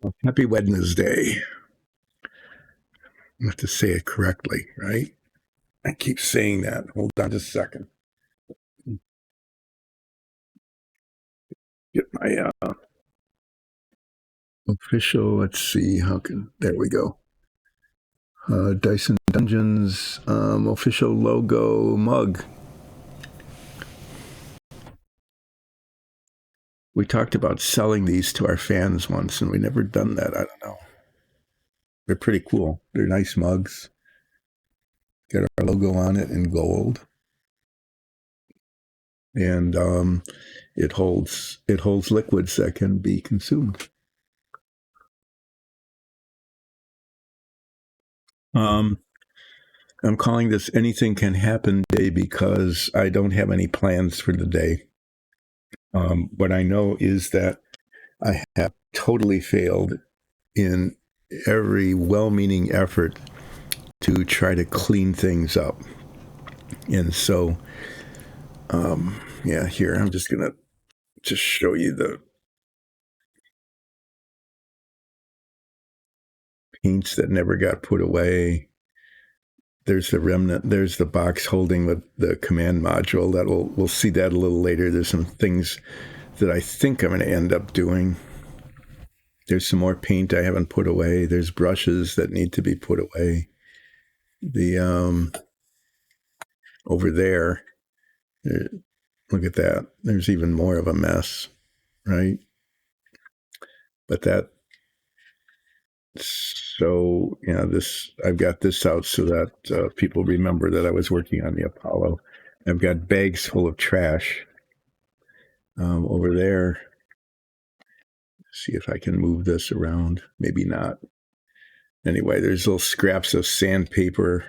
Well, happy Wednesday. I have to say it correctly, right? I keep saying that. Hold on just a second. Get my official. Let's see. There we go. Dyson Dungeons official logo mug. We talked about selling these to our fans once, and we never done that. I don't know. They're pretty cool. They're nice mugs. Got our logo on it in gold, and it holds liquids that can be consumed. I'm calling this Anything Can Happen Day because I don't have any plans for the day. What I know is that I have totally failed in every well-meaning effort to try to clean things up. And so, here, I'm just going to just show you the paints that never got put away. There's the remnant. There's the box holding the command module. We'll see that a little later. There's some things that I think I'm going to end up doing. There's some more paint I haven't put away. There's brushes that need to be put away. Over there, look at that. There's even more of a mess, right? But I've got this out so that people remember that I was working on the Apollo. I've got bags full of trash over there. See if I can move this around. Maybe not. Anyway, there's little scraps of sandpaper,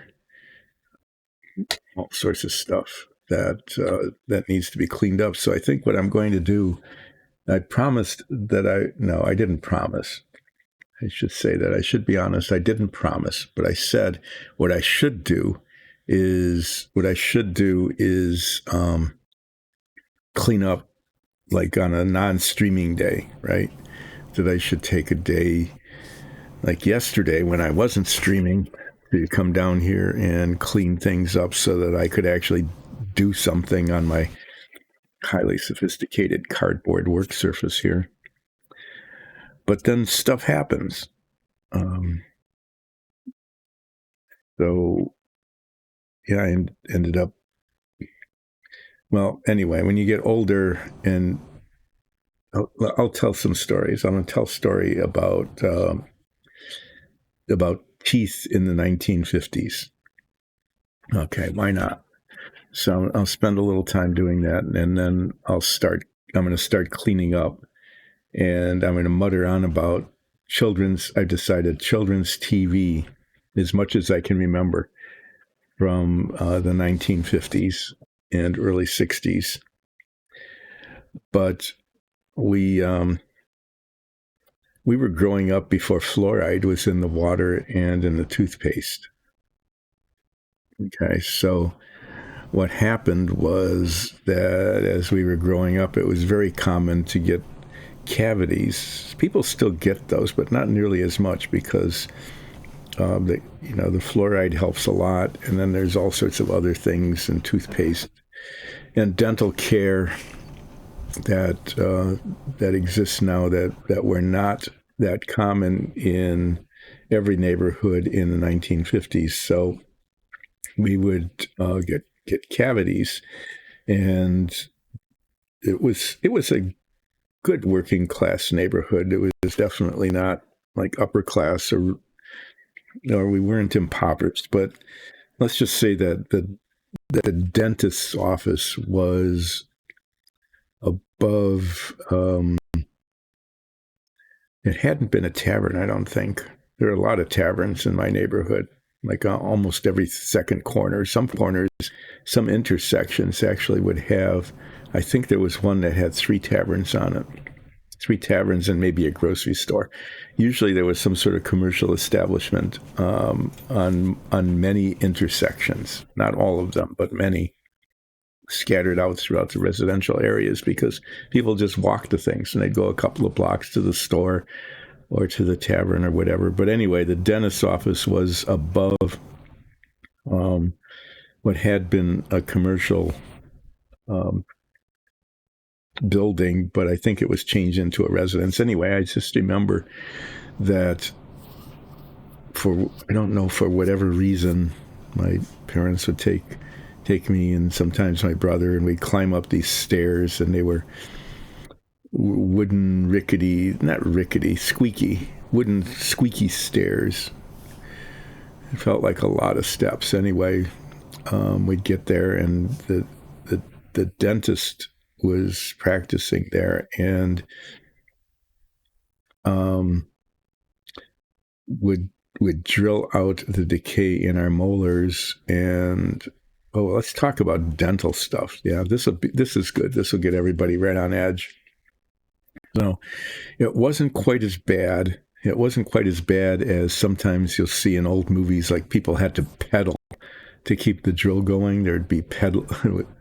all sorts of stuff that needs to be cleaned up. So I think what I'm going to do, I didn't promise. I should say that. I should be honest. I didn't promise, but I said what I should do is clean up like on a non-streaming day, right? That I should take a day like yesterday when I wasn't streaming to come down here and clean things up so that I could actually do something on my highly sophisticated cardboard work surface here. But then stuff happens. I ended up. Well, anyway, when you get older, and I'll tell some stories. I'm going to tell a story about teeth in the 1950s. Okay, why not? So I'll spend a little time doing that, and then I'm going to start cleaning up, and I'm going to mutter on about I've decided children's TV as much as I can remember from the 1950s and early 60s. But we were growing up before fluoride was in the water and in the toothpaste. Okay, so what happened was that as we were growing up, it was very common to get cavities. People still get those, but not nearly as much because the fluoride helps a lot, and then there's all sorts of other things in toothpaste and dental care that exists now that were not that common in every neighborhood in the 1950s. So we would get cavities, and it was a good working class neighborhood. It was definitely not like upper class or we weren't impoverished, but let's just say that the dentist's office was above. It hadn't been a tavern, I don't think. There are a lot of taverns in my neighborhood, like almost every second corner. Some intersections actually would have, I think there was one that had 3 taverns on it. 3 taverns and maybe a grocery store. Usually there was some sort of commercial establishment on many intersections. Not all of them, but many, scattered out throughout the residential areas because people just walk to things and they'd go a couple of blocks to the store. or to the tavern or whatever. But anyway, the dentist's office was above what had been a commercial building, but I think it was changed into a residence. Anyway, I just remember that I don't know, for whatever reason, my parents would take me and sometimes my brother, and we'd climb up these stairs, and they were wooden, wooden squeaky stairs. It felt like a lot of steps. Anyway, we'd get there, and the dentist was practicing there, and would drill out the decay in our molars. And let's talk about dental stuff. Yeah, this is good. This will get everybody right on edge. So it wasn't quite as bad. It wasn't quite as bad as sometimes you'll see in old movies, like people had to pedal to keep the drill going. There'd be pedal.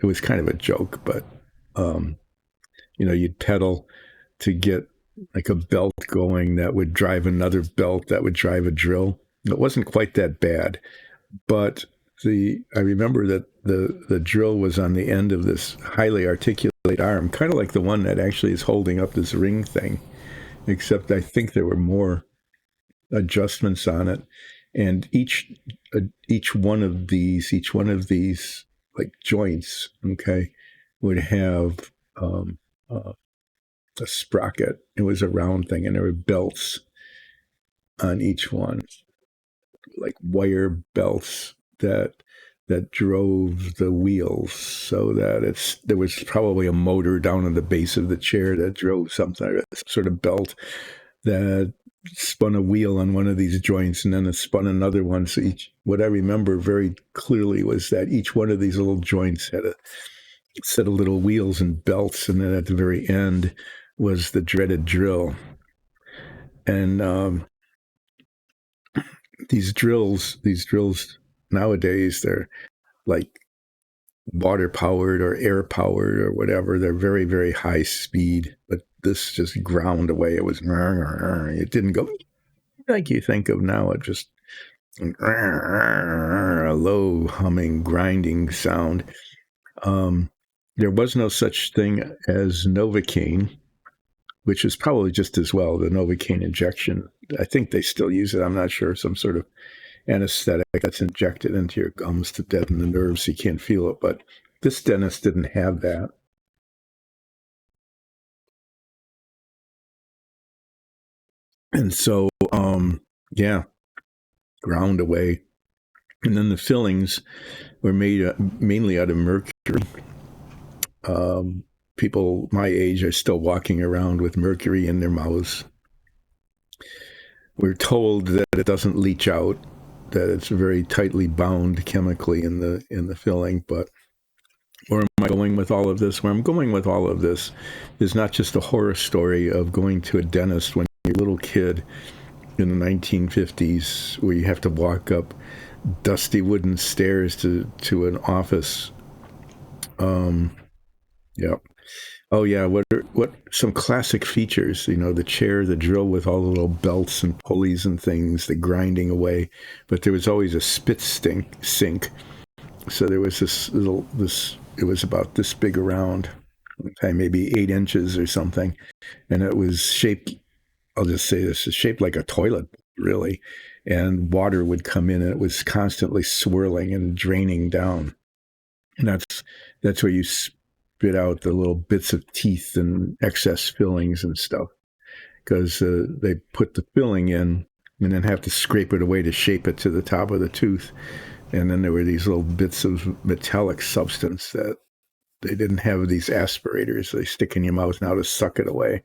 It was kind of a joke, but you'd pedal to get like a belt going that would drive another belt that would drive a drill. It wasn't quite that bad, but I remember that the drill was on the end of this highly articulate arm, kind of like the one that actually is holding up this ring thing, except I think there were more adjustments on it. And each one of these like joints, okay, would have a sprocket. It was a round thing, and there were belts on each one, like wire belts that drove the wheels, so that there was probably a motor down in the base of the chair that drove something, sort of belt that spun a wheel on one of these joints, and then it spun another one. So what I remember very clearly was that each one of these little joints had a set of little wheels and belts, and then at the very end was the dreaded drill. And these drills nowadays, they're like water powered or air powered or whatever. They're very, very high speed, but this just ground away. It was, it didn't go like you think of now. It just a low humming, grinding sound. There was no such thing as Novocaine, which is probably just as well, the Novocaine injection. I think they still use it. I'm not sure. Some sort of anesthetic that's injected into your gums to deaden the nerves so you can't feel it. But this dentist didn't have that. And so, ground away. And then the fillings were made mainly out of mercury. People my age are still walking around with mercury in their mouths. We're told that it doesn't leach out, that it's very tightly bound chemically in the filling. But where am I going with all of this? Where I'm going with all of this is not just a horror story of going to a dentist when you're a little kid in the 1950s, where you have to walk up dusty wooden stairs to an office. Oh yeah, what some classic features, the chair, the drill with all the little belts and pulleys and things, the grinding away, but there was always a spit sink. So there was it was about this big around, okay, maybe 8 inches or something, and it was shaped, I'll just say this, it's shaped like a toilet, really, and water would come in, and it was constantly swirling and draining down. And that's where you spit out the little bits of teeth and excess fillings and stuff, because they put the filling in and then have to scrape it away to shape it to the top of the tooth. And then there were these little bits of metallic substance that they didn't have these aspirators they stick in your mouth now to suck it away.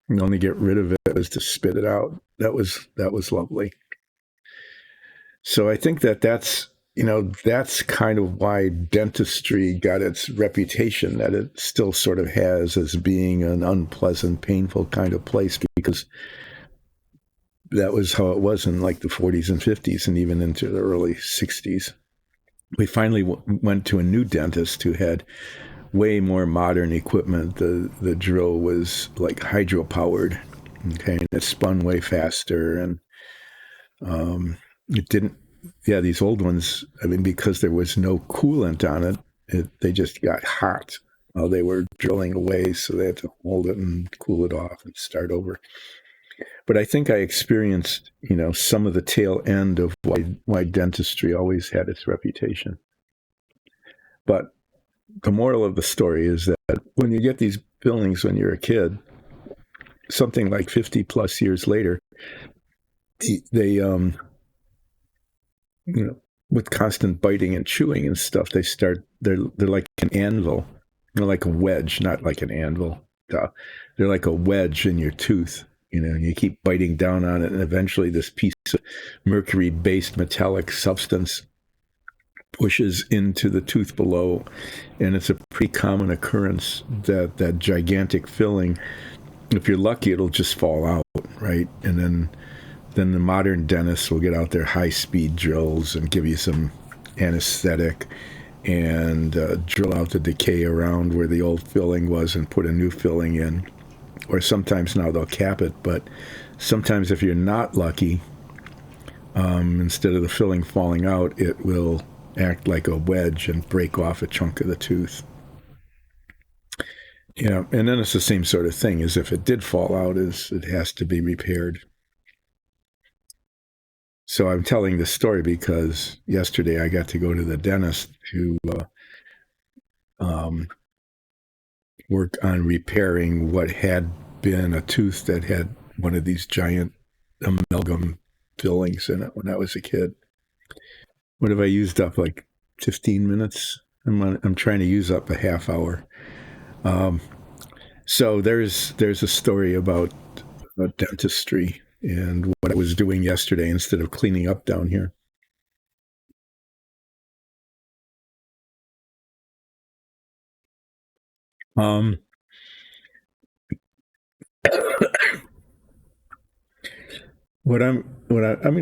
And the only get rid of it was to spit it out. That was lovely. So I think that's kind of why dentistry got its reputation that it still sort of has, as being an unpleasant, painful kind of place, because that was how it was in like the 40s and 50s and even into the early 60s. We finally went to a new dentist who had way more modern equipment. The drill was like hydro-powered, Okay, and it spun way faster, and it didn't. Yeah, these old ones. I mean, because there was no coolant on they just got hot while they were drilling away, so they had to hold it and cool it off and start over. But I think I experienced, some of the tail end of why dentistry always had its reputation. But the moral of the story is that when you get these fillings when you're a kid, something like 50 plus years later, they with constant biting and chewing and stuff, they're like an anvil. They're like a wedge, not like an anvil. They're like a wedge in your tooth, and you keep biting down on it, and eventually this piece of mercury-based metallic substance pushes into the tooth below, and it's a pretty common occurrence that gigantic filling, if you're lucky, it'll just fall out, right? And then the modern dentists will get out their high-speed drills and give you some anesthetic and drill out the decay around where the old filling was and put a new filling in. Or sometimes now they'll cap it, but sometimes if you're not lucky, instead of the filling falling out, it will act like a wedge and break off a chunk of the tooth. Yeah, and then it's the same sort of thing as if it did fall out, it has to be repaired. So I'm telling this story because yesterday I got to go to the dentist to work on repairing what had been a tooth that had one of these giant amalgam fillings in it when I was a kid. What have I used up? Like 15 minutes? I'm trying to use up a half hour. So there's a story about dentistry and what I was doing yesterday instead of cleaning up down here. I'm going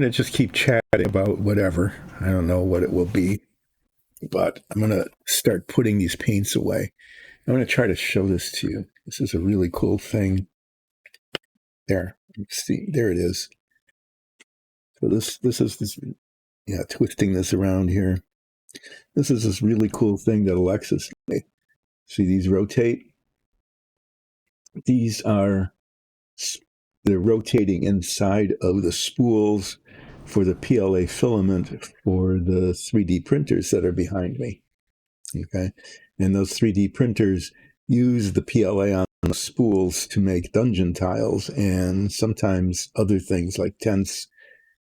to just keep chatting about whatever. I don't know what it will be, but I'm going to start putting these paints away. I'm going to try to show this to you. This is a really cool thing. There, see, there it is. So this is this, twisting this around here. This is this really cool thing that Alexis made. See, these rotate. These are they're rotating inside of the spools for the PLA filament for the 3D printers that are behind me. Okay, and those 3D printers use the PLA on the spools to make dungeon tiles and sometimes other things like tents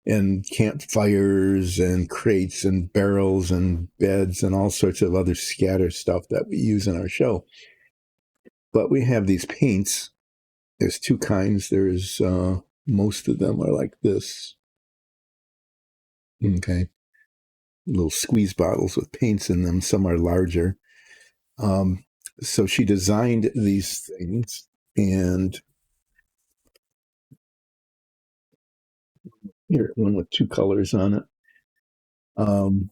and campfires and crates and barrels and beds and all sorts of other scatter stuff that we use in our show. But we have these paints. There's two kinds. There's most of them are like this. Okay, little squeeze bottles with paints in them. Some are larger. So she designed these things, and here, one with two colors on it.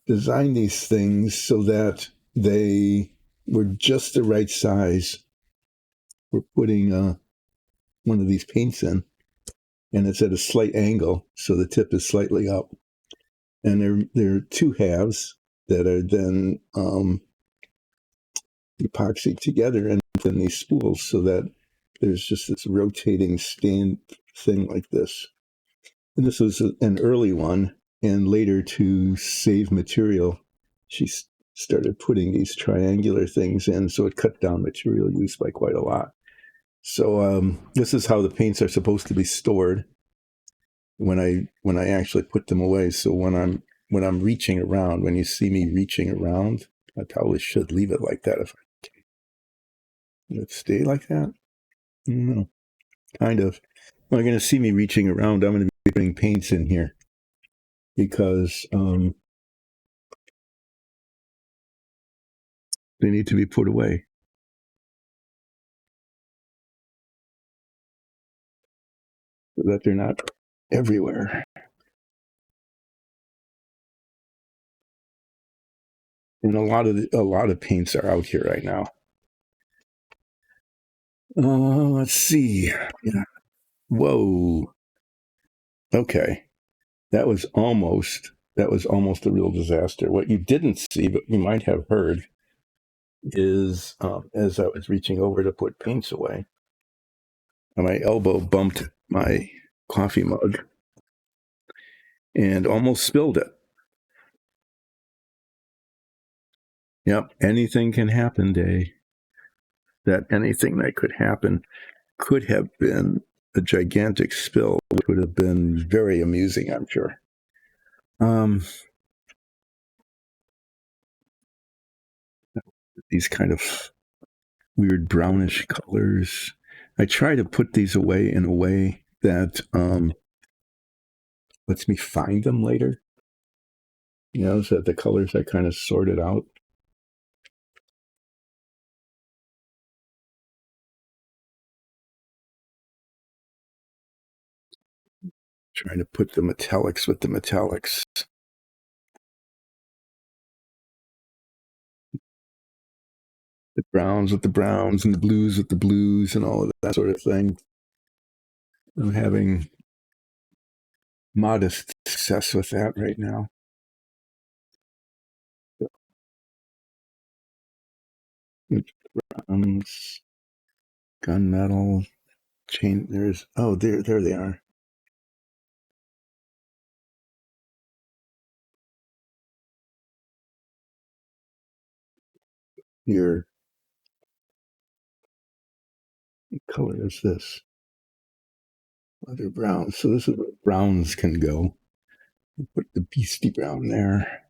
Designed these things so that they were just the right size. We're putting one of these paints in, and it's at a slight angle, so the tip is slightly up. And there are two halves that are then epoxied together and in these spools so that there's just this rotating stand thing like this. And this was an early one, and later to save material, she started putting these triangular things in, so it cut down material use by quite a lot. So this is how the paints are supposed to be stored when I actually put them away. So when I'm reaching around, when you see me reaching around, I probably should leave it like that. If I let it stay like that, no, kind of. Well, you're going to see me reaching around. I'm going to be putting paints in here because they need to be put away so that they're not everywhere. And a lot of paints are out here right now. Let's see. Yeah. Whoa. Okay. That was almost a real disaster. What you didn't see, but you might have heard, is as I was reaching over to put paints away, my elbow bumped my coffee mug and almost spilled it. Yep, anything can happen, Day. That anything that could happen could have been a gigantic spill, which would have been very amusing, I'm sure. These kind of weird brownish colors. I try to put these away in a way that lets me find them later. So that the colors I kind of sorted out. Trying to put the metallics with the metallics. The browns with the browns and the blues with the blues and all of that sort of thing. I'm having modest success with that right now. Browns, gunmetal, chain. There they are. Here, what color is this? Other browns. So this is where browns can go. Put the beastie brown there.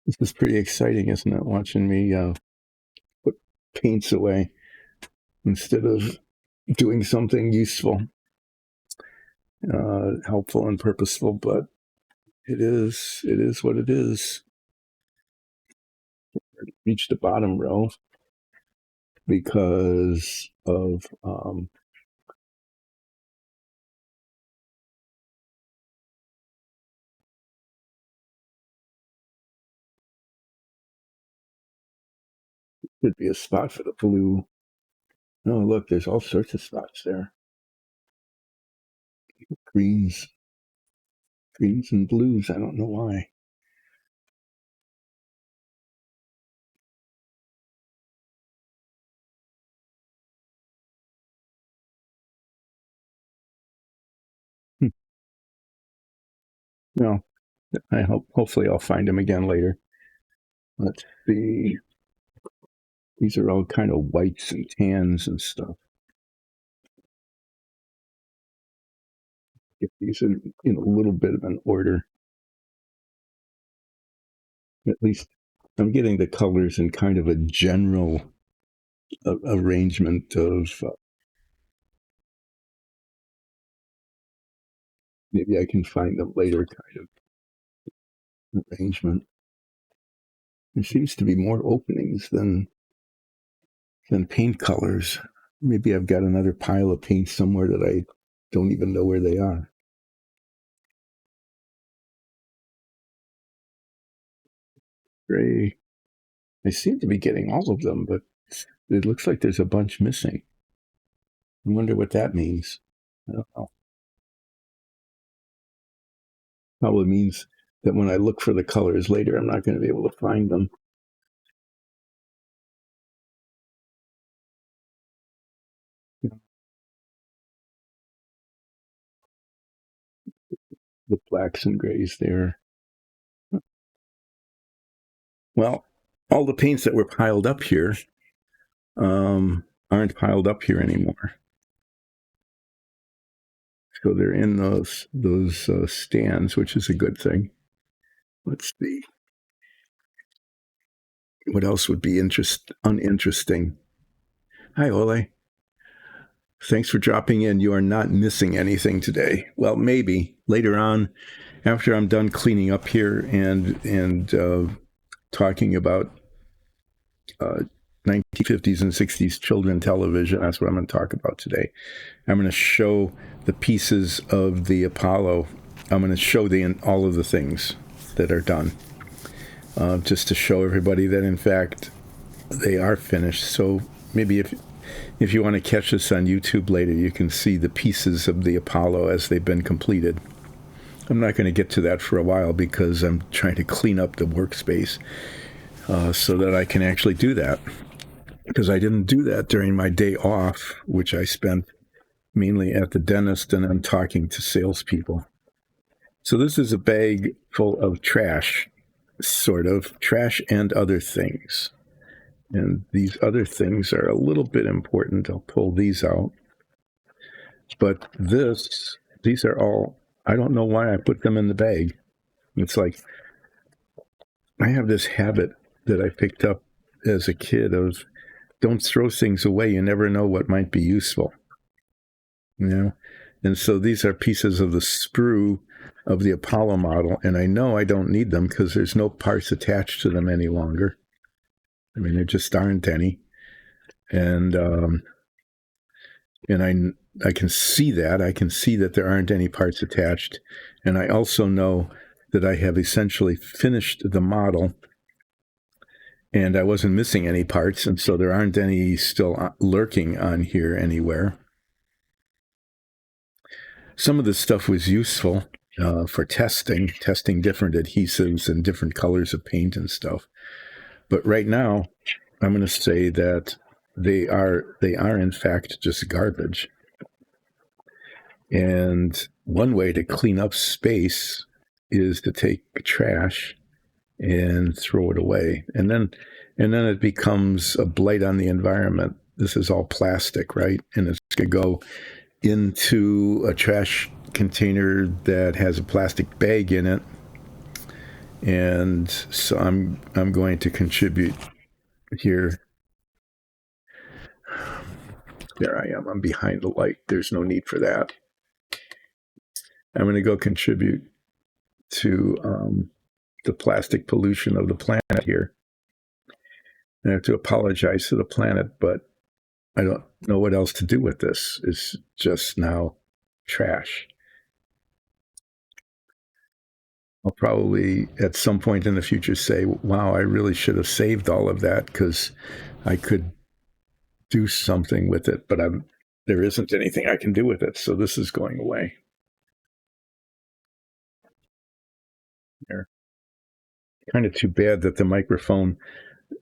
This is pretty exciting, isn't it? Watching me put paints away instead of doing something useful, helpful and purposeful. But it is what it is. Reach the bottom row because of could be a spot for the blue. Oh, look, there's all sorts of spots there. Greens and blues. I don't know why. No, hopefully I'll find them again later. Let's see. These are all kind of whites and tans and stuff. Get these in a little bit of an order. At least I'm getting the colors in kind of a general arrangement of maybe I can find them later kind of arrangement. There seems to be more openings than paint colors. Maybe I've got another pile of paint somewhere that I don't even know where they are. Gray. I seem to be getting all of them, but it looks like there's a bunch missing. I wonder what that means. I don't know. Probably means that when I look for the colors later, I'm not going to be able to find them. The blacks and grays there. Well, all the paints that were piled up here aren't piled up here anymore. So they're in those stands, which is a good thing. Let's see. What else would be uninteresting? Hi, Ole. Thanks for dropping in. You are not missing anything today. Well, maybe later on, after I'm done cleaning up here and talking about 1950s and 60s children television. That's what I'm going to talk about today. I'm going to show the pieces of the Apollo. I'm going to show all of the things that are done, just to show everybody that, in fact, they are finished. So maybe if you want to catch this on YouTube later, you can see the pieces of the Apollo as they've been completed. I'm not going to get to that for a while because I'm trying to clean up the workspace so that I can actually do that. Because I didn't do that during my day off, which I spent mainly at the dentist and then talking to salespeople. So this is a bag full of trash, sort of trash and other things. And these other things are a little bit important. I'll pull these out. But these are all, I don't know why I put them in the bag. It's like, I have this habit that I picked up as a kid of don't throw things away. You never know what might be useful. You know? And so these are pieces of the sprue of the Apollo model. And I know I don't need them because there's no parts attached to them any longer. I mean, there just aren't any. And I can see that. I can see that there aren't any parts attached. And I also know that I have essentially finished the model and I wasn't missing any parts. And so there aren't any still lurking on here anywhere. Some of this stuff was useful for testing different adhesives and different colors of paint and stuff. But right now, I'm going to say that they are in fact just garbage. And one way to clean up space is to take trash and throw it away. And then it becomes a blight on the environment. This is all plastic, right? And it's going to go into a trash container that has a plastic bag in it. And so I'm going to contribute here. There I am. I'm behind the light. There's no need for that. I'm going to go contribute to the plastic pollution of the planet here. I have to apologize to the planet, but I don't know what else to do with this. It's just now trash. I'll probably at some point in the future say, wow, I really should have saved all of that because I could do something with it, but there isn't anything I can do with it. So this is going away. There. Kind of too bad that the microphone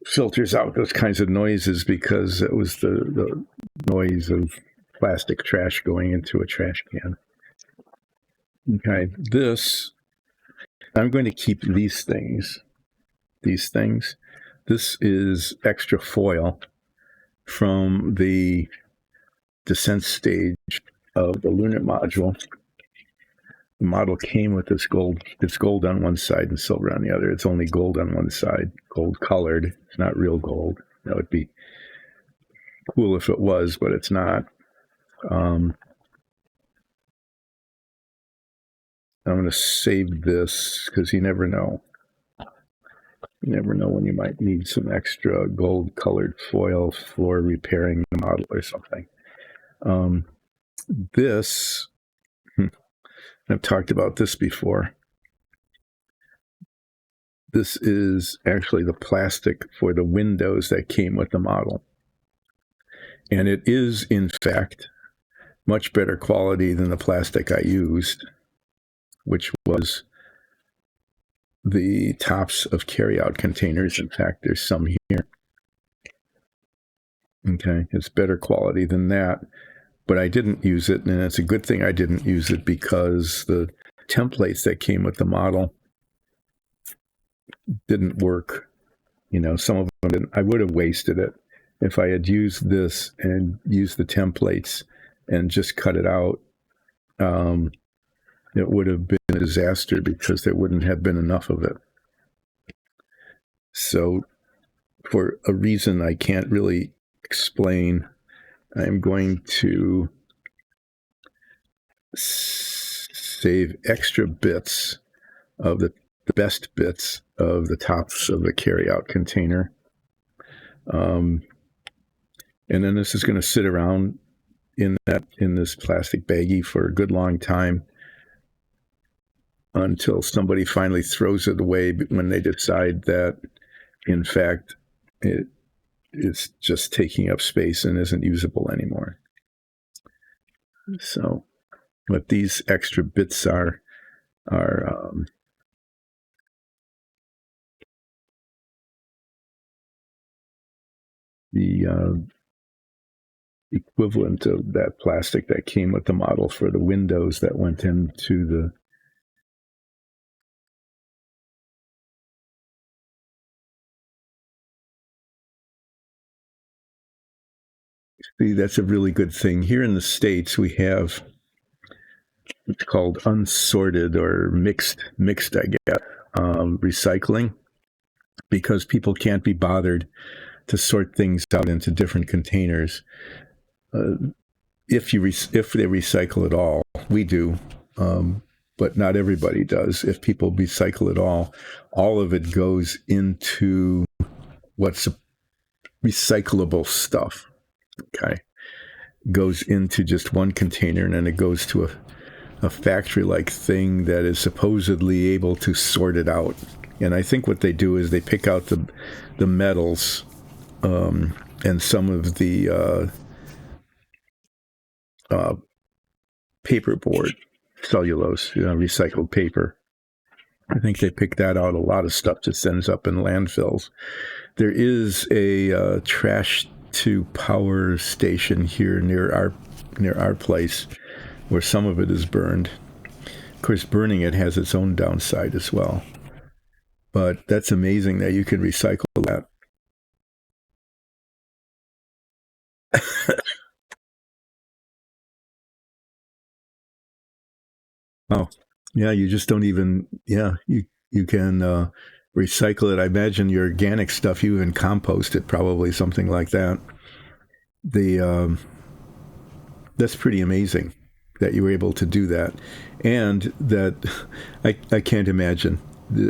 filters out those kinds of noises because it was the noise of plastic trash going into a trash can. Okay, I'm going to keep these things. This is extra foil from the descent stage of the lunar module. The model came with this gold. It's gold on one side and silver on the other. It's only gold on one side, gold colored. It's not real gold. That would be cool if it was, but it's not. I'm going to save this because you never know. You never know when you might need some extra gold colored foil for repairing the model or something. This, I've talked about this before. This is actually the plastic for the windows that came with the model. And it is, in fact, much better quality than the plastic I used, which was the tops of carryout containers. In fact, there's some here. Okay, it's better quality than that. But I didn't use it, and it's a good thing I didn't use it because the templates that came with the model didn't work. You know, some of them didn't. I would have wasted it if I had used this and used the templates and just cut it out. It would have been a disaster because there wouldn't have been enough of it. So for a reason I can't really explain, I'm going to save extra bits of the best bits of the tops of the carryout container. And then this is going to sit around in this plastic baggie for a good long time until somebody finally throws it away when they decide that, in fact, is just taking up space and isn't usable anymore. So what these extra bits are the equivalent of that plastic that came with the model for the windows that went into the. See, that's a really good thing. Here in the States, we have what's called unsorted or mixed, I guess, recycling, because people can't be bothered to sort things out into different containers. If they recycle at all, we do, but not everybody does. If people recycle at all of it goes into what's recyclable stuff. Okay, goes into just one container, and then it goes to a factory-like thing that is supposedly able to sort it out. And I think what they do is they pick out the metals and some of the paperboard, cellulose, recycled paper. I think they pick that out. A lot of stuff just ends up in landfills. There is a trash to power station here near our place where some of it is burned. Of course, burning it has its own downside as well. But that's amazing that you can recycle that. Oh, yeah, you just don't even, you can recycle it. I imagine your organic stuff, you can compost it, probably something like that. That's pretty amazing that you were able to do that. And that I can't imagine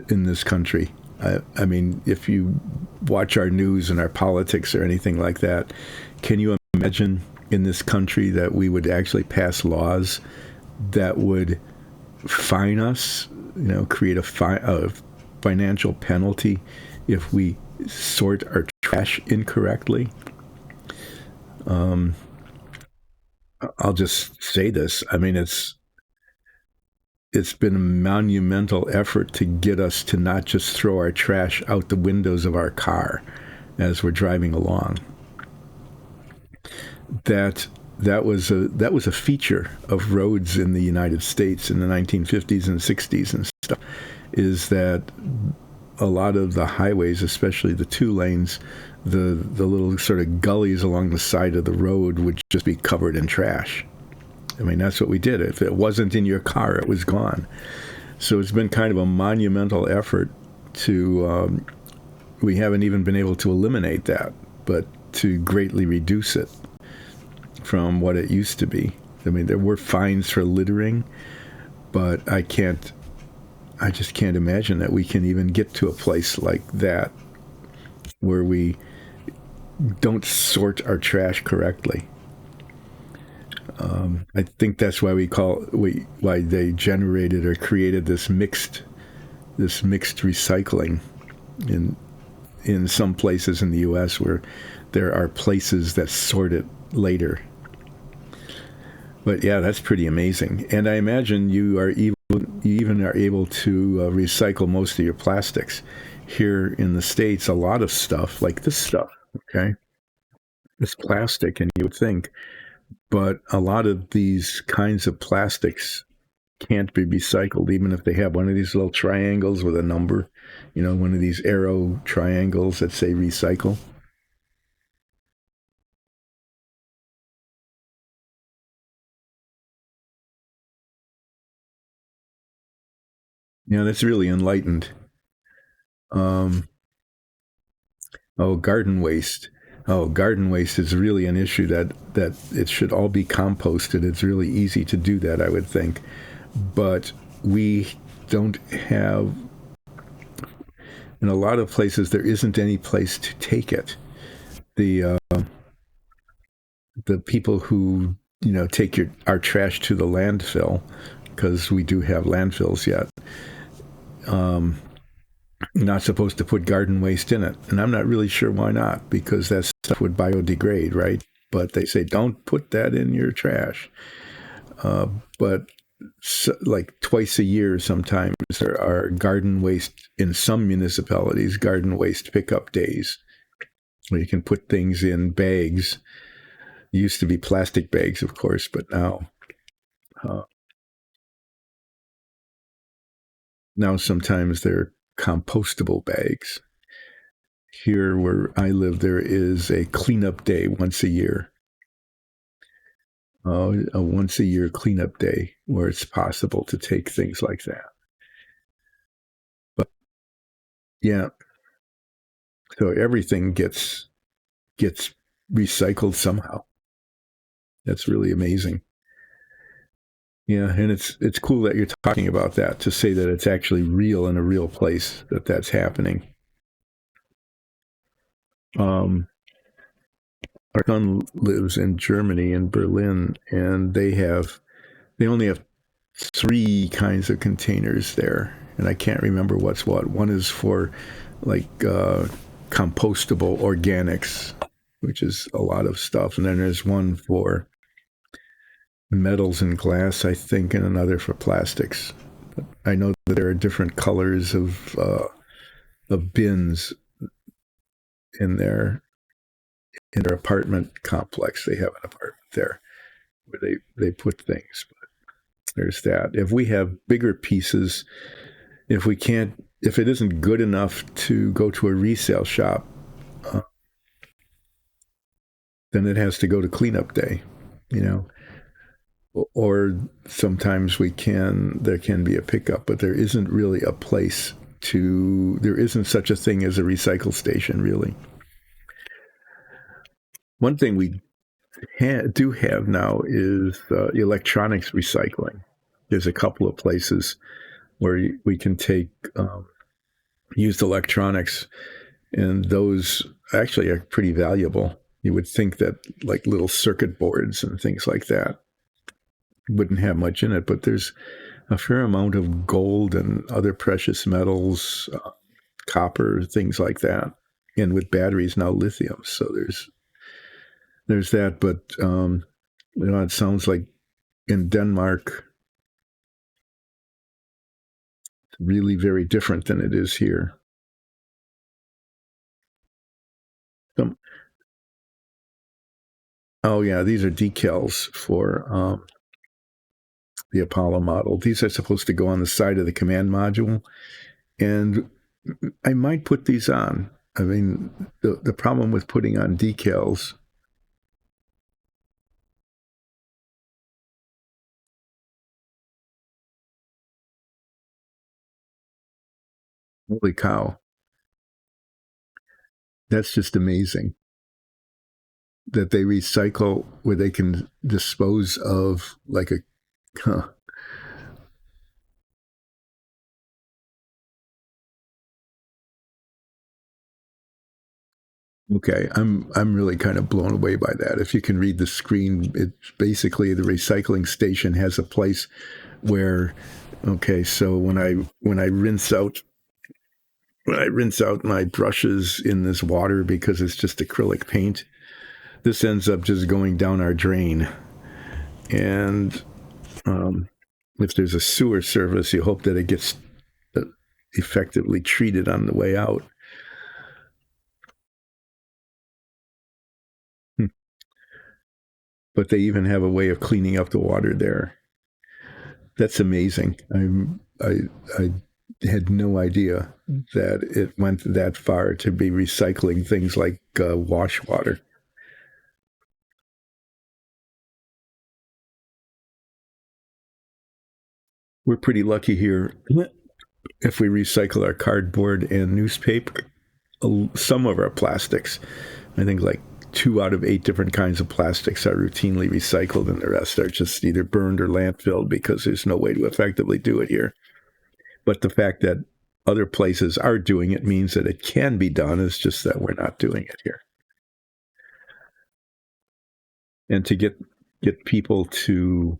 in this country. I mean, if you watch our news and our politics or anything like that, can you imagine in this country that we would actually pass laws that would fine us, create a financial penalty if we sort our trash incorrectly? I'll just say this. I mean, it's been a monumental effort to get us to not just throw our trash out the windows of our car as we're driving along. That was a feature of roads in the United States in the 1950s and 60s and stuff, is that a lot of the highways, especially the 2 lanes, the little sort of gullies along the side of the road would just be covered in trash. I mean, that's what we did. If it wasn't in your car, it was gone. So it's been kind of a monumental effort to, we haven't even been able to eliminate that, but to greatly reduce it from what it used to be. I mean, there were fines for littering, but I just can't imagine that we can even get to a place like that where we don't sort our trash correctly. I think that's why why they generated or created this mixed recycling in some places in the U.S. where there are places that sort it later. But yeah, that's pretty amazing. And I imagine you even are able to recycle most of your plastics. Here in the States, a lot of stuff, like this stuff, okay, it's plastic, and you would think, but a lot of these kinds of plastics can't be recycled, even if they have one of these little triangles with a number, one of these arrow triangles that say recycle. That's really enlightened. Garden waste. Garden waste is really an issue that it should all be composted. It's really easy to do that, I would think. But we don't have, in a lot of places, there isn't any place to take it. The people who, take our trash to the landfill, because we do have landfills yet, You're not supposed to put garden waste in it. And I'm not really sure why not, because that stuff would biodegrade, right? But they say don't put that in your trash. But so, like twice a year, sometimes there are garden waste in some municipalities, garden waste pickup days where you can put things in bags. It used to be plastic bags, of course, but uh, now sometimes they're compostable bags. Here where I live, there is a cleanup day once a year. A once a year cleanup day where it's possible to take things like that. But yeah, so everything gets recycled somehow. That's really amazing. Yeah, and it's cool that you're talking about that, to say that it's actually real in a real place, that that's happening. Um, our son lives in Germany, in Berlin, and they only have three kinds of containers there, and I can't remember what's what. One is for like compostable organics, which is a lot of stuff, and then there's one for metals and glass, I think, and another for plastics. I know that there are different colors of bins in their apartment complex. They have an apartment there where they put things. But there's that. If we have bigger pieces, if it isn't good enough to go to a resale shop, uh, then it has to go to cleanup day, you know. Or sometimes there can be a pickup, but there isn't really a place there isn't such a thing as a recycle station, really. One thing we do have now is electronics recycling. There's a couple of places where we can take used electronics, and those actually are pretty valuable. You would think that like little circuit boards and things like that wouldn't have much in it, but there's a fair amount of gold and other precious metals, copper, things like that. And with batteries now, lithium. So there's that. But it sounds like in Denmark, really very different than it is here. So, oh yeah, these are decals for the Apollo model. These are supposed to go on the side of the command module, and I might put these on. I mean, the problem with putting on decals. Holy cow. That's just amazing that they recycle where they can dispose of like a. Huh. Okay, I'm really kind of blown away by that. If you can read the screen, it's basically the recycling station has a place where, okay, so when I rinse out my brushes in this water because it's just acrylic paint, this ends up just going down our drain. And um, if there's a sewer service, you hope that it gets effectively treated on the way out. But they even have a way of cleaning up the water there. That's amazing. I had no idea that it went that far to be recycling things like wash water. We're pretty lucky here. If we recycle our cardboard and newspaper, some of our plastics, I think like 2 out of 8 different kinds of plastics are routinely recycled, and the rest are just either burned or landfilled because there's no way to effectively do it here. But the fact that other places are doing it means that it can be done. It's just that we're not doing it here. And to get people to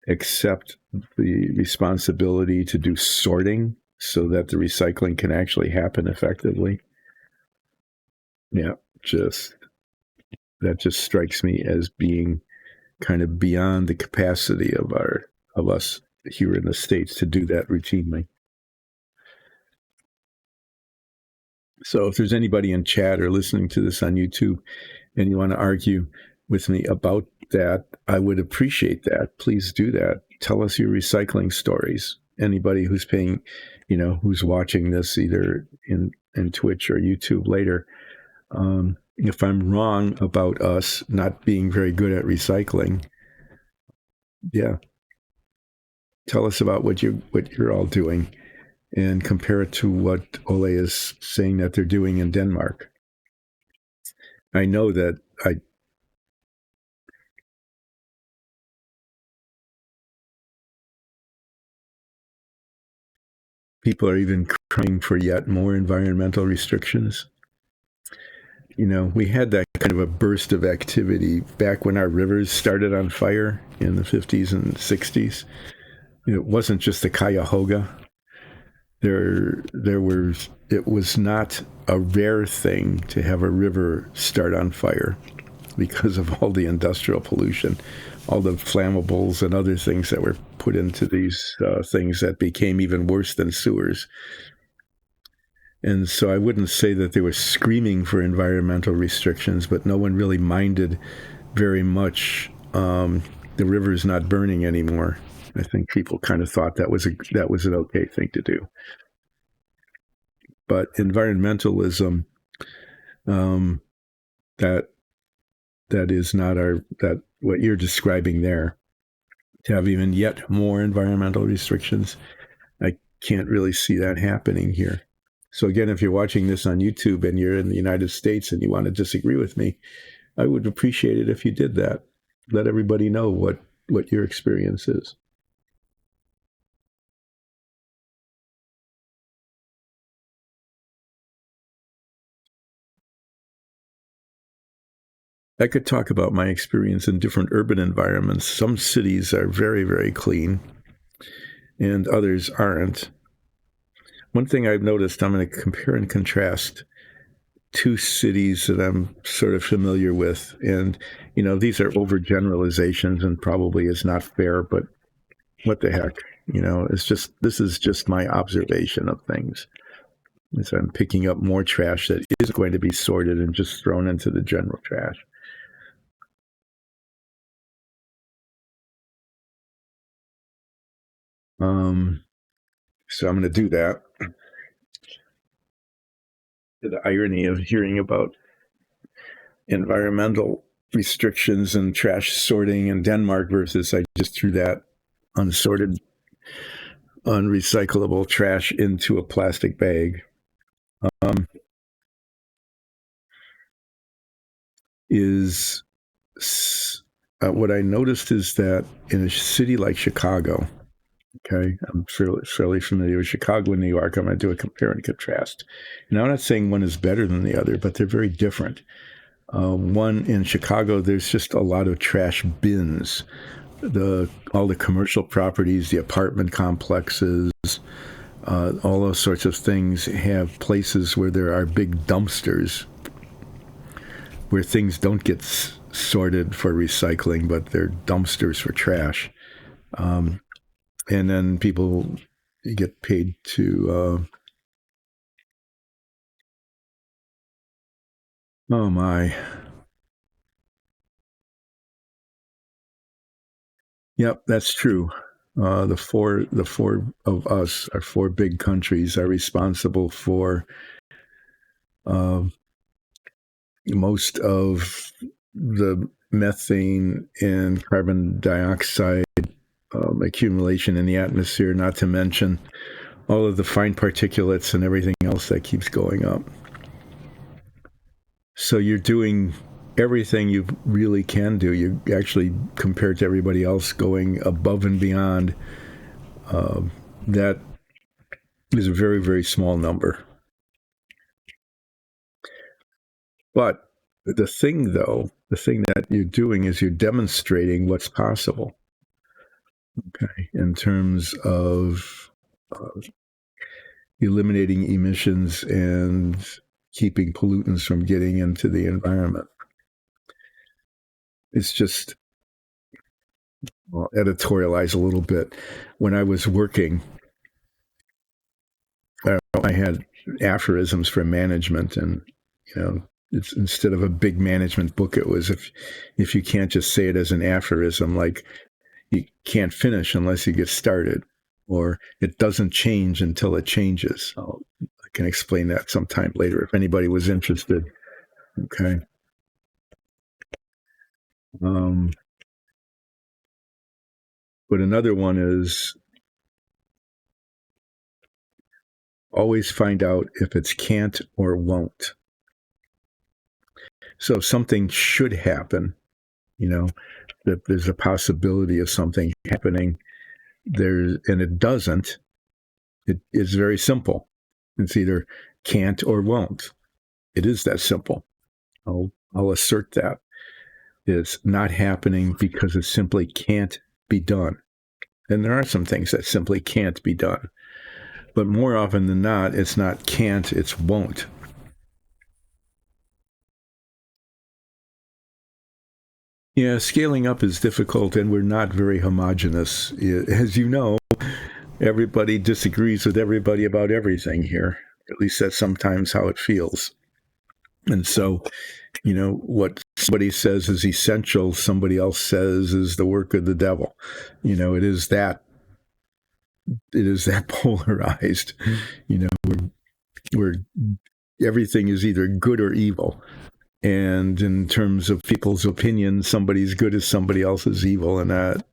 accept the responsibility to do sorting. so that the recycling can actually happen effectively. Yeah, that just strikes me as being kind of beyond the capacity of us here in the States to do that routinely. So if there's anybody in chat or listening to this on YouTube and you want to argue with me about that, I would appreciate that. Please do that. Tell us your recycling stories. Anybody who's paying, who's watching this either in Twitch or YouTube later, if I'm wrong about us not being very good at recycling, yeah, tell us about what you're all doing and compare it to what Ole is saying that they're doing in Denmark. I know that people are even crying for yet more environmental restrictions. We had that kind of a burst of activity back when our rivers started on fire in the 50s and 60s. It wasn't just the Cuyahoga. It was not a rare thing to have a river start on fire because of all the industrial pollution, all the flammables and other things that were put into these things that became even worse than sewers. And so I wouldn't say that they were screaming for environmental restrictions, but no one really minded very much the river's not burning anymore. I think people kind of thought that was an okay thing to do. But environmentalism, that is not what you're describing there. To have even yet more environmental restrictions, I can't really see that happening here. So again, if you're watching this on YouTube and you're in the United States and you want to disagree with me, I would appreciate it if you did that. Let everybody know what your experience is. I could talk about my experience in different urban environments. Some cities are very, very clean and others aren't. One thing I've noticed, I'm going to compare and contrast two cities that I'm sort of familiar with. And, these are overgeneralizations and probably is not fair, but what the heck? This is just my observation of things. As I'm picking up more trash that is going to be sorted and just thrown into the general trash. So I'm going to do that. The irony of hearing about environmental restrictions and trash sorting in Denmark versus I just threw that unsorted, unrecyclable trash into a plastic bag. What I noticed is that in a city like Chicago, okay, I'm fairly familiar with Chicago and New York. I'm going to do a compare and contrast. And I'm not saying one is better than the other, but they're very different. One in Chicago, there's just a lot of trash bins. All the commercial properties, the apartment complexes, all those sorts of things have places where there are big dumpsters where things don't get sorted for recycling, but they're dumpsters for trash. And then people get paid to, oh my. Yep, that's true. The four of us, our four big countries, are responsible for most of the methane and carbon dioxide accumulation in the atmosphere, not to mention all of the fine particulates and everything else that keeps going up. So you're doing everything you really can do. You actually, compared to everybody else, going above and beyond. That is a very, very small number. But the thing that you're doing is you're demonstrating what's possible. Okay, in terms of eliminating emissions and keeping pollutants from getting into the environment. It's just, I'll editorialize a little bit. When I was working, I had aphorisms for management, and it's, instead of a big management book, it was, if you can't just say it as an aphorism, like you can't finish unless you get started, or it doesn't change until it changes. I can explain that sometime later if anybody was interested. Okay. But another one is always find out if it's can't or won't. So if something should happen, that there's a possibility of something happening there, and it doesn't, it is very simple. It's either can't or won't. It is that simple. I'll assert that. It's not happening because it simply can't be done. And there are some things that simply can't be done. But more often than not, it's not can't, it's won't. Yeah, scaling up is difficult, and we're not very homogenous. As you know, everybody disagrees with everybody about everything here. At least that's sometimes how it feels. And so, what somebody says is essential, somebody else says is the work of the devil. It is that polarized. Where everything is either good or evil. And in terms of people's opinions, somebody's good as somebody else's evil, and that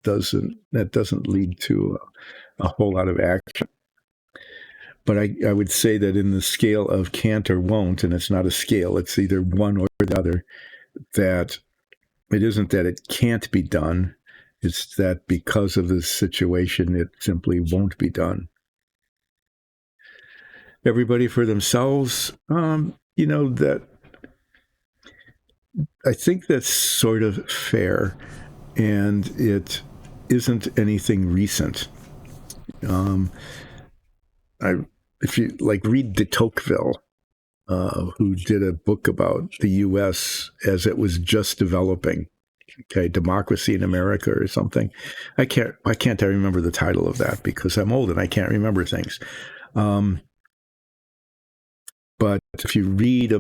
doesn't lead to a whole lot of action. But I would say that in the scale of can't or won't, and it's not a scale, it's either one or the other, that it isn't that it can't be done, it's that because of this situation, it simply won't be done. Everybody for themselves, that I think that's sort of fair, and it isn't anything recent. If you read de Tocqueville, who did a book about the U.S. as it was just developing, Democracy in America or something. I can't remember the title of that because I'm old and I can't remember things. But if you read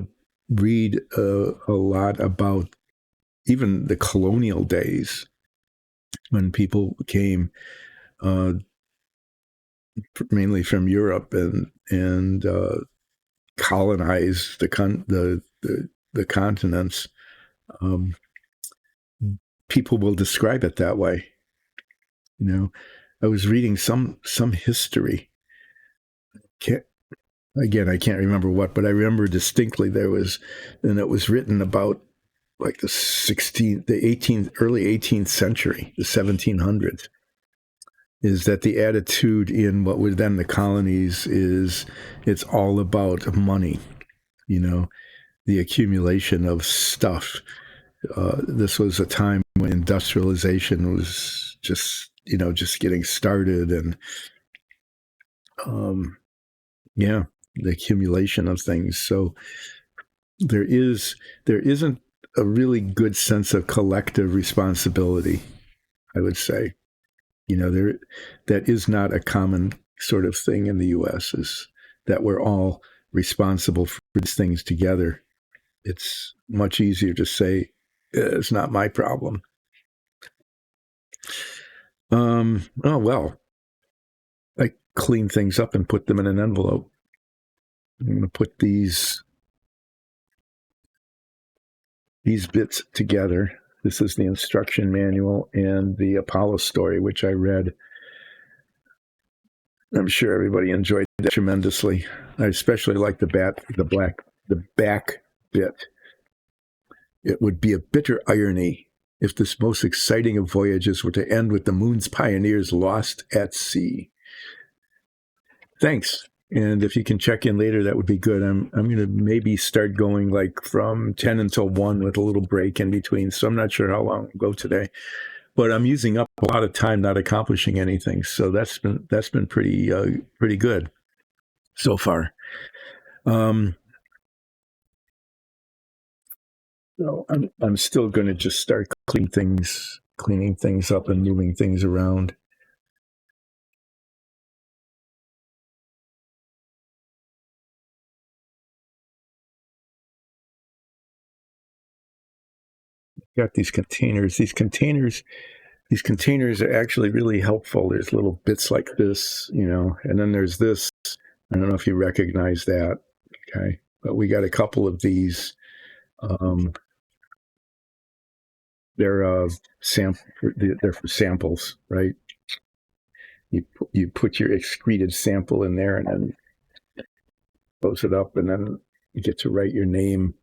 a lot about even the colonial days when people came, mainly from Europe, and colonized the continents, people will describe it that way. I was reading some history. Again, I can't remember what, but I remember distinctly it was written about like the 18th, early 18th century, the 1700s, is that the attitude in what were then the colonies is it's all about money, the accumulation of stuff. This was a time when industrialization was just getting started, and the accumulation of things. So there isn't a really good sense of collective responsibility, I would say. That is not a common sort of thing in the U.S., is that we're all responsible for these things together. It's much easier to say, it's not my problem. Oh, well, I clean things up and put them in an envelope. I'm going to put these bits together. This is the instruction manual and the Apollo story, which I read. I'm sure everybody enjoyed that tremendously. I especially like the back bit. It would be a bitter irony if this most exciting of voyages were to end with the moon's pioneers lost at sea. Thanks. And if you can check in later, that would be good. I'm going to maybe start going from 10 until 1 with a little break in between. So I'm not sure how long I'll go today. But I'm using up a lot of time not accomplishing anything. So that's been pretty good. so far. So I'm still going to just start cleaning things up and moving things around. Got these containers. These containers are actually really helpful. There's little bits like this, and then there's this. I don't know if you recognize that. Okay, but we got a couple of these. They're they're for samples, right? You put your excreted sample in there and then close it up, and then you get to write your name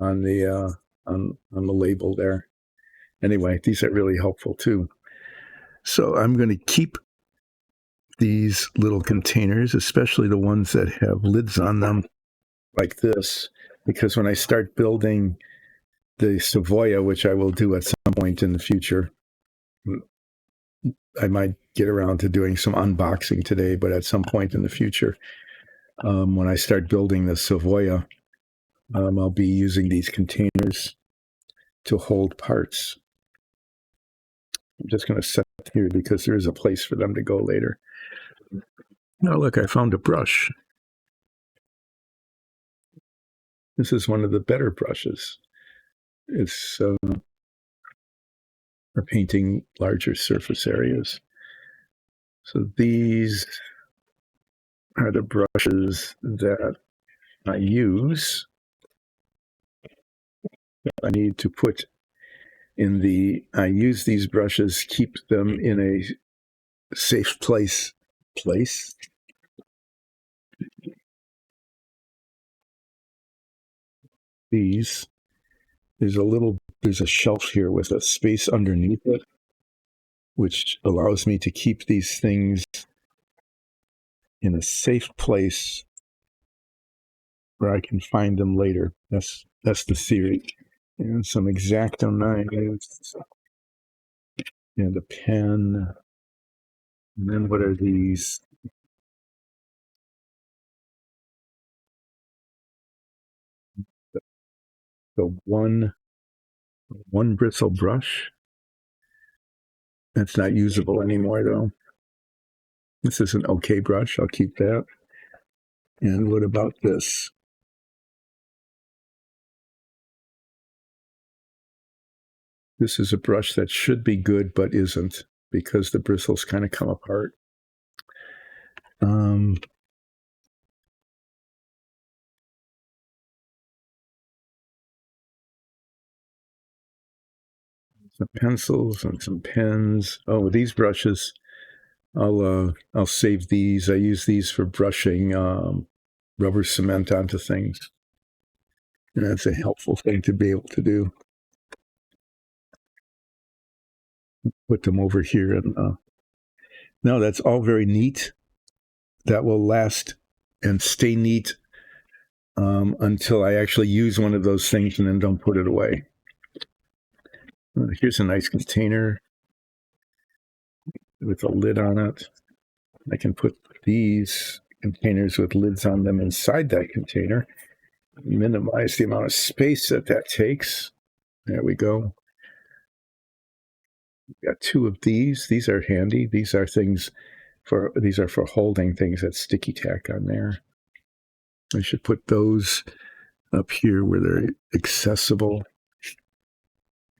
on the on the label there. Anyway, these are really helpful too. So I'm going to keep these little containers, especially the ones that have lids on them like this, because when I start building the Savoia, which I will do at some point in the future, I might get around to doing some unboxing today, but at some point in the future, when I start building the Savoia, I'll be using these containers to hold parts. I'm just going to set it here because there is a place for them to go later. Now, look, I found a brush. This is one of the better brushes. It's for painting larger surface areas. So these are the brushes that I use. I need to put I use these brushes, keep them in a safe place. These, there's a shelf here with a space underneath it, which allows me to keep these things in a safe place where I can find them later. That's the theory. And some X-Acto knives and a pen. And then what are these? The one bristle brush. That's not usable anymore though. This is an okay brush. I'll keep that. And what about this? This is a brush that should be good but isn't because the bristles kind of come apart. Some pencils and some pens. Oh, these brushes, I'll save these. I use these for brushing rubber cement onto things. And that's a helpful thing to be able to do. Put them over here. And no, that's all very neat. That will last and stay neat until I actually use one of those things and then don't put it away. Here's a nice container with a lid on it. I can put these containers with lids on them inside that container, minimize the amount of space that takes. There we go. We've got two of these. These are handy. These are for holding things. That's sticky tack on there. I should put those up here where they're accessible.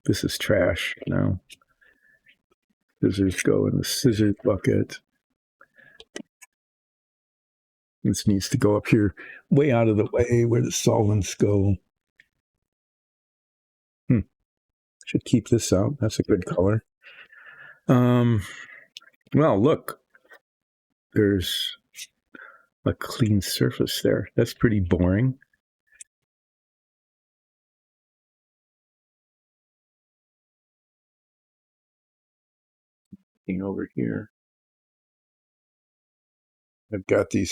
This is trash now. Scissors go in the scissors bucket. This needs to go up here, way out of the way where the solvents go. Should keep this out. That's a good color. Well, look, there's a clean surface there. That's pretty boring. Over here, I've got the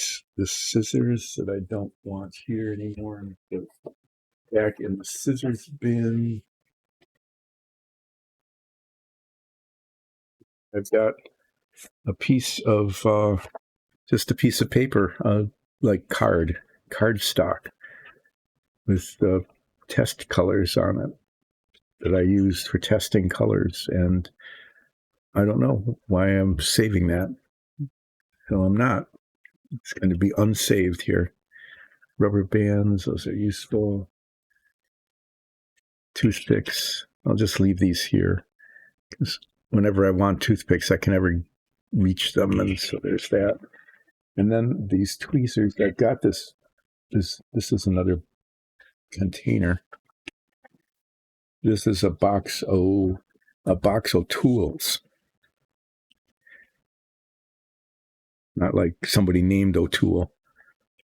scissors that I don't want here anymore. Back in the scissors bin. I've got a piece of just a piece of paper, like card stock with test colors on it that I used for testing colors. And I don't know why I'm saving that. No, I'm not. It's going to be unsaved here. Rubber bands, those are useful. Toothpicks, I'll just leave these here because whenever I want toothpicks, I can never reach them. And so there's that. And then these tweezers, I've got this is another container. This is a box of tools. Not like somebody named O'Toole.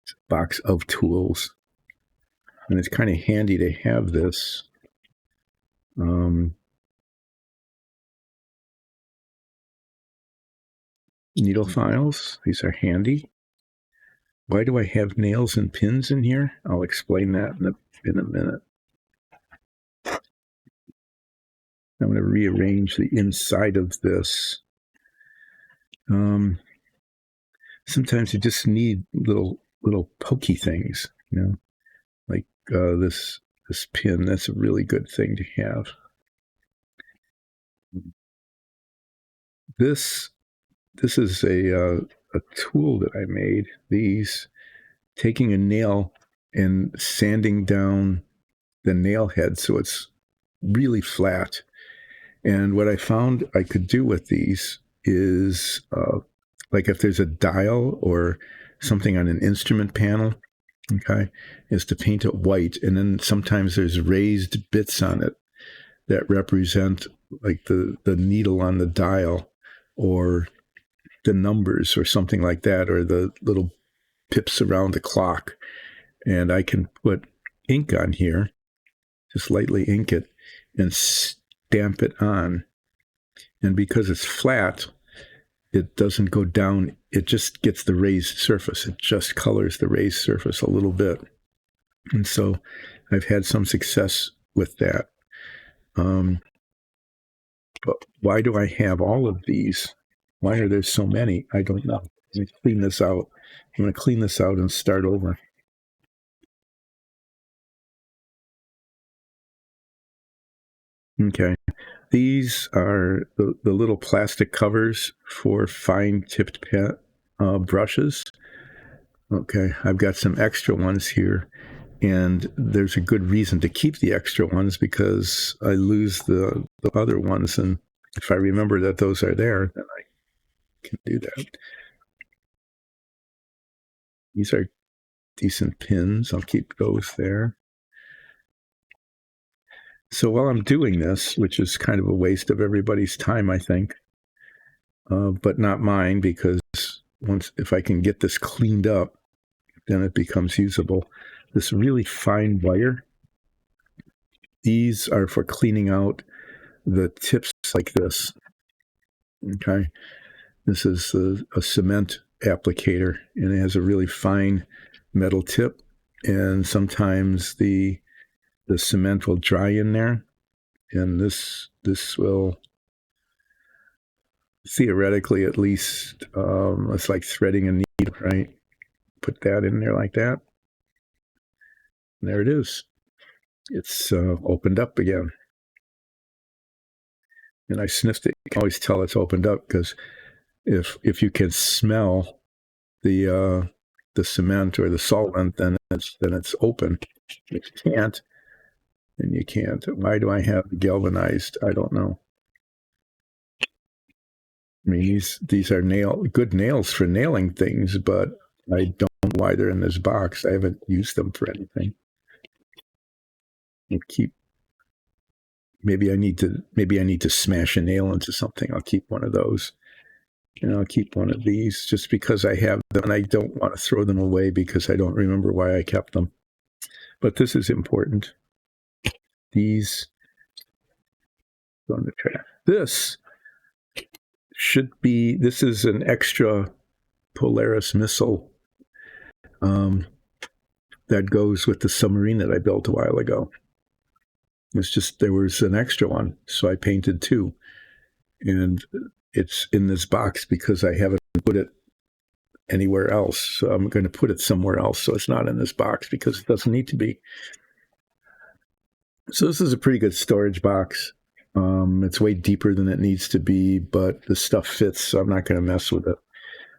It's a box of tools. And it's kind of handy to have this. Needle files, these are handy. Why do I have nails and pins in here? I'll explain that in a minute. I'm going to rearrange the inside of this. Sometimes you just need little pokey things, you know, like this pin. That's a really good thing to have. This is a tool that I made. These, taking a nail and sanding down the nail head so it's really flat. And what I found I could do with these is, like if there's a dial or something on an instrument panel, okay, is to paint it white. And then sometimes there's raised bits on it that represent like the needle on the dial or the numbers or something like that, or the little pips around the clock. And I can put ink on here, just lightly ink it and stamp it on. And because it's flat, it doesn't go down. It just gets the raised surface. It just colors the raised surface a little bit. And so I've had some success with that. But why do I have all of these? Why are there so many? I don't know. Let me clean this out. I'm going to clean this out and start over. Okay. These are the little plastic covers for fine-tipped brushes. Okay, I've got some extra ones here, and there's a good reason to keep the extra ones because I lose the other ones, and if I remember that those are there, then I can do that. These are decent pins. I'll keep those there. So while I'm doing this, which is kind of a waste of everybody's time, I think, but not mine, because if I can get this cleaned up, then it becomes usable. This really fine wire, these are for cleaning out the tips like this. Okay, this is a cement applicator, and it has a really fine metal tip, and sometimes the cement will dry in there, and this will theoretically at least, it's like threading a needle, right? Put that in there like that. And there it is. It's opened up again. And I sniffed it. You can always tell it's opened up because if you can smell the cement or the solvent, then it's open. If you can't, then you can't. Why do I have galvanized? I don't know. I mean, these are good nails for nailing things, but I don't know why they're in this box. I haven't used them for anything. Maybe I need to smash a nail into something. I'll keep one of those. And I'll keep one of these just because I have them and I don't want to throw them away because I don't remember why I kept them. But this is important. These go in the trash. This is an extra Polaris missile that goes with the submarine that I built a while ago. There was an extra one, so I painted two. And it's in this box because I haven't put it anywhere else. So I'm going to put it somewhere else so it's not in this box because it doesn't need to be. So this is a pretty good storage box. It's way deeper than it needs to be, but the stuff fits, so I'm not going to mess with it.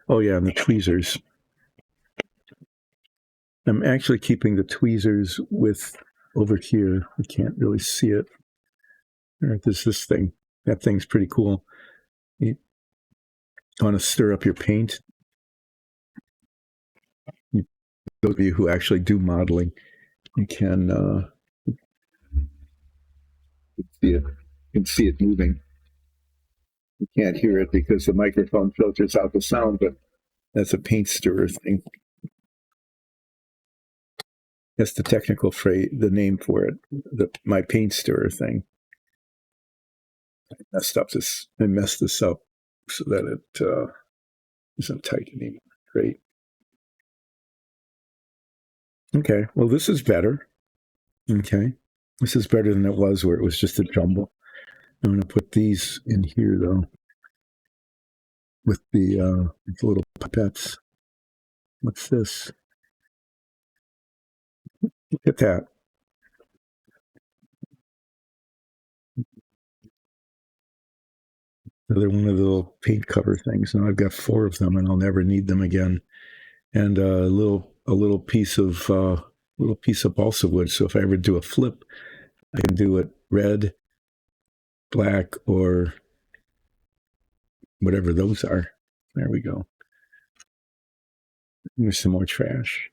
Oh, yeah, and the tweezers. I'm actually keeping the tweezers with over here. You can't really see it. There's this thing. That thing's pretty cool. You want to stir up your paint? Those of you who actually do modeling, you can see it. You can see it moving. You can't hear it because the microphone filters out the sound, but that's a paint stirrer thing. That's the technical phrase, the name for it. My paint stirrer thing. I messed this up so that it isn't tight anymore. Great. Okay. Well, this is better. Okay. This is better than it was where it was just a jumble. I'm going to put these in here though, with the little pipettes. What's this? Look at that. Another one of the little paint cover things. Now I've got 4 of them, and I'll never need them again. And a little piece of balsa wood. So if I ever do a flip, I can do it red, black, or whatever those are. There we go. Here's some more trash.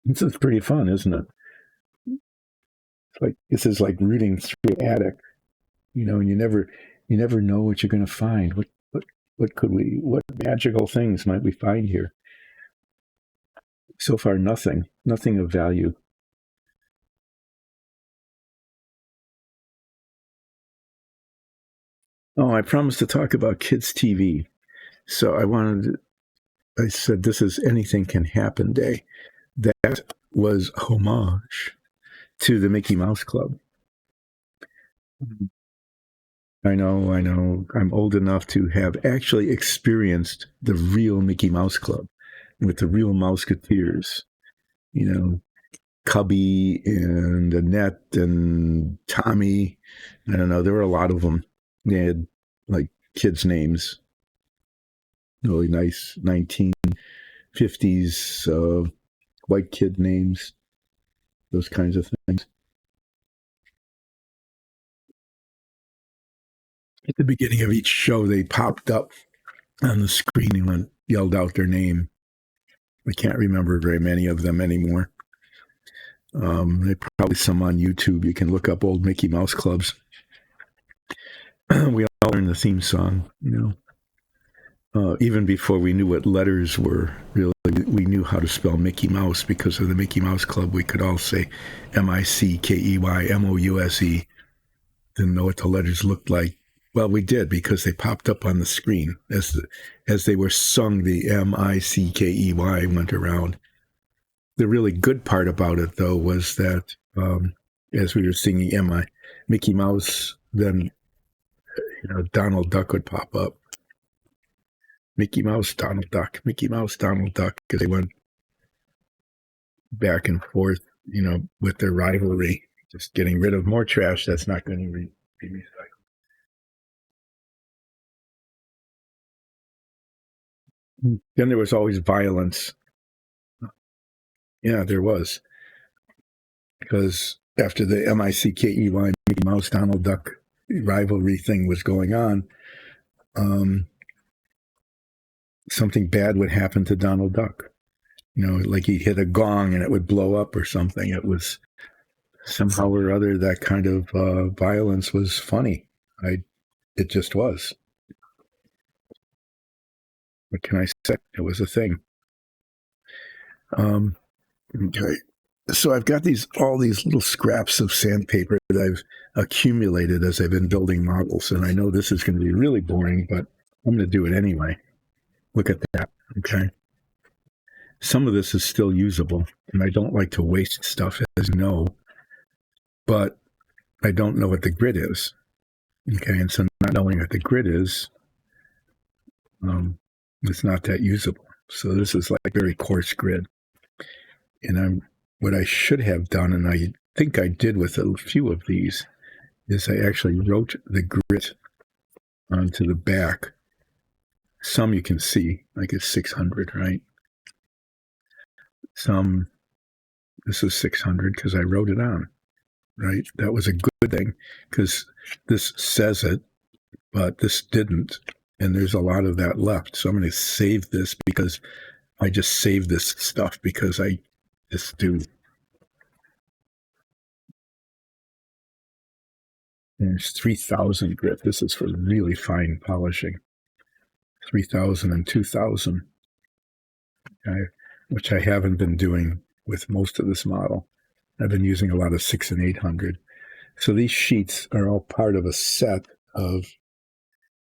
This is pretty fun, isn't it? This is like rooting through an attic, and you never know what you're going to find. What magical things might we find here? So far, nothing of value. Oh, I promised to talk about kids' TV. So I said, this is Anything Can Happen Day. That was homage to the Mickey Mouse Club. I know. I'm old enough to have actually experienced the real Mickey Mouse Club with the real Mouseketeers. Cubby and Annette and Tommy. I don't know. There were a lot of them. They had like kids' names. Really nice 1950s white kid names. Those kinds of things. At the beginning of each show, they popped up on the screen and yelled out their name. I can't remember very many of them anymore. There's probably some on YouTube. You can look up old Mickey Mouse clubs. We all learned the theme song, even before we knew what letters were. Really, we knew how to spell Mickey Mouse because of the Mickey Mouse Club. We could all say Mickey Didn't know what the letters looked like. Well, we did because they popped up on the screen as they were sung. The Mickey went around. The really good part about it, though, was that as we were singing Mickey Mouse, then Donald Duck would pop up. Mickey Mouse, Donald Duck, Mickey Mouse, Donald Duck, because they went back and forth, with their rivalry, just getting rid of more trash that's not going to be recycled. Then there was always violence. Yeah, there was. Because after the Mickey Mouse, Donald Duck rivalry thing was going on, something bad would happen to Donald Duck. Like he hit a gong and it would blow up or something. It was somehow or other that kind of violence was funny. It just was. What can I say? It was a thing. Okay. So I've got all these little scraps of sandpaper that I've accumulated as I've been building models. And I know this is going to be really boring, but I'm going to do it anyway. Look at that. Okay. Some of this is still usable, and I don't like to waste stuff, as you know, but I don't know what the grid is. Okay. And so not knowing what the grid is, It's not that usable. So this is like very coarse grid. And what I should have done, and I think I did with a few of these, is I actually wrote the grit onto the back. Some you can see, like it's 600, right? Some, this is 600 because I wrote it on, right? That was a good thing because this says it, but this didn't. And there's a lot of that left. So I'm going to save this because I just save this stuff because I just do. There's 3,000 grit. This is for really fine polishing. 3,000 and 2,000, which I haven't been doing with most of this model. I've been using a lot of 6 and 800. So these sheets are all part of a set of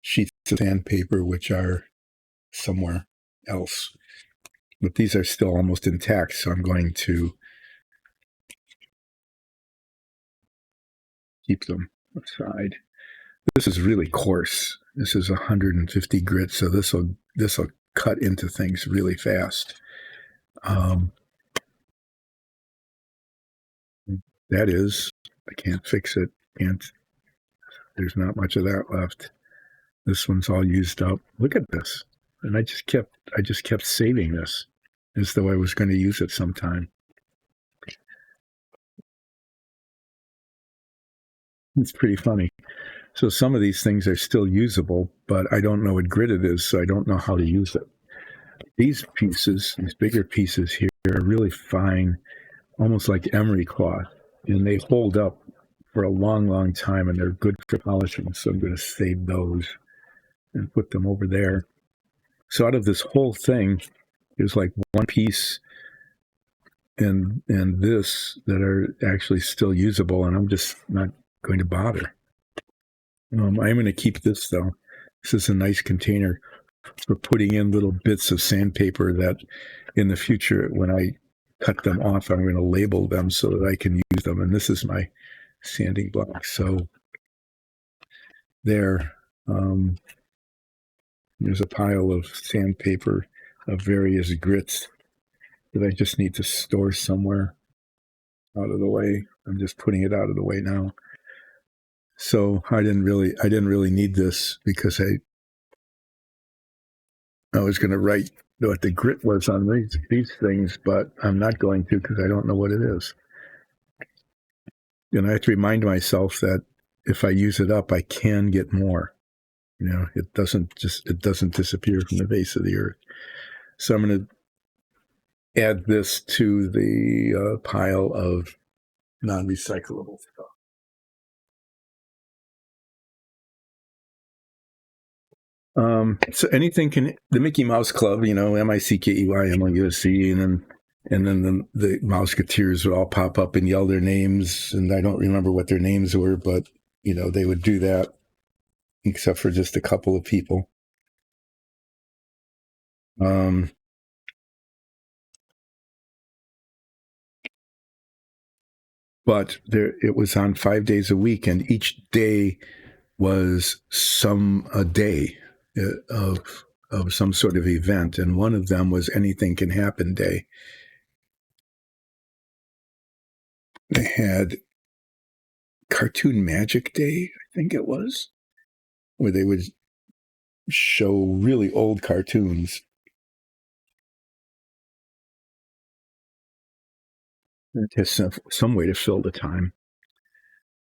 sheets of sandpaper, which are somewhere else. But these are still almost intact, so I'm going to keep them aside. This is really coarse. This is 150 grit, so this will cut into things really fast. That is, I can't fix it. There's not much of that left. This one's all used up. Look at this. And I just kept saving this as though I was going to use it sometime. It's pretty funny. So some of these things are still usable, but I don't know what grit it is, so I don't know how to use it. These pieces, these bigger pieces here, are really fine, almost like emery cloth, and they hold up for a long, long time, and they're good for polishing. So I'm going to save those and put them over there. So out of this whole thing, there's like one piece and this that are actually still usable, and I'm just not going to bother. I'm going to keep this though. This is a nice container for putting in little bits of sandpaper that in the future, when I cut them off, I'm going to label them so that I can use them. And this is my sanding block. So there's a pile of sandpaper of various grits that I just need to store somewhere out of the way. I'm just putting it out of the way now. So I didn't really need this because I was going to write what the grit was on these things, but I'm not going to because I don't know what it is. And I have to remind myself that if I use it up, I can get more. It doesn't disappear from the face of the earth. So I'm going to add this to the pile of non-recyclable stuff. So anything the Mickey Mouse Club, MICKEYMOUSC, and then the Mouseketeers would all pop up and yell their names, and I don't remember what their names were, but they would do that, except for just a couple of people. But it was on 5 days a week, and each day was a day of some sort of event, and one of them was Anything Can Happen Day. They had Cartoon Magic Day, I think it was, where they would show really old cartoons. It has some way to fill the time.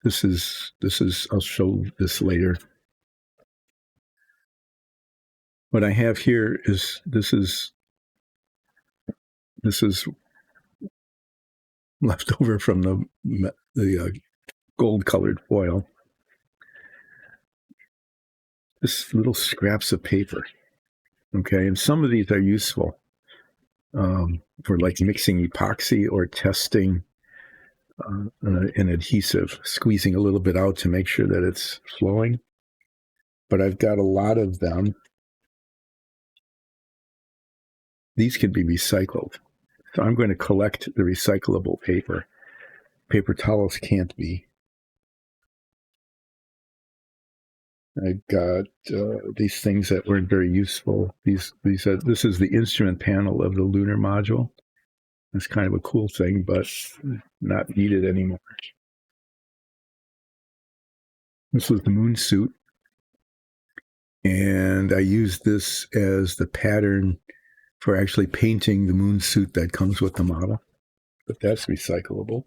This is. I'll show this later. What I have here is this is left over from the gold-colored foil. Just little scraps of paper. Okay, and some of these are useful for like mixing epoxy or testing an adhesive, squeezing a little bit out to make sure that it's flowing. But I've got a lot of them. These can be recycled. So I'm going to collect the recyclable paper. Paper towels can't be. I got these things that weren't very useful. This is the instrument panel of the lunar module. It's kind of a cool thing, but not needed anymore. This was the moon suit, and I used this as the pattern for actually painting the moon suit that comes with the model. But that's recyclable.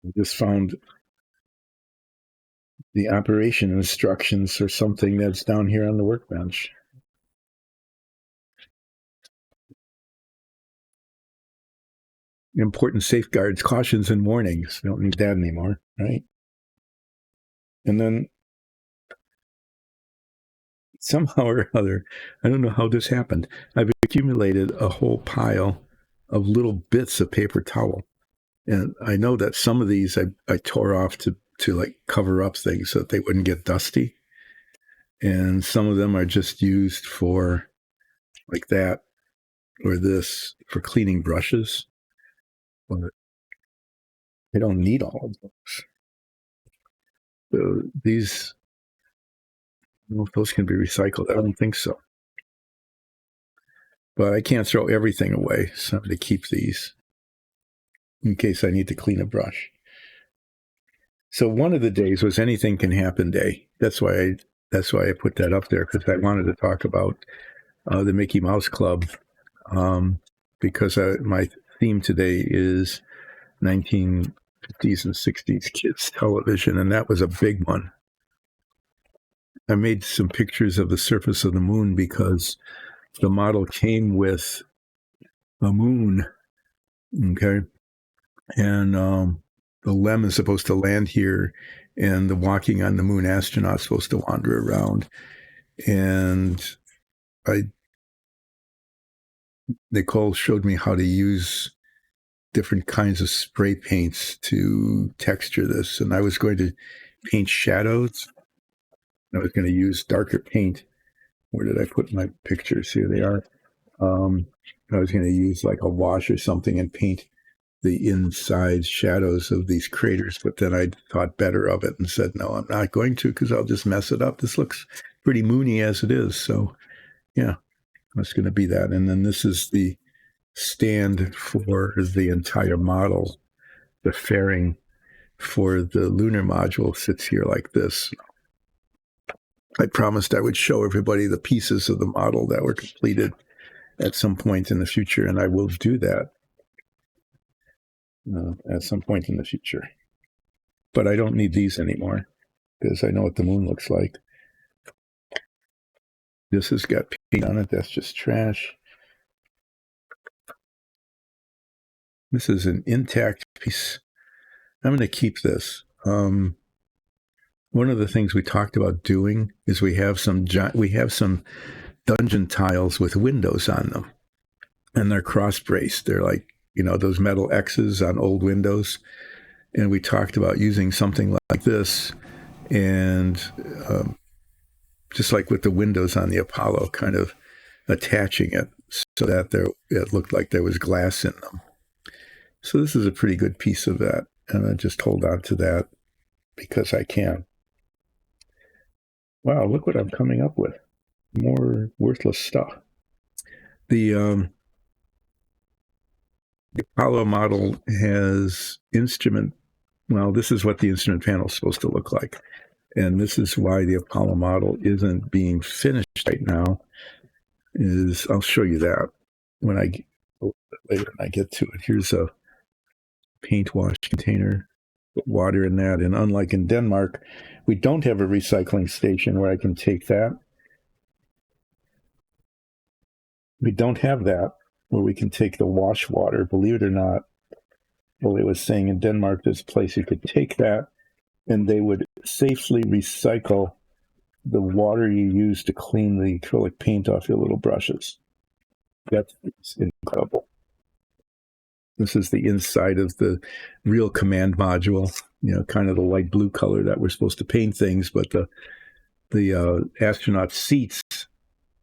I just found the operation instructions for something that's down here on the workbench. Important safeguards, cautions, and warnings. We don't need that anymore, right? And then somehow or other, I don't know how this happened, I've accumulated a whole pile of little bits of paper towel. And I know that some of these I tore off to like cover up things so that they wouldn't get dusty. And some of them are just used for like that or this for cleaning brushes. But I don't need all of those. So these, I don't know if those can be recycled. I don't think so. But I can't throw everything away, so I'm going to keep these in case I need to clean a brush. So one of the days was anything can happen day. That's why I put that up there, because I wanted to talk about the Mickey Mouse Club, because my theme today is 1950s and 60s kids television, and that was a big one. I made some pictures of the surface of the moon because the model came with a moon, okay? And the LEM is supposed to land here, and the walking on the moon astronaut is supposed to wander around. And Nicole showed me how to use different kinds of spray paints to texture this. And I was going to paint shadows. I was going to use darker paint. Where did I put my pictures? Here they are. I was going to use like a wash or something and paint the inside shadows of these craters, but then I thought better of it and said, no, I'm not going to, because I'll just mess it up. This looks pretty moony as it is. So yeah, that's going to be that. And then this is the stand for the entire model. The fairing for the lunar module sits here like this. I promised I would show everybody the pieces of the model that were completed at some point in the future, and I will do that at some point in the future. But I don't need these anymore because I know what the moon looks like. This has got paint on it. That's just trash. This is an intact piece. I'm going to keep this. One of the things we talked about doing is we have some dungeon tiles with windows on them, and they're cross braced. They're like, those metal X's on old windows. And we talked about using something like this, and just like with the windows on the Apollo, kind of attaching it so that it looked like there was glass in them. So this is a pretty good piece of that, and I just hold on to that because I can. Wow, look what I'm coming up with. More worthless stuff. The Apollo model has this is what the instrument panel is supposed to look like. And this is why the Apollo model isn't being finished right now. I'll show you that later when I get to it. Here's a paint wash container, put water in that. And unlike in Denmark, we don't have a recycling station where I can take that. We don't have that where we can take the wash water, believe it or not. Well, it was saying in Denmark, there's a place you could take that and they would safely recycle the water you use to clean the acrylic paint off your little brushes. That's incredible. This is the inside of the real command module, kind of the light blue color that we're supposed to paint things, but the astronaut seats,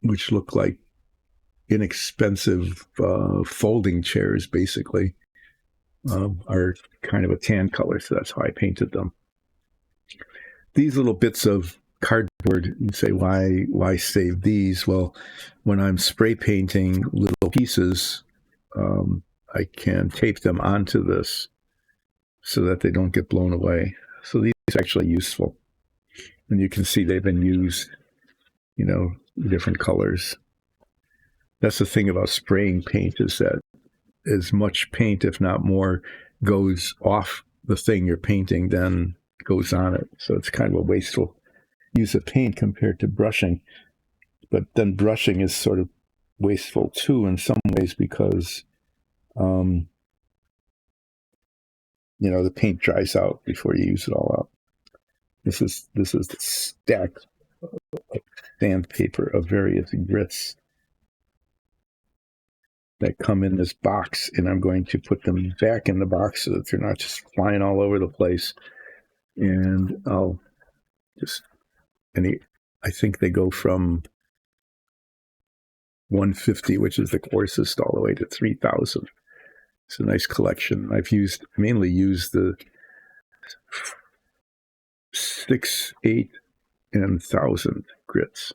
which look like inexpensive folding chairs, basically, are kind of a tan color, so that's how I painted them. These little bits of cardboard, you say, why save these? Well, when I'm spray painting little pieces, I can tape them onto this so that they don't get blown away. So these are actually useful. And you can see they've been used, different colors. That's the thing about spraying paint, is that as much paint, if not more, goes off the thing you're painting than goes on it. So it's kind of a wasteful use of paint compared to brushing. But then brushing is sort of wasteful too in some ways, because the paint dries out before you use it all up. This is the stack of sandpaper of various grits that come in this box, and I'm going to put them back in the box so that they're not just flying all over the place. And I'll just, I think they go from 150, which is the coarsest, all the way to 3,000. It's a nice collection. I've mainly used the 6, 8, and 1,000 grits.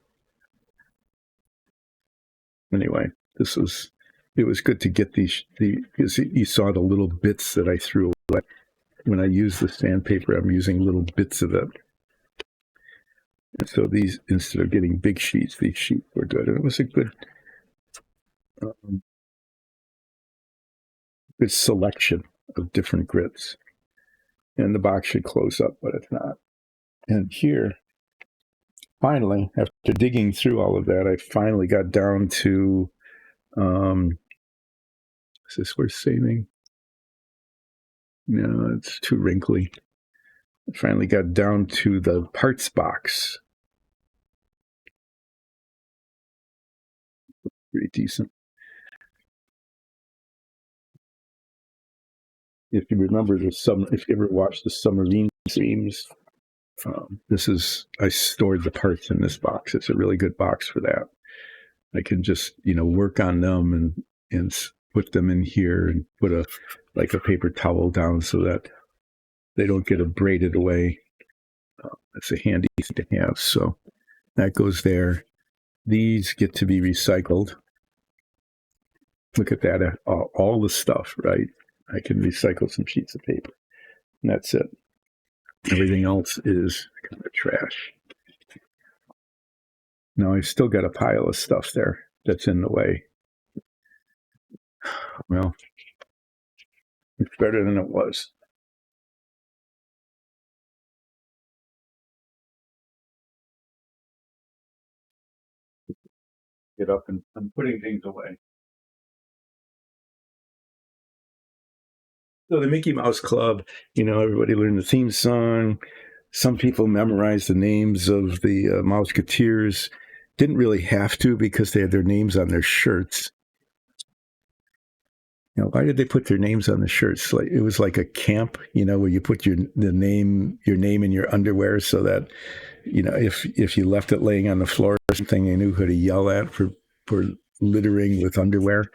Anyway, it was good to get because you saw the little bits that I threw away. When I use the sandpaper, I'm using little bits of it. And so these, instead of getting big sheets, these sheets were good. And it was a good selection of different grits. And the box should close up, but it's not. And here, finally, after digging through all of that, I finally got down to, is this worth saving? No, it's too wrinkly. I finally got down to the parts box. Pretty decent. If you remember if you ever watched the submarine streams, I stored the parts in this box. It's a really good box for that. I can just, work on them and put them in here and put a paper towel down so that they don't get abraded away. It's a handy thing to have. So that goes there. These get to be recycled. Look at that, all the stuff, right? I can recycle some sheets of paper, and that's it. Everything else is kind of trash. Now, I've still got a pile of stuff there that's in the way. Well, it's better than it was. Get up and I'm putting things away. So the Mickey Mouse Club, everybody learned the theme song. Some people memorized the names of the Mouseketeers. Didn't really have to, because they had their names on their shirts. Why did they put their names on the shirts? It was like a camp, where you put your name in your underwear, so that, if you left it laying on the floor or something, they knew who to yell at for littering with underwear.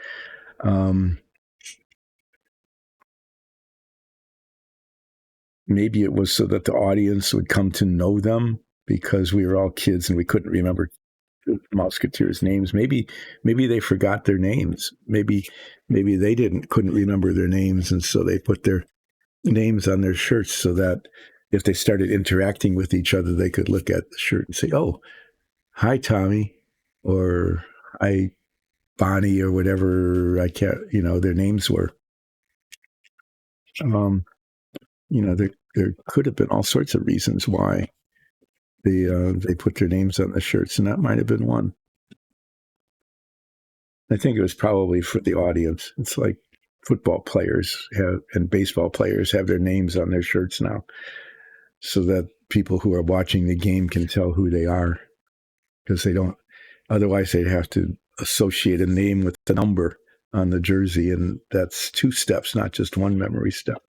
Maybe it was so that the audience would come to know them, because we were all kids and we couldn't remember the Mouseketeers' names. Maybe they forgot their names. Maybe they couldn't remember their names, and so they put their names on their shirts so that if they started interacting with each other, they could look at the shirt and say, "Oh, hi, Tommy," or "Hi, Bonnie," or whatever. I can't, their names were. There could have been all sorts of reasons why they put their names on the shirts, and that might have been one. I think it was probably for the audience. It's like football players and baseball players have their names on their shirts now, so that people who are watching the game can tell who they are, because they don't. Otherwise, they'd have to associate a name with the number on the jersey, and that's 2 steps, not just one memory step.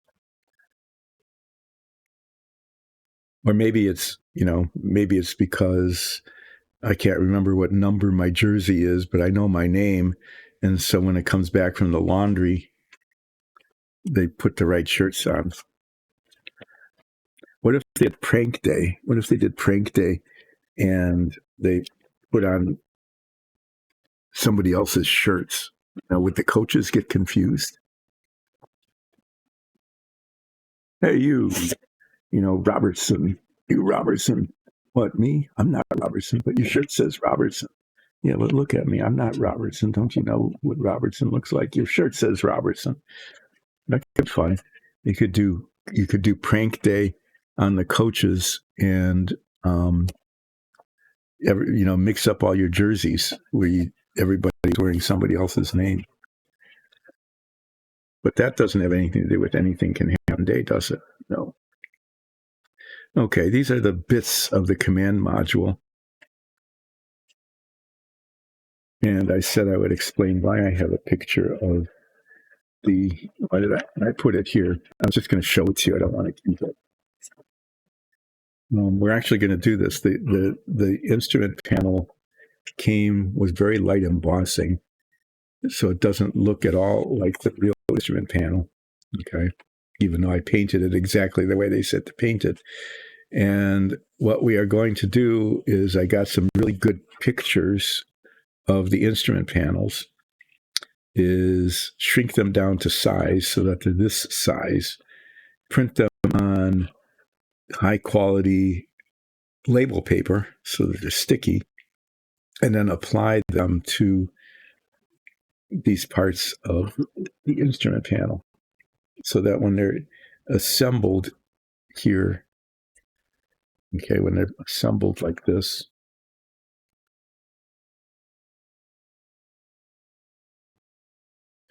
Or maybe it's because I can't remember what number my jersey is, but I know my name. And so when it comes back from the laundry, they put the right shirts on. What if they did prank day? What if they did prank day and they put on somebody else's shirts? Would the coaches get confused? Hey, Robertson. You, Robertson. What, me? I'm not Robertson, but your shirt says Robertson. Yeah, but look at me. I'm not Robertson. Don't you know what Robertson looks like? Your shirt says Robertson. That could be fun. You could do prank day on the coaches and mix up all your jerseys where everybody's wearing somebody else's name. But that doesn't have anything to do with anything can happen day, does it? No. Okay, these are the bits of the command module. And I said I would explain why I have a picture of why did I put it here? I was just going to show it to you. I don't want to keep it. We're actually going to do this. The instrument panel was very light embossing, so it doesn't look at all like the real instrument panel. Okay, even though I painted it exactly the way they said to paint it. And what we are going to do is I got some really good pictures of the instrument panels, is shrink them down to size so that they're this size, print them on high quality label paper so that they're sticky, and then apply them to these parts of the instrument panel so that when they're assembled here, okay, when they're assembled like this,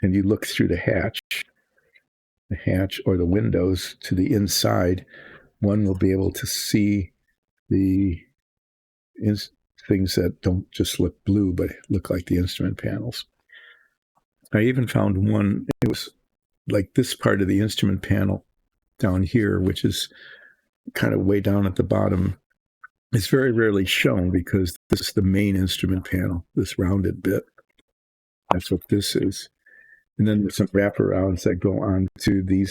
and you look through the hatch or the windows to the inside, one will be able to see the things that don't just look blue, but look like the instrument panels. I even found one, it was like this part of the instrument panel down here, which is kind of way down at the bottom. It's very rarely shown because this is the main instrument panel, this rounded bit. That's what this is. And then there's some wraparounds that go on to the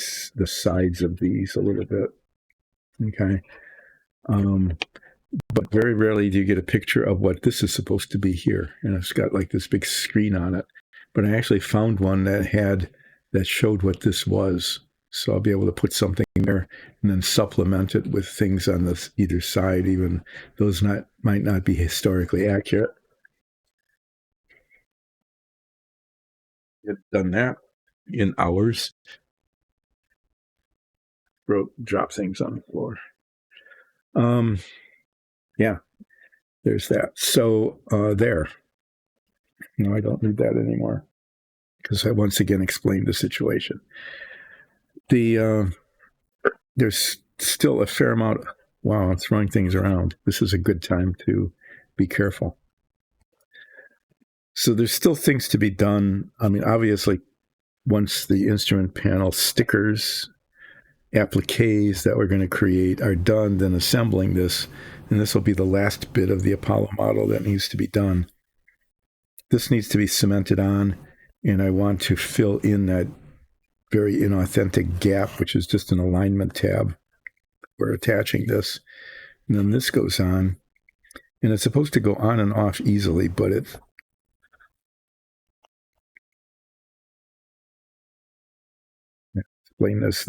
sides of these a little bit. Okay. But very rarely do you get a picture of what this is supposed to be here. And it's got like this big screen on it. But I actually found one that showed what this was. So I'll be able to put something there and then supplement it with things on either side, even those might not be historically accurate. I've done that in hours. Drop things on the floor. Yeah, there's that. So there. No, I don't need that anymore because I once again explained the situation. There's still a fair amount. Wow, I'm throwing things around. This is a good time to be careful. So there's still things to be done. I mean, obviously, once the instrument panel stickers, appliques that we're going to create are done, then assembling this, and this will be the last bit of the Apollo model that needs to be done. This needs to be cemented on, and I want to fill in that very inauthentic gap, which is just an alignment tab. We're attaching this, and then this goes on, and it's supposed to go on and off easily, but explain this.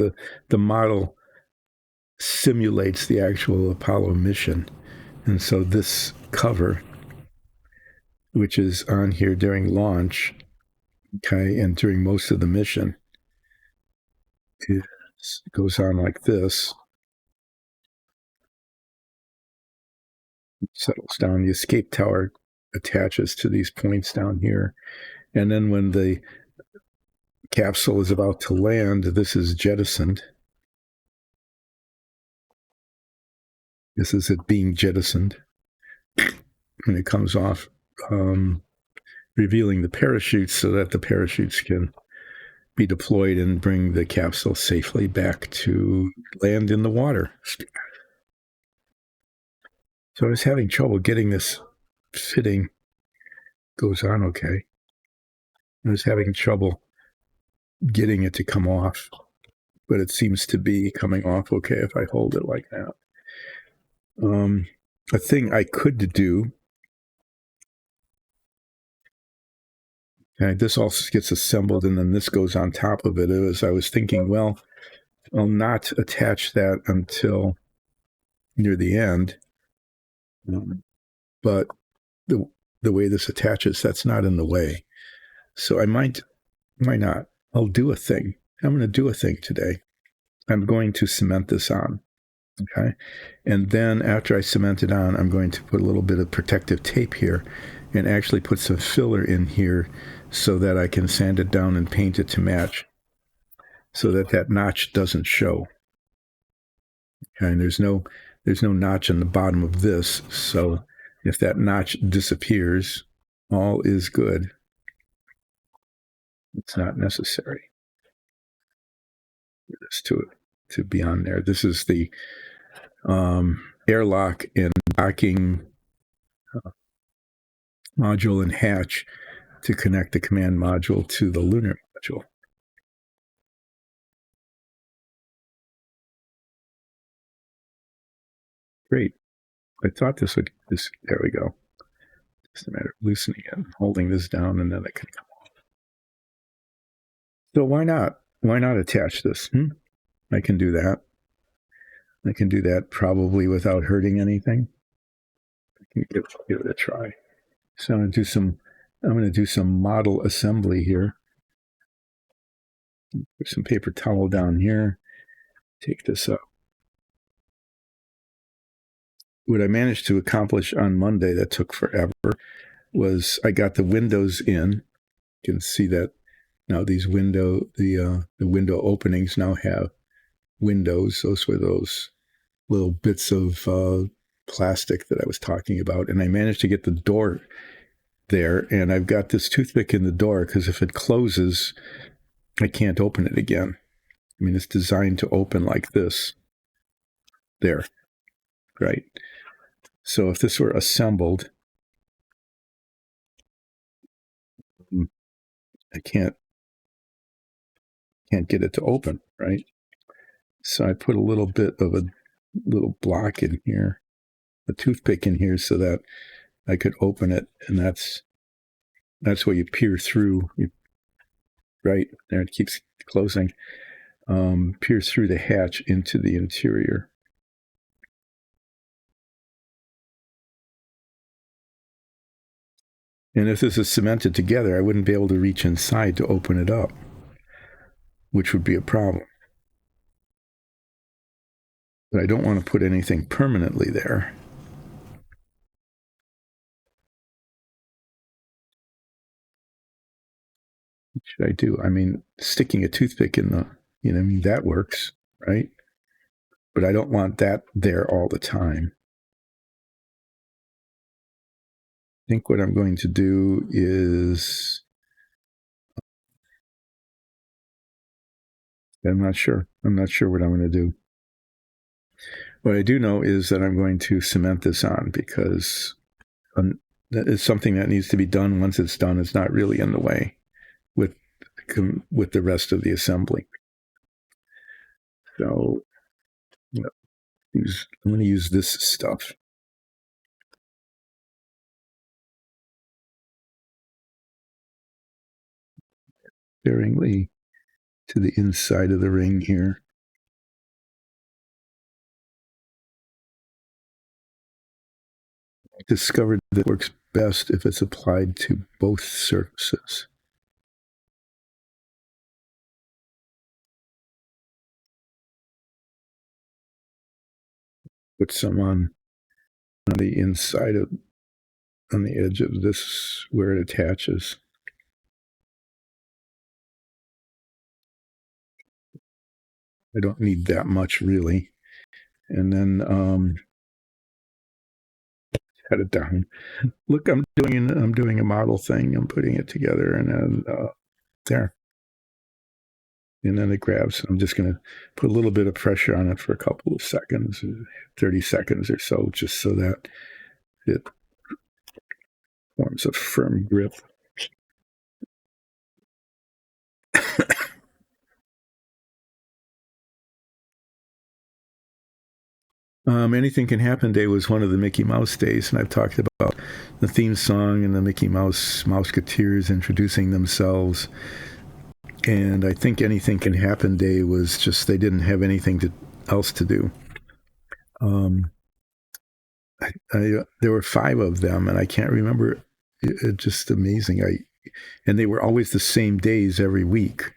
The model simulates the actual Apollo mission, and so this cover, which is on here during launch, okay, and during most of the mission, it goes on like this. It settles down. The escape tower attaches to these points down here, and then when the capsule is about to land, this is jettisoned. This is it being jettisoned, and it comes off, revealing the parachutes so that the parachutes can be deployed and bring the capsule safely back to land in the water. So I was having trouble getting this fitting. Goes on okay. I was having trouble getting it to come off. but it seems to be coming off okay if I hold it like that. A thing I could do, okay, this all gets assembled and then this goes on top of it, is I was thinking, well, I'll not attach that until near the end. But the way this attaches, that's not in the way. So I might not. I'll do a thing. I'm going to do a thing today. I'm going to cement this on. Okay. And then after I cement it on, I'm going to put a little bit of protective tape here and actually put some filler in here so that I can sand it down and paint it to match so that that notch doesn't show. Okay. And there's no notch on the bottom of this. So if that notch disappears, all is good. It's not necessary for this to be on there. This is the airlock and docking module and hatch to connect the command module to the lunar module. Great. I thought this would, there we go. Just a matter of loosening it and holding this down and then it can come off. So why not? Why not attach this? I can do that. I can do that probably without hurting anything. I can give it a try. So I'm going to do some model assembly here. Put some paper towel down here. Take this up. What I managed to accomplish on Monday that took forever was I got the windows in. You can see that now these the window openings now have windows. Those were those little bits of plastic that I was talking about. And I managed to get the door there. And I've got this toothpick in the door because if it closes, I can't open it again. I mean, it's designed to open like this. There, right? So if this were assembled, I can't get it to open, right? So I put a little bit of a little block in here, a toothpick in here, so that I could open it, and that's where you peer through. Right there, it keeps closing. Peer through the hatch into the interior. And if this is cemented together, I wouldn't be able to reach inside to open it up, which would be a problem. But I don't want to put anything permanently there. What should I do? I mean, sticking a toothpick in the, I mean, that works, right? But I don't want that there all the time. I think what I'm going to do is, I'm not sure. I'm not sure what I'm going to do. What I do know is that I'm going to cement this on because that is something that needs to be done. Once it's done, it's not really in the way with the rest of the assembly. So I'm going to use this stuff. Sparingly to the inside of the ring here. I discovered that it works best if it's applied to both surfaces. Put some on the inside of, on the edge of this where it attaches. I don't need that much really. And then cut it down. Look, I'm doing a model thing. I'm putting it together, and then there. And then it grabs. I'm just going to put a little bit of pressure on it for a couple of seconds, 30 seconds or so, just so that it forms a firm grip. Anything Can Happen Day was one of the Mickey Mouse days, and I've talked about the theme song and the Mickey Mouse Mouseketeers introducing themselves. And I think Anything Can Happen Day was just they didn't have anything else to do. There were 5 of them, and I can't remember. It's just amazing. And they were always the same days every week.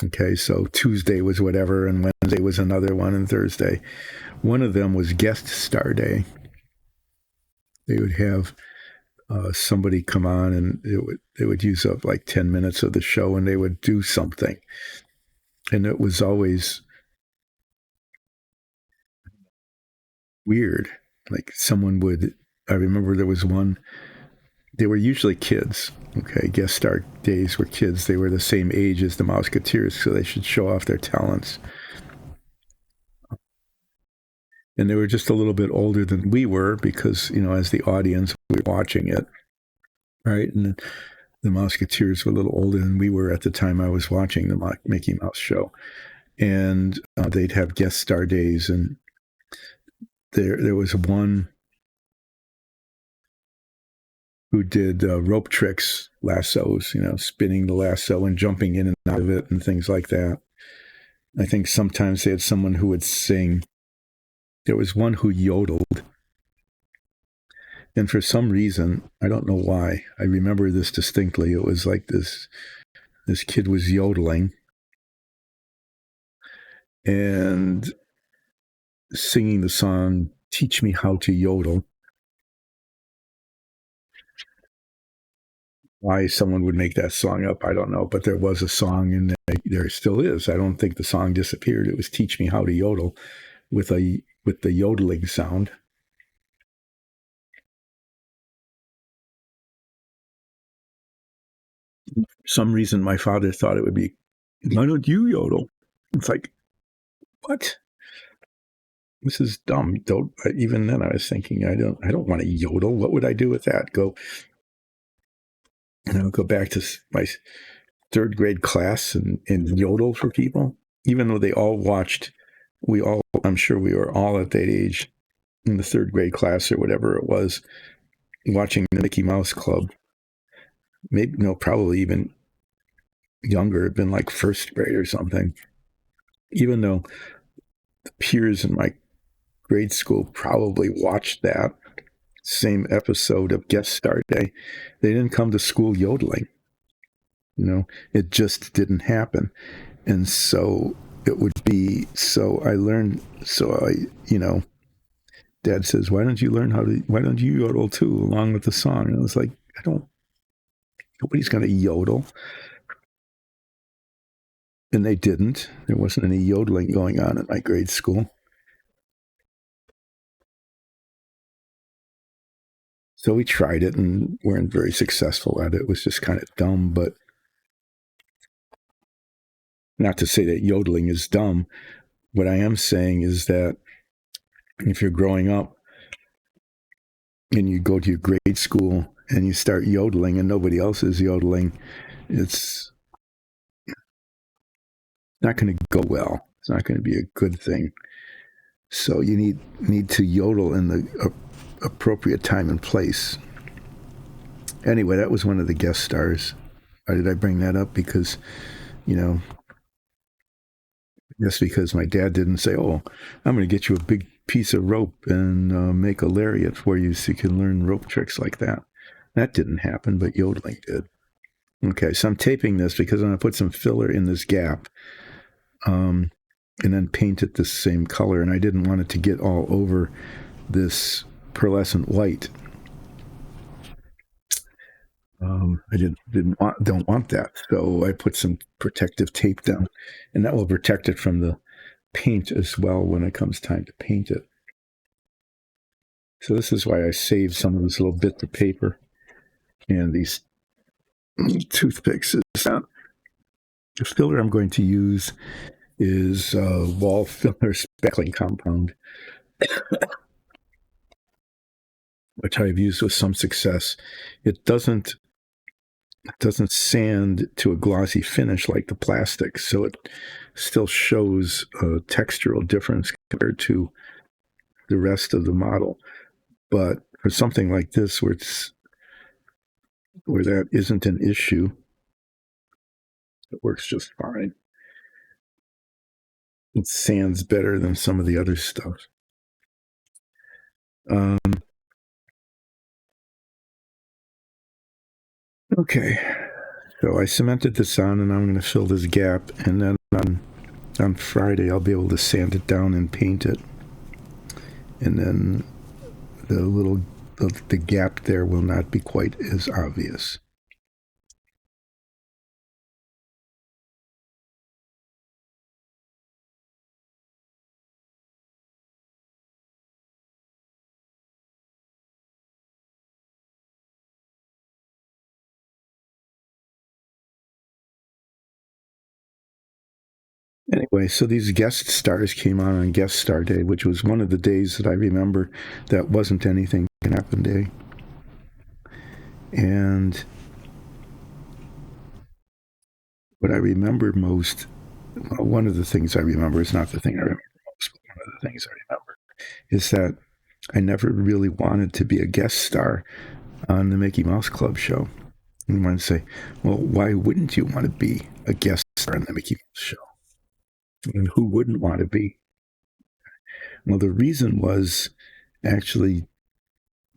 Okay, so Tuesday was whatever, and Wednesday was another one, and Thursday. One of them was Guest Star Day. They would have somebody come on, and they would use up like 10 minutes of the show, and they would do something. And it was always weird. Like someone would, I remember there was one, they were usually kids. Okay, guest star days were kids. They were the same age as the Mouseketeers, so they should show off their talents. And they were just a little bit older than we were because, as the audience, we were watching it, right? And the Mouseketeers were a little older than we were at the time I was watching the Mickey Mouse show. And they'd have guest star days, and there was one who did rope tricks, lassos, spinning the lasso and jumping in and out of it and things like that. I think sometimes they had someone who would sing. There was one who yodeled. And for some reason, I don't know why, I remember this distinctly. It was like this kid was yodeling and singing the song, Teach Me How to Yodel. Why someone would make that song up, I don't know. But there was a song, and there still is. I don't think the song disappeared. It was Teach Me How to Yodel with the yodeling sound. For some reason, my father thought it would be, why don't you yodel? It's like, what? This is dumb. Even then, I was thinking, I don't want to yodel. What would I do with that? Go back to my 3rd grade class and yodel for people, even though they all watched. I'm sure we were all at that age in the 3rd grade class or whatever it was, watching the Mickey Mouse Club. Maybe, probably even younger, it'd been like 1st grade or something. Even though the peers in my grade school probably watched that same episode of Guest Star Day, they didn't come to school yodeling. It just didn't happen. And so it would be, Dad says, why don't you yodel too, along with the song? And I was like, nobody's going to yodel. And they didn't. There wasn't any yodeling going on at my grade school. So we tried it and weren't very successful at it. It was just kind of dumb, but not to say that yodeling is dumb. What I am saying is that if you're growing up and you go to your grade school and you start yodeling and nobody else is yodeling, it's not going to go well. It's not going to be a good thing. So you need to yodel in the appropriate time and place. Anyway, that was one of the guest stars. Why did I bring that up? Because, just because my dad didn't say, oh, I'm going to get you a big piece of rope and make a lariat for you so you can learn rope tricks like that. That didn't happen, but yodeling did. Okay, so I'm taping this because I'm going to put some filler in this gap and then paint it the same color. And I didn't want it to get all over this pearlescent white. I don't want that. So I put some protective tape down, and that will protect it from the paint as well when it comes time to paint it. So this is why I saved some of these little bits of paper and these toothpicks. The filler I'm going to use is wall filler spackling compound, which I've used with some success. It doesn't sand to a glossy finish like the plastic, so it still shows a textural difference compared to the rest of the model. But for something like this, where that isn't an issue, it works just fine. It sands better than some of the other stuff. Okay, so I cemented this on, and I'm going to fill this gap, and then on Friday I'll be able to sand it down and paint it, and then the gap there will not be quite as obvious. Anyway, so these guest stars came on guest star day, which was one of the days that I remember that wasn't anything can happen day. And what I remember most, well, one of the things I remember is not the thing I remember most, but one of the things I remember is that I never really wanted to be a guest star on the Mickey Mouse Club show. And you want to say, well, why wouldn't you want to be a guest star on the Mickey Mouse show? And who wouldn't want to be? Well, the reason was actually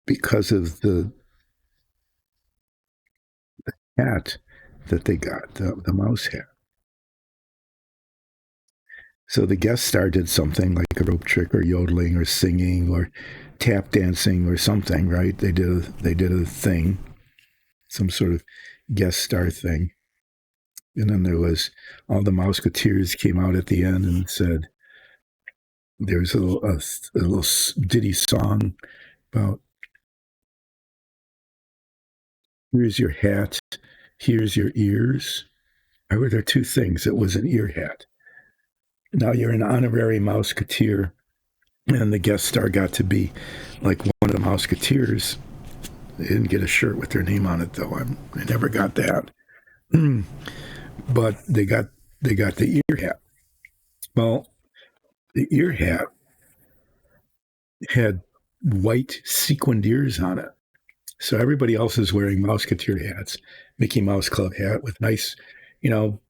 because of the hat that they got, the mouse hat. So the guest star did something like a rope trick or yodeling or singing or tap dancing or something, right? They did a thing, some sort of guest star thing. And then there was all the Mouseketeers came out at the end and said, there's a little ditty song about, here's your hat, here's your ears. Why were there two things? It was an ear hat. Now you're an honorary Mouseketeer, and the guest star got to be like one of the Mouseketeers. They didn't get a shirt with their name on it, though. I never got that. But they got the ear hat. Well, the ear hat had white sequined ears on it. So everybody else is wearing Mouseketeer hats, Mickey Mouse Club hat with nice,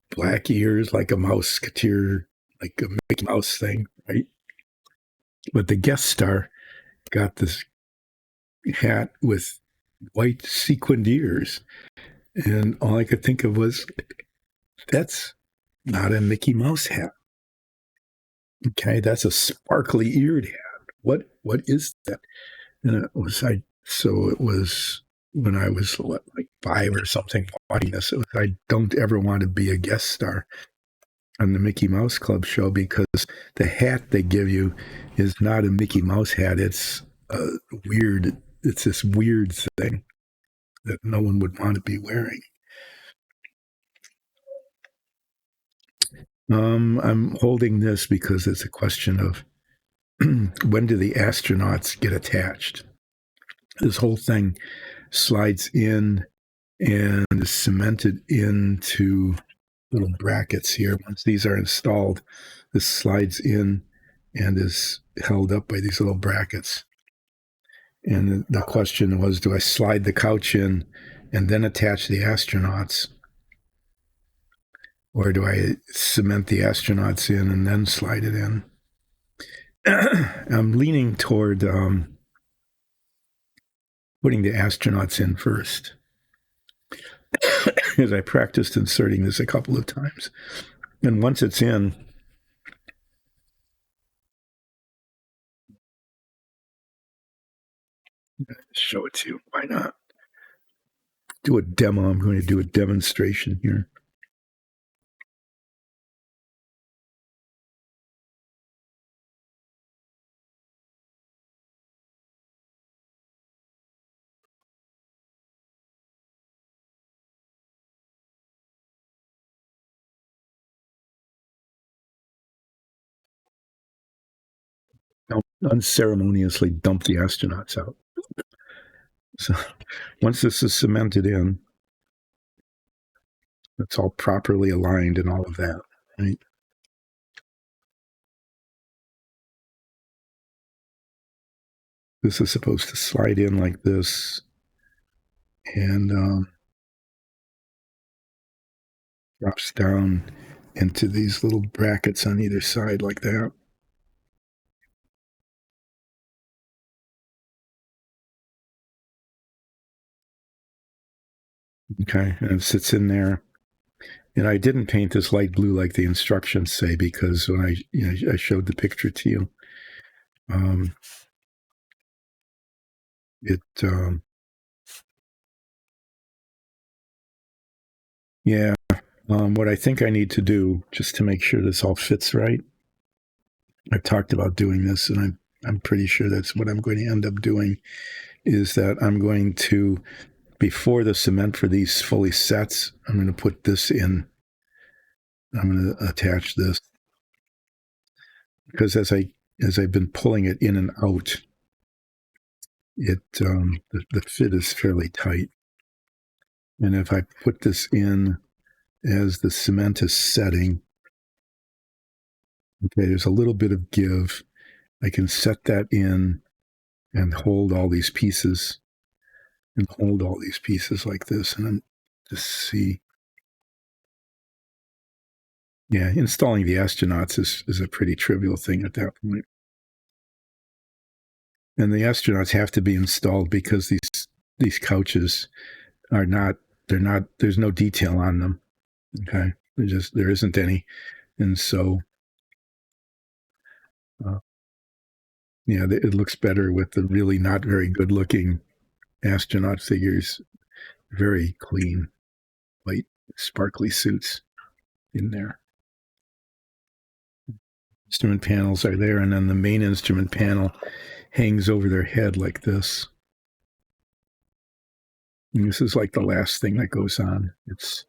black ears like a Mouseketeer, like a Mickey Mouse thing, right? But the guest star got this hat with white sequined ears. And all I could think of was, that's not a Mickey Mouse hat. Okay, that's a sparkly eared hat. What is that? And it was when I was like 5 or something watching this. It was, I don't ever want to be a guest star on the Mickey Mouse Club show because the hat they give you is not a Mickey Mouse hat. It's weird. It's this weird thing that no one would want to be wearing. I'm holding this because it's a question of when do the astronauts get attached? This whole thing slides in and is cemented into little brackets here. Once these are installed, this slides in and is held up by these little brackets. And the question was, do I slide the couch in and then attach the astronauts? Or do I cement the astronauts in and then slide it in? I'm leaning toward putting the astronauts in first, because I practiced inserting this a couple of times. And once it's in, show it to you. Why not? Do a demo. I'm going to do a demonstration here. I'll unceremoniously dump the astronauts out. So once this is cemented in, it's all properly aligned and all of that, right? this is supposed to slide in like this, and drops down into these little brackets on either side like that. Okay, and it sits in there. And I didn't paint this light blue like the instructions say, because when I showed the picture to you, it yeah. What I think I need to do, just to make sure this all fits right, I've talked about doing this, and I'm pretty sure that's what I'm going to end up doing, is that I'm going to, before the cement for these fully sets, I'm going to put this in. I'm going to attach this, because as I've been pulling it in and out, the fit is fairly tight. And if I put this in as the cement is setting, okay, there's a little bit of give. I can set that in and hold all these pieces like this. And then just see. Yeah, installing the astronauts is a pretty trivial thing at that point. And the astronauts have to be installed because these couches are not, there's no detail on them. Okay. There isn't any. And so, yeah, it looks better with the really not very good looking astronaut figures. Very clean, white, sparkly suits in there. Instrument panels are there, and then the main instrument panel hangs over their head like this. And this is like the last thing that goes on. It's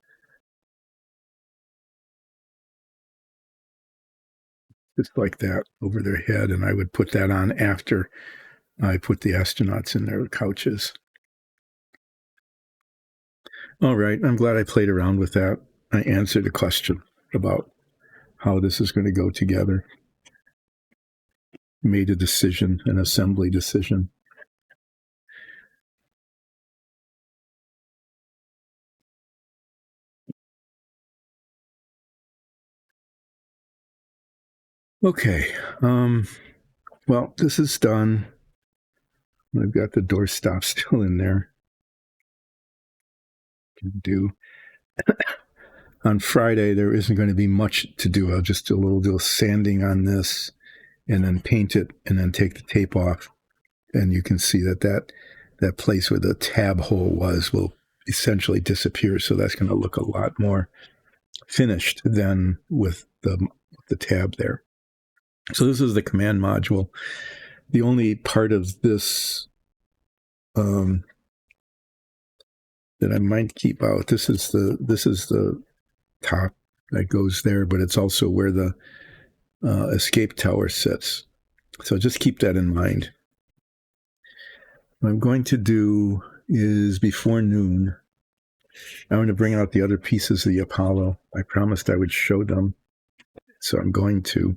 just like that over their head, and I would put that on after I put the astronauts in their couches. All right, I'm glad I played around with that. I answered a question about how this is going to go together. Made a decision, an assembly decision. Okay. Well, this is done. I've got the doorstop still in there. Can do. On Friday, there isn't going to be much to do. I'll just do a little deal of sanding on this and then paint it and then take the tape off. And you can see that place where the tab hole was will essentially disappear. So that's going to look a lot more finished than with the tab there. So this is the command module. The only part of this that I might keep out, this is the top that goes there, but it's also where the escape tower sits. So just keep that in mind. What I'm going to do is before noon, I'm going to bring out the other pieces of the Apollo. I promised I would show them, so I'm going to.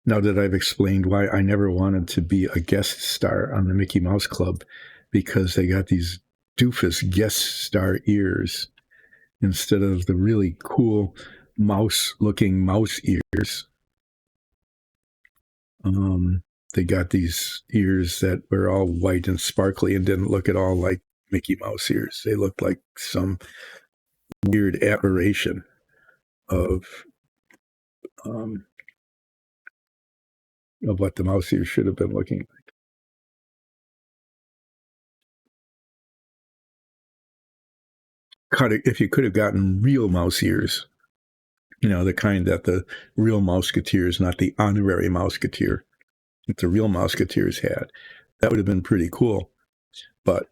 Now that I've explained why I never wanted to be a guest star on the Mickey Mouse Club, because they got these doofus guest star ears instead of the really cool mouse-looking mouse ears. They got these ears that were all white and sparkly and didn't look at all like Mickey Mouse ears. They looked like some weird aberration of what the mouse ears should have been looking like. If you could have gotten real mouse ears, the kind that the real Mouseketeers, not the honorary Mouseketeer, that the real Mouseketeers had, that would have been pretty cool. But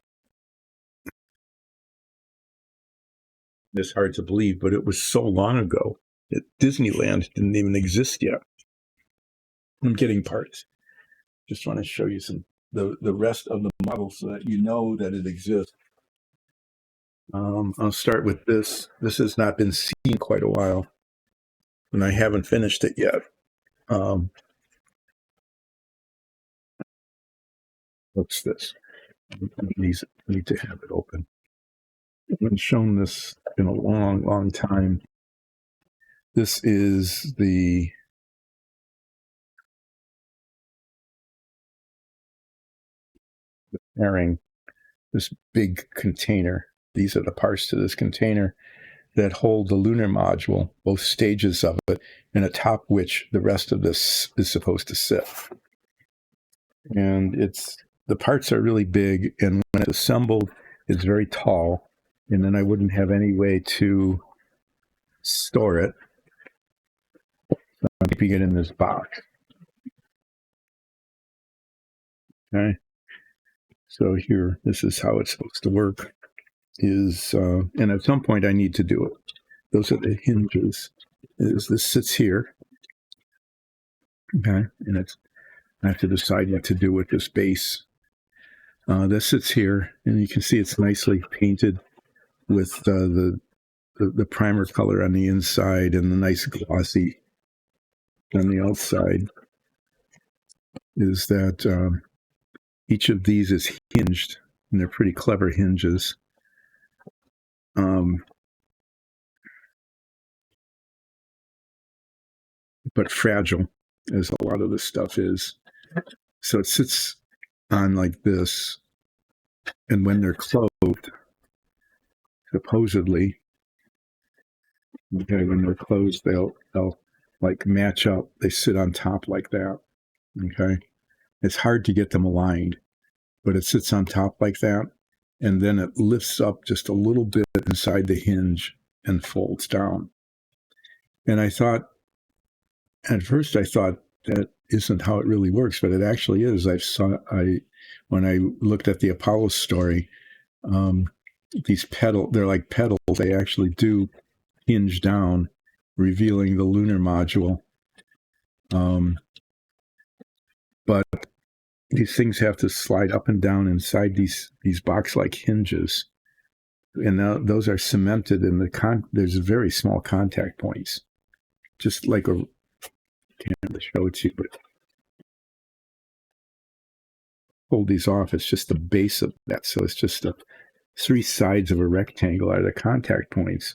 it's hard to believe, but it was so long ago that Disneyland didn't even exist yet. I'm getting parts. Just want to show you the rest of the model so that you know that it exists. I'll start with this. This has not been seen quite a while, and I haven't finished it yet. What's this? Need to have it open. I haven't shown this in a long, long time. This is the airing, this big container. These are the parts to this container that hold the lunar module, both stages of it, and atop which the rest of this is supposed to sit. And the parts are really big, and when it's assembled, it's very tall, and then I wouldn't have any way to store it. So I'm keeping it in this box. Okay. So here, this is how it's supposed to work. And at some point I need to do it. Those are the hinges. This sits here. Okay. And I have to decide what to do with this base. This sits here, and you can see it's nicely painted with the primer color on the inside and the nice glossy on the outside. Is that each of these is hinged, and they're pretty clever hinges. But fragile, as a lot of this stuff is. So it sits on like this, and when they're closed, supposedly, okay, when they're closed, they'll like match up. They sit on top like that. Okay, it's hard to get them aligned, but it sits on top like that, and then it lifts up just a little bit inside the hinge and folds down. And I thought, at first, I thought that isn't how it really works, but it actually is. When I looked at the Apollo story, these they're like petals. They actually do hinge down, revealing the lunar module. But these things have to slide up and down inside these box-like hinges, and now those are cemented in there's very small contact points, just like a. Can't show it to you, but hold these off. It's just the base of that, so it's just the three sides of a rectangle are the contact points,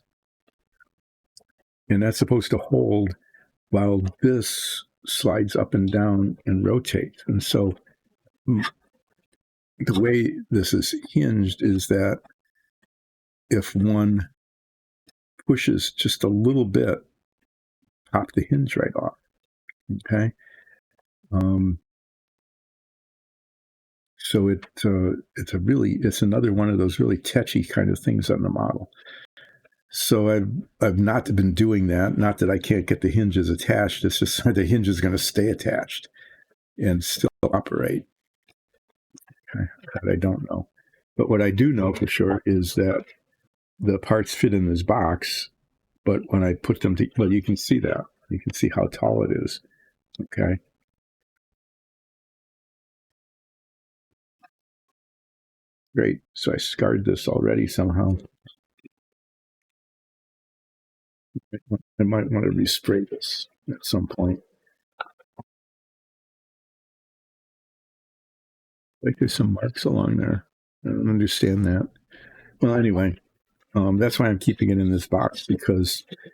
and that's supposed to hold while this slides up and down and rotates. And so the way this is hinged is that if one pushes just a little bit, pop the hinge right off. Okay. So it's another one of those really tetchy kind of things on the model. So I've not been doing that. Not that I can't get the hinges attached. It's just the hinge is going to stay attached and still operate. Okay. That I don't know. But what I do know for sure is that the parts fit in this box. But when I put them well, you can see that. You can see how tall it is. Okay. Great. So I scarred this already somehow. I might want to respray this at some point. Like there's some marks along there. I don't understand that. Well, anyway, that's why I'm keeping it in this box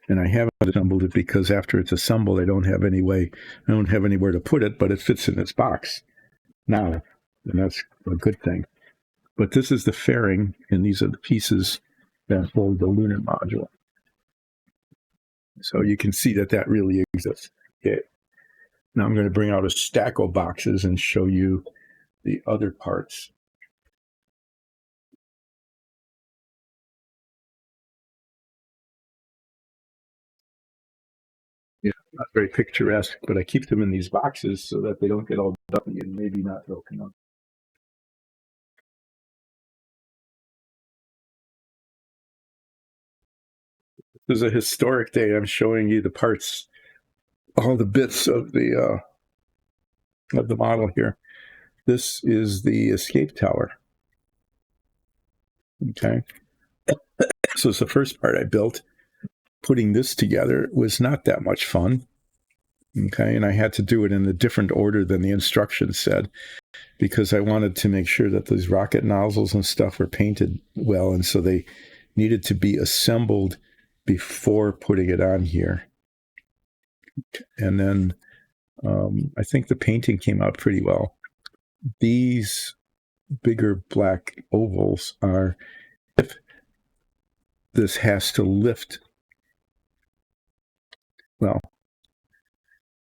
and I haven't assembled it because after it's assembled, I don't have anywhere to put it, but it fits in this box now, and that's a good thing. But this is the fairing, and these are the pieces that hold the lunar module. So you can see that really exists. Okay. Now I'm going to bring out a stack of boxes and show you the other parts. Yeah, not very picturesque, but I keep them in these boxes so that they don't get all dumpy and maybe not broken up. This is a historic day. I'm showing you the parts, all the bits of the model here. This is the escape tower. Okay. So it's the first part I built. Putting this together was not that much fun. Okay, and I had to do it in a different order than the instructions said, because I wanted to make sure that those rocket nozzles and stuff were painted well, and so they needed to be assembled before putting it on here. And then I think the painting came out pretty well. These bigger black ovals are if this has to lift. Well,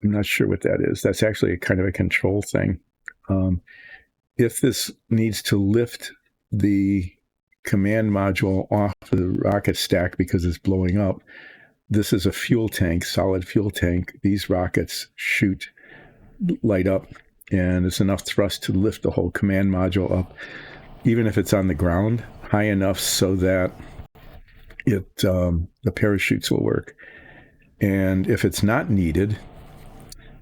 I'm not sure what that is. That's actually a kind of a control thing. If this needs to lift the command module off the rocket stack because it's blowing up, this is a fuel tank, solid fuel tank. These rockets light up, and it's enough thrust to lift the whole command module up, even if it's on the ground, high enough so that the parachutes will work. And if it's not needed,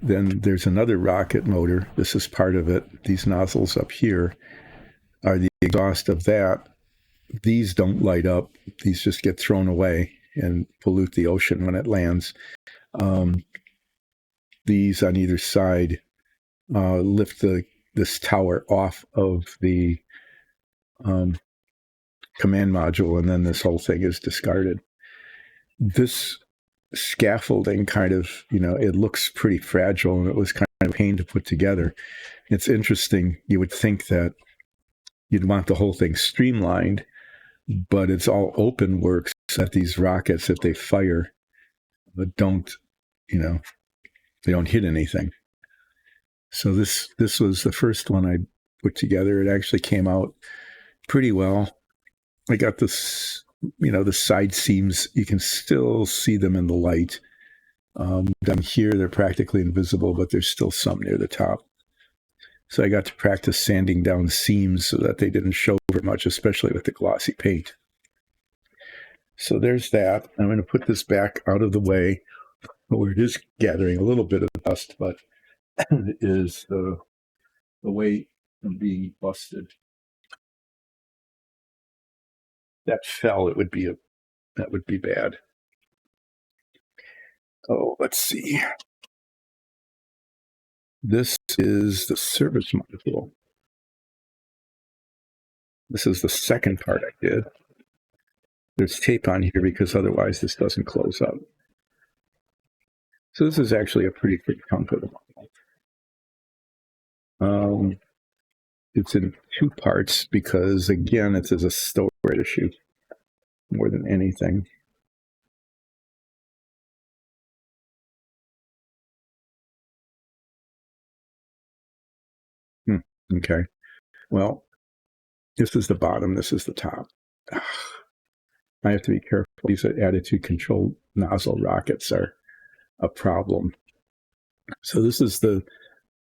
then there's another rocket motor. This is part of it. These nozzles up here are the exhaust of that. These don't light up. These just get thrown away and pollute the ocean when it lands. These on either side lift this tower off of the command module, and then this whole thing is discarded. This scaffolding kind of, it looks pretty fragile, and it was kind of a pain to put together. It's interesting. You would think that you'd want the whole thing streamlined, but it's all open works that these rockets, if they fire, don't hit anything. So this was the first one I put together. It actually came out pretty well. I got this, the side seams, you can still see them in the light. Down here, they're practically invisible, but there's still some near the top. So I got to practice sanding down seams so that they didn't show very much, especially with the glossy paint. So there's that. I'm going to put this back out of the way, where it is gathering a little bit of dust, but it is the weight of being busted. That fell, that would be bad. Oh, let's see. This is the service module. This is the second part I did. There's tape on here because otherwise this doesn't close up. So this is actually a pretty big chunk of the module. It's in two parts because, again, it's as a storage issue more than anything. Okay. Well, this is the bottom. This is the top. I have to be careful. These attitude control nozzle rockets are a problem. So this is the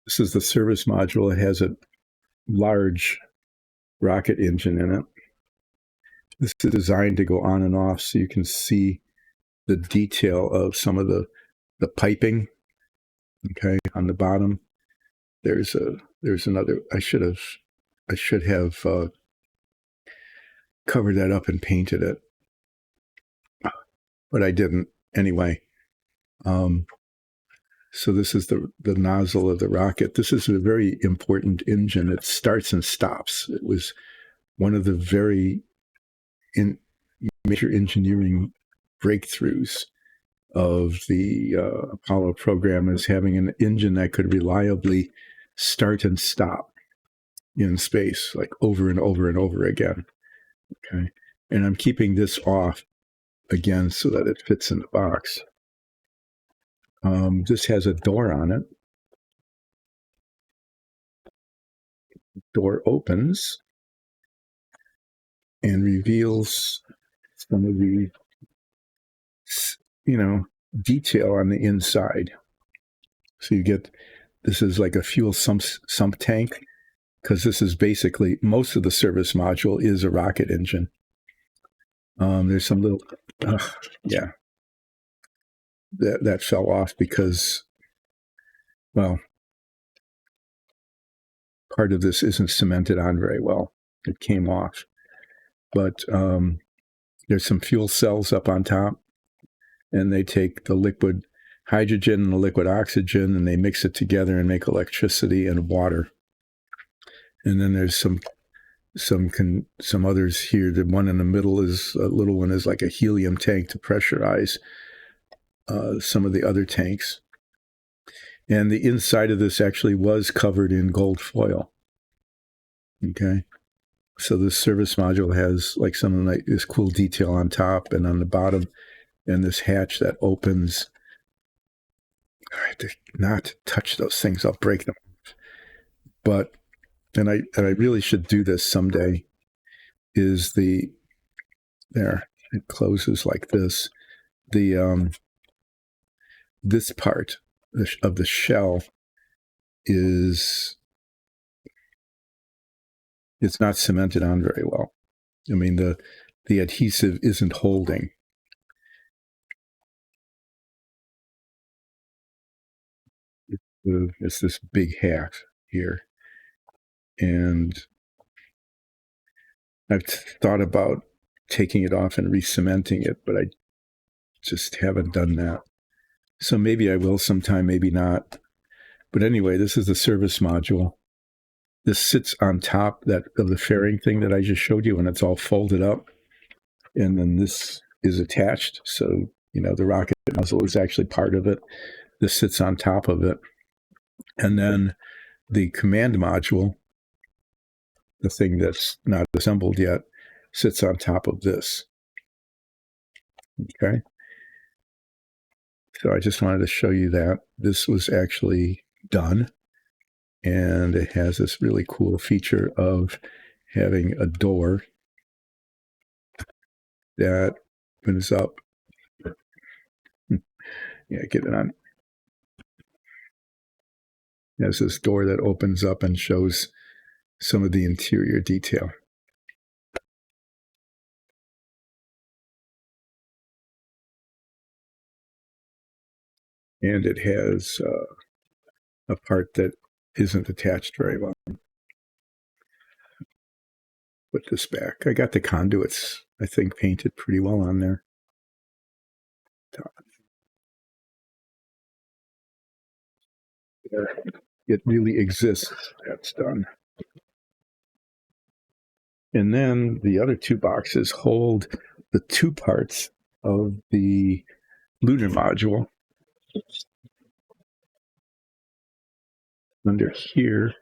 service module. It has a large rocket engine in it. This is designed to go on and off, so you can see the detail of some of the piping. Okay, on the bottom, there's another. I should have covered that up and painted it, but I didn't anyway. So this is the nozzle of the rocket. This is a very important engine. It starts and stops. It was one of the very major engineering breakthroughs of the Apollo program, is having an engine that could reliably start and stop in space, like over and over and over again. Okay, and I'm keeping this off again so that it fits in the box. This has a door on it. Door opens and reveals some of the, detail on the inside. So you get, this is like a fuel sump tank, because this is basically, most of the service module is a rocket engine. There's some little, that fell off because, well, part of this isn't cemented on very well. It came off. But there's some fuel cells up on top, and they take the liquid hydrogen and a liquid oxygen, and they mix it together and make electricity and water. And then there's some others here. The one in the middle is a little one, is like a helium tank to pressurize some of the other tanks. And the inside of this actually was covered in gold foil. Okay. So this service module has like some like this cool detail on top and on the bottom, and this hatch that opens. I have to not touch those things. I'll break them. But and I really should do this someday. Is there? It closes like this. This part of the shell it's not cemented on very well. I mean, the adhesive isn't holding. It's this big hat here. And I've thought about taking it off and re-cementing it, but I just haven't done that. So maybe I will sometime, maybe not. But anyway, this is the service module. This sits on top of the fairing thing that I just showed you, and it's all folded up. And then this is attached. So, the rocket nozzle is actually part of it. This sits on top of it. And then the command module, the thing that's not assembled yet, sits on top of this. Okay. So I just wanted to show you that. This was actually done. And it has this really cool feature of having a door that opens up. Yeah, get it on. It has this door that opens up and shows some of the interior detail. And it has a part that isn't attached very well. Put this back. I got the conduits, I think, painted pretty well on there. It really exists. That's done. And then the other two boxes hold the two parts of the lunar module. Under here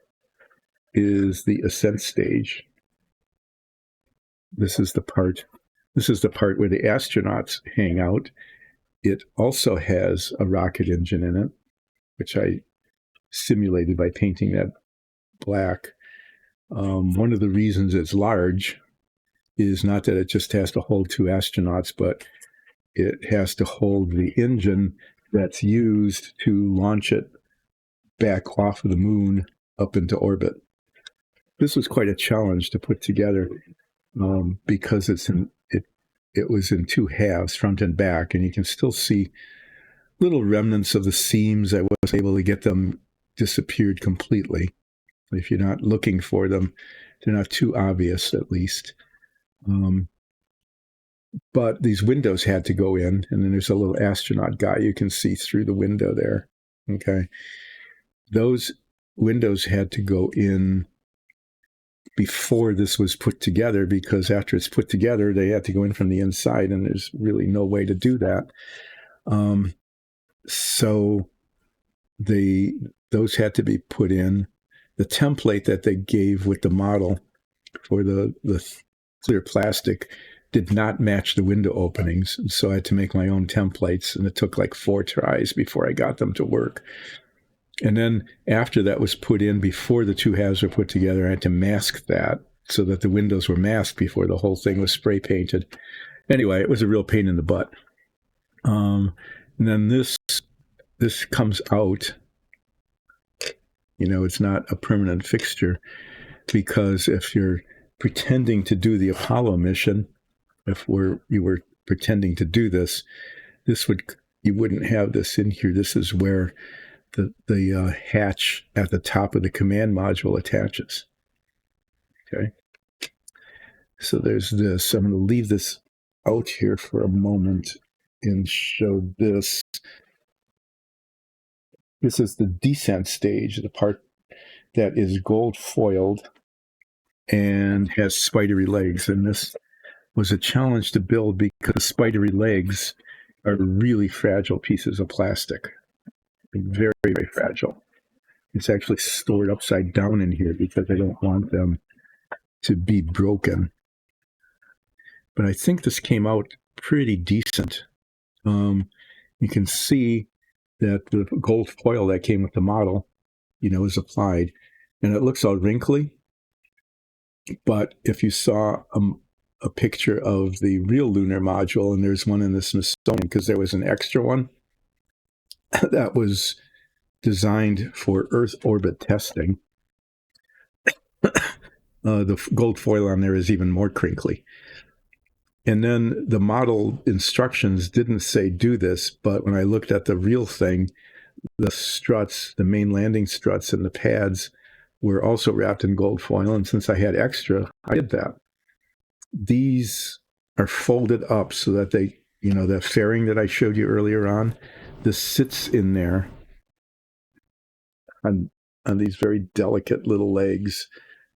is the ascent stage. This is the part where the astronauts hang out. It also has a rocket engine in it, which I simulated by painting that black. One of the reasons it's large is not that it just has to hold two astronauts, but it has to hold the engine that's used to launch it back off of the moon up into orbit. This was quite a challenge to put together because it was in two halves, front and back, and you can still see little remnants of the seams. I wasn't able to get them disappeared completely. If you're not looking for them, they're not too obvious, at least. But these windows had to go in, and then there's a little astronaut guy you can see through the window there. Okay. Those windows had to go in before this was put together, because after it's put together, they had to go in from the inside, and there's really no way to do that. So those had to be put in. The template that they gave with the model for the clear plastic did not match the window openings, so I had to make my own templates, and it took like 4 tries before I got them to work. And then after that was put in, before the two halves were put together, I had to mask that so that the windows were masked before the whole thing was spray painted. Anyway, it was a real pain in the butt. And then this comes out. It's not a permanent fixture, because if you're pretending to do the Apollo mission, you were pretending to do this, you wouldn't have this in here. This is where the hatch at the top of the command module attaches. Okay. So there's this. I'm going to leave this out here for a moment and show this. This is the descent stage, the part that is gold foiled and has spidery legs. And this was a challenge to build because the spidery legs are really fragile pieces of plastic. Very, very fragile. It's actually stored upside down in here because I don't want them to be broken. But I think this came out pretty decent. You can see that the gold foil that came with the model, is applied, and it looks all wrinkly. But if you saw a picture of the real lunar module, and there's one in the Smithsonian, because there was an extra one that was designed for Earth orbit testing, the gold foil on there is even more crinkly. And then the model instructions didn't say do this, but when I looked at the real thing, the struts, the main landing struts and the pads were also wrapped in gold foil. And since I had extra, I did that. These are folded up so that they, the fairing that I showed you earlier on, this sits in there on these very delicate little legs.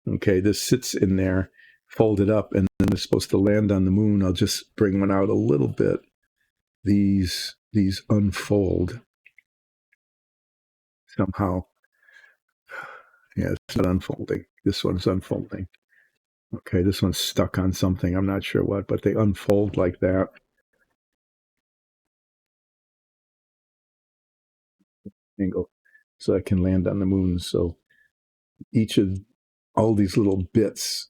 Okay, this sits in there, folded up, and then it's supposed to land on the moon. I'll just bring one out a little bit. These unfold somehow. Yeah, it's not unfolding. This one's unfolding. Okay, this one's stuck on something. I'm not sure what, but they unfold like that. Angle, so I can land on the moon. So each of all these little bits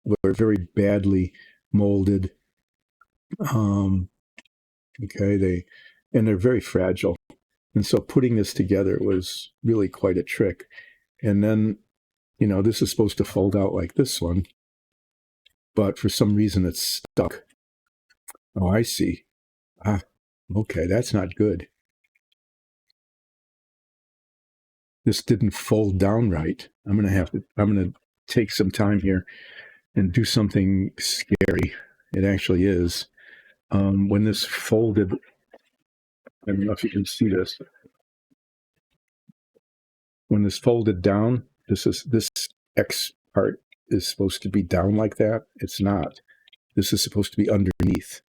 were very badly molded. Okay, they're very fragile. And so putting this together was really quite a trick. And then, this is supposed to fold out like this one, but for some reason it's stuck. Oh, I see. Okay, that's not good. This didn't fold down right. I'm going to take some time here and do something scary. It actually is. When this folded, I don't know if you can see this. When this folded down, this X part is supposed to be down like that. It's not. This is supposed to be underneath,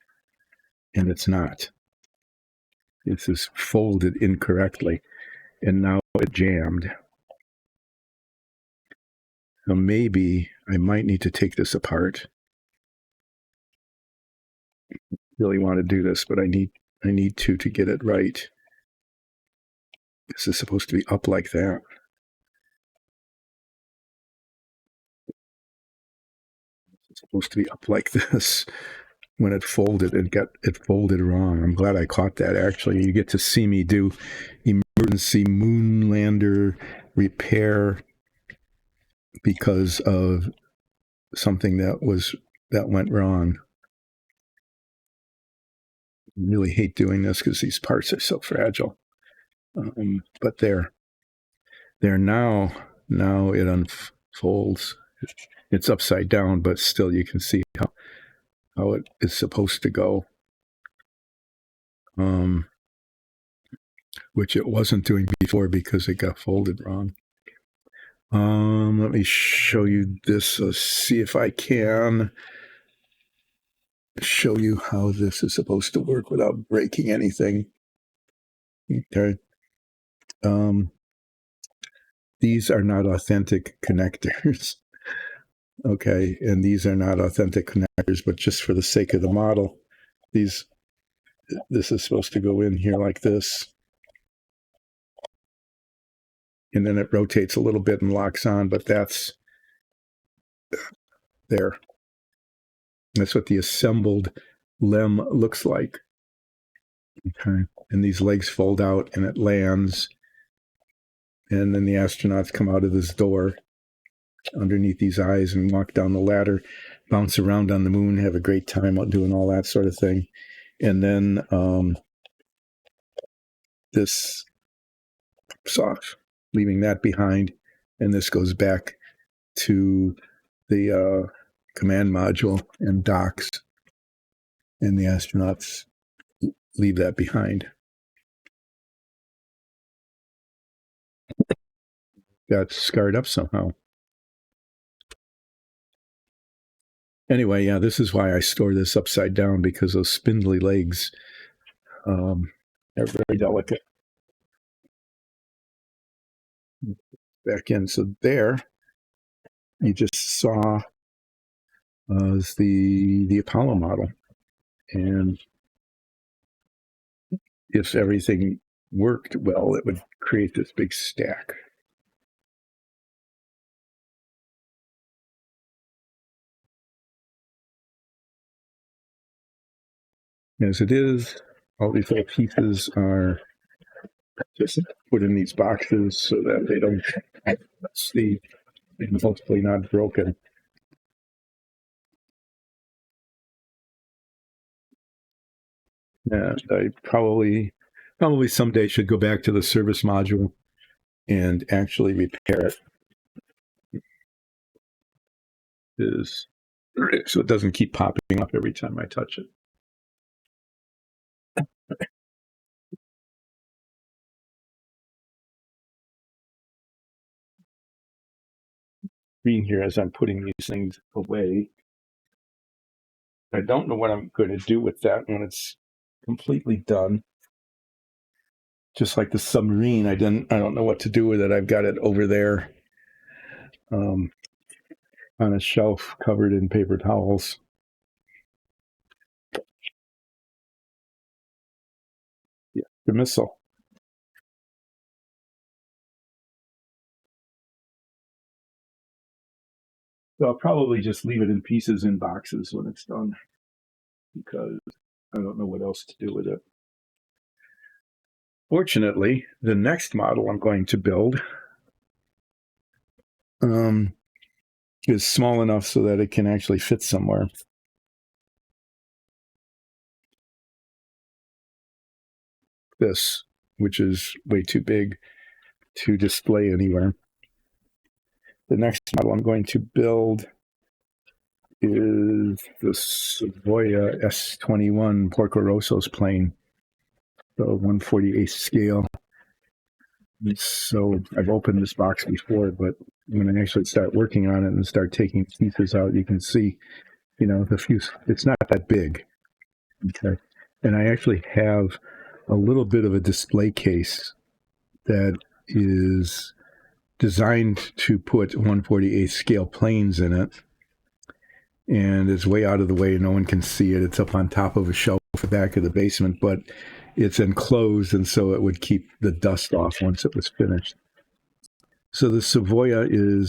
and it's not. This is folded incorrectly, and now it jammed. So maybe I might need to take this apart. Really want to do this, but I need to get it right. This is supposed to be up like that. It's supposed to be up like this. When it folded, it folded wrong. I'm glad I caught that. Actually, you get to see me do emergency moon lander repair because of something that went wrong. I really hate doing this because these parts are so fragile. But they're now it unfolds. It's upside down, but still you can see how it is supposed to go. Which it wasn't doing before because it got folded wrong. Let me show you this. Let's see if I can show you how this is supposed to work without breaking anything. Okay. These are not authentic connectors. Okay, and these are not authentic connectors, but just for the sake of the model, this is supposed to go in here like this. And then it rotates a little bit and locks on, but that's there. That's what the assembled LEM looks like. Okay, and these legs fold out and it lands. And then the astronauts come out of this door underneath these eyes and walk down the ladder, bounce around on the moon, have a great time doing all that sort of thing. And then this pops off, leaving that behind. And this goes back to the command module and docks. And the astronauts leave that behind. got scarred up somehow. Anyway, yeah, this is why I store this upside down, because those spindly legs are very delicate. Back in. So there, you just saw the Apollo model. And if everything worked well, it would create this big stack. As it is, all these little pieces are just put in these boxes so that they don't see, and hopefully not broken. And I probably someday should go back to the service module and actually repair it, so it doesn't keep popping up every time I touch it. Being here as I'm putting these things away, I don't know what I'm going to do with that when it's completely done. Just like the submarine, I don't know what to do with it. I've got it over there on a shelf covered in paper towels. Yeah, the missile. So I'll probably just leave it in pieces in boxes when it's done, because I don't know what else to do with it. Fortunately, the next model I'm going to build is small enough so that it can actually fit somewhere. This, which is way too big to display anywhere. The next model I'm going to build is the Savoia S.21 Porco Rosso's plane, the 1/48 scale. So I've opened this box before, but when I actually start working on it and start taking pieces out, you can see, the fuse, it's not that big. Okay. And I actually have a little bit of a display case that is designed to put 1/48 scale planes in it. And it's way out of the way. No one can see it. It's up on top of a shelf at the back of the basement, but it's enclosed, and so it would keep the dust off once it was finished. So the Savoia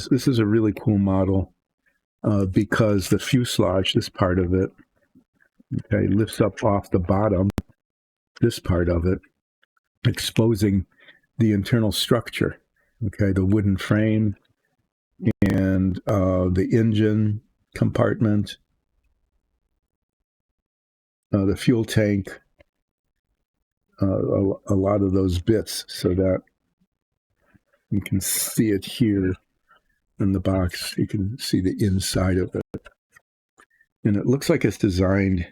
this is a really cool model because the fuselage, this part of it, okay, lifts up off the bottom, this part of it, exposing the internal structure, okay, the wooden frame and the engine compartment, the fuel tank, a lot of those bits, so that you can see it here in the box. You can see the inside of it. And it looks like it's designed,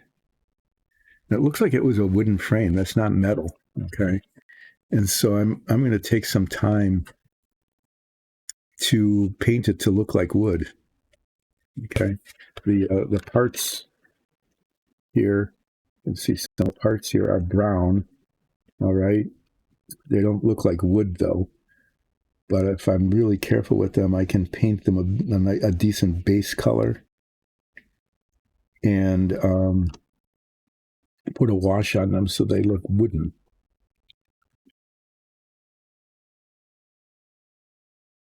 it looks like it was a wooden frame. That's not metal, okay? And so I'm going to take some time to paint it to look like wood, okay? The parts here, you can see some parts here are brown, all right? They don't look like wood, though. But if I'm really careful with them, I can paint them a decent base color and put a wash on them so they look wooden.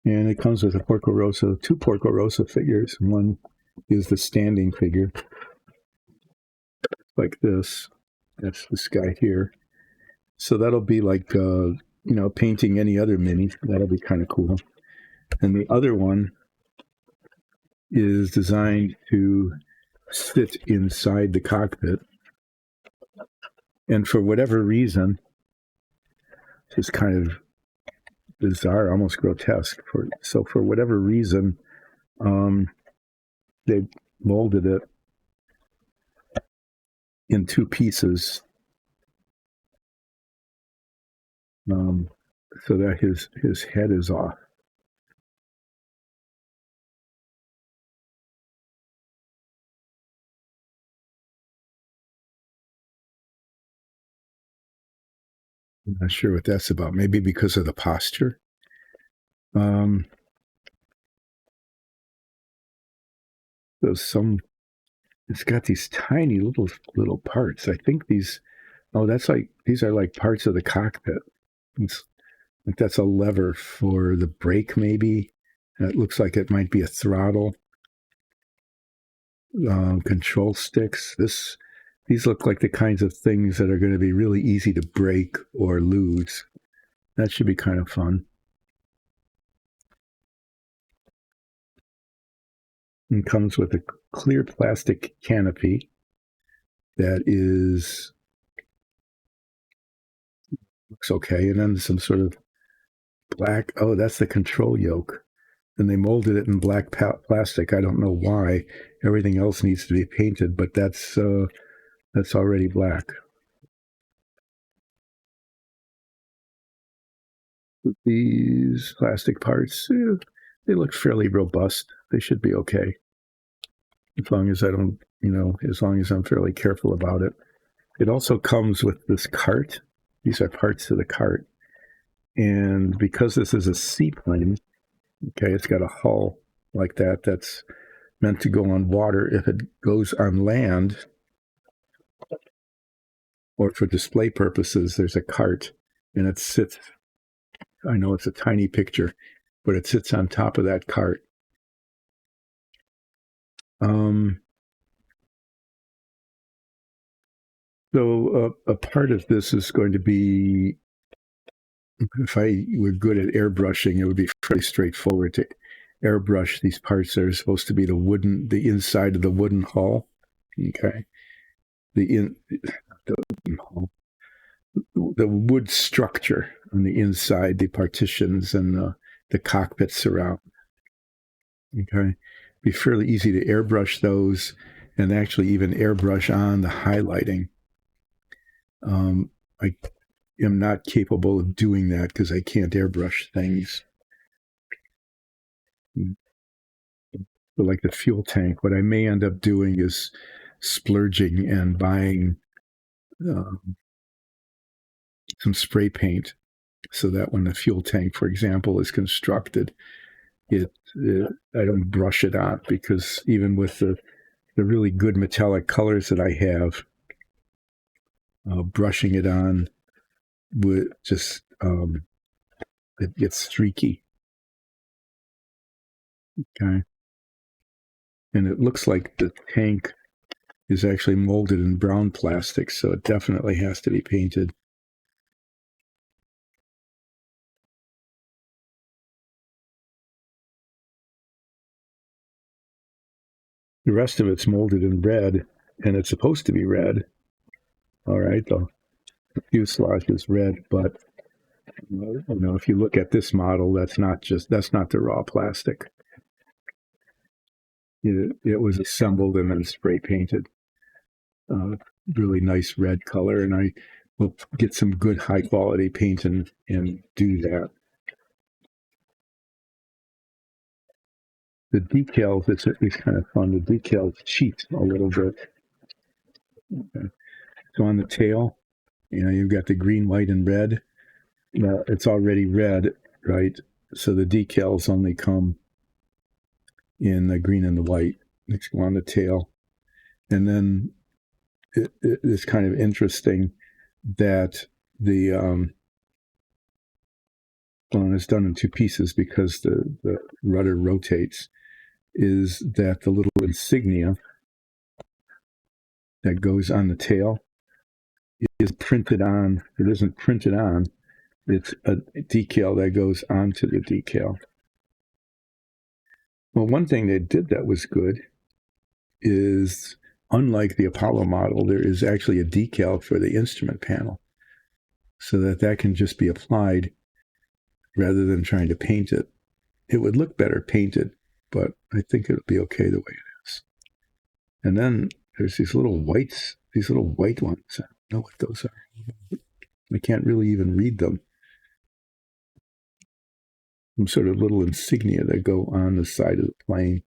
And it comes with a two Porco Rosso figures. One is the standing figure, like this. That's this guy here. So that'll be like, painting any other mini. That'll be kind of cool. And the other one is designed to sit inside the cockpit. And for whatever reason, it's kind of bizarre, almost grotesque. So for whatever reason, they molded it in two pieces, so that his head is off. I'm not sure what that's about. Maybe because of the posture. So it's got these tiny little parts. I think these. Oh, these are like parts of the cockpit. It's like that's a lever for the brake, maybe. It looks like it might be a throttle. Control sticks. These look like the kinds of things that are going to be really easy to break or lose. That should be kind of fun. And comes with a clear plastic canopy that looks okay, and then some sort of black. Oh, that's the control yoke. And they molded it in black plastic. I don't know why. Everything else needs to be painted, but that's already black. These plastic parts, they look fairly robust. They should be okay, as long as I don't, as long as I'm fairly careful about it. It also comes with this cart. These are parts of the cart. And because this is a seaplane, okay, it's got a hull like that that's meant to go on water. If it goes on land or for display purposes, there's a cart and it sits. I know it's a tiny picture, but it sits on top of that cart. So a part of this is going to be, if I were good at airbrushing, it would be fairly straightforward to airbrush these parts that are supposed to be the inside of the wooden hull. Okay, the wooden hull, the wood structure on the inside, the partitions and the cockpit surround. Okay, be fairly easy to airbrush those, and actually even airbrush on the highlighting. I am not capable of doing that because I can't airbrush things. But like the fuel tank, what I may end up doing is splurging and buying some spray paint so that when the fuel tank, for example, is constructed, I don't brush it on, because even with the really good metallic colors that I have, brushing it on would just it gets streaky. Okay, and it looks like the tank is actually molded in brown plastic, so it definitely has to be painted. The rest of it's molded in red, and it's supposed to be red. All right, the fuselage is red, but if you look at this model, that's not the raw plastic. It was assembled and then spray painted. Really nice red color, and I will get some good high quality paint and do that. The decals, it's kind of fun. The decals cheat a little bit. Okay. So on the tail, you've got the green, white, and red. It's already red, right? So the decals only come in the green and the white. Let's go on the tail. And then it's kind of interesting that the well, it's done in two pieces because the rudder rotates, is that the little insignia that goes on the tail is printed on. It isn't printed on. It's a decal that goes onto the decal. Well, one thing they did that was good is, unlike the Apollo model, there is actually a decal for the instrument panel, so that can just be applied rather than trying to paint it. It would look better painted, but I think it would be okay the way it is. And then there's these little white ones. I don't know what those are. I can't really even read them. Some sort of little insignia that go on the side of the plane.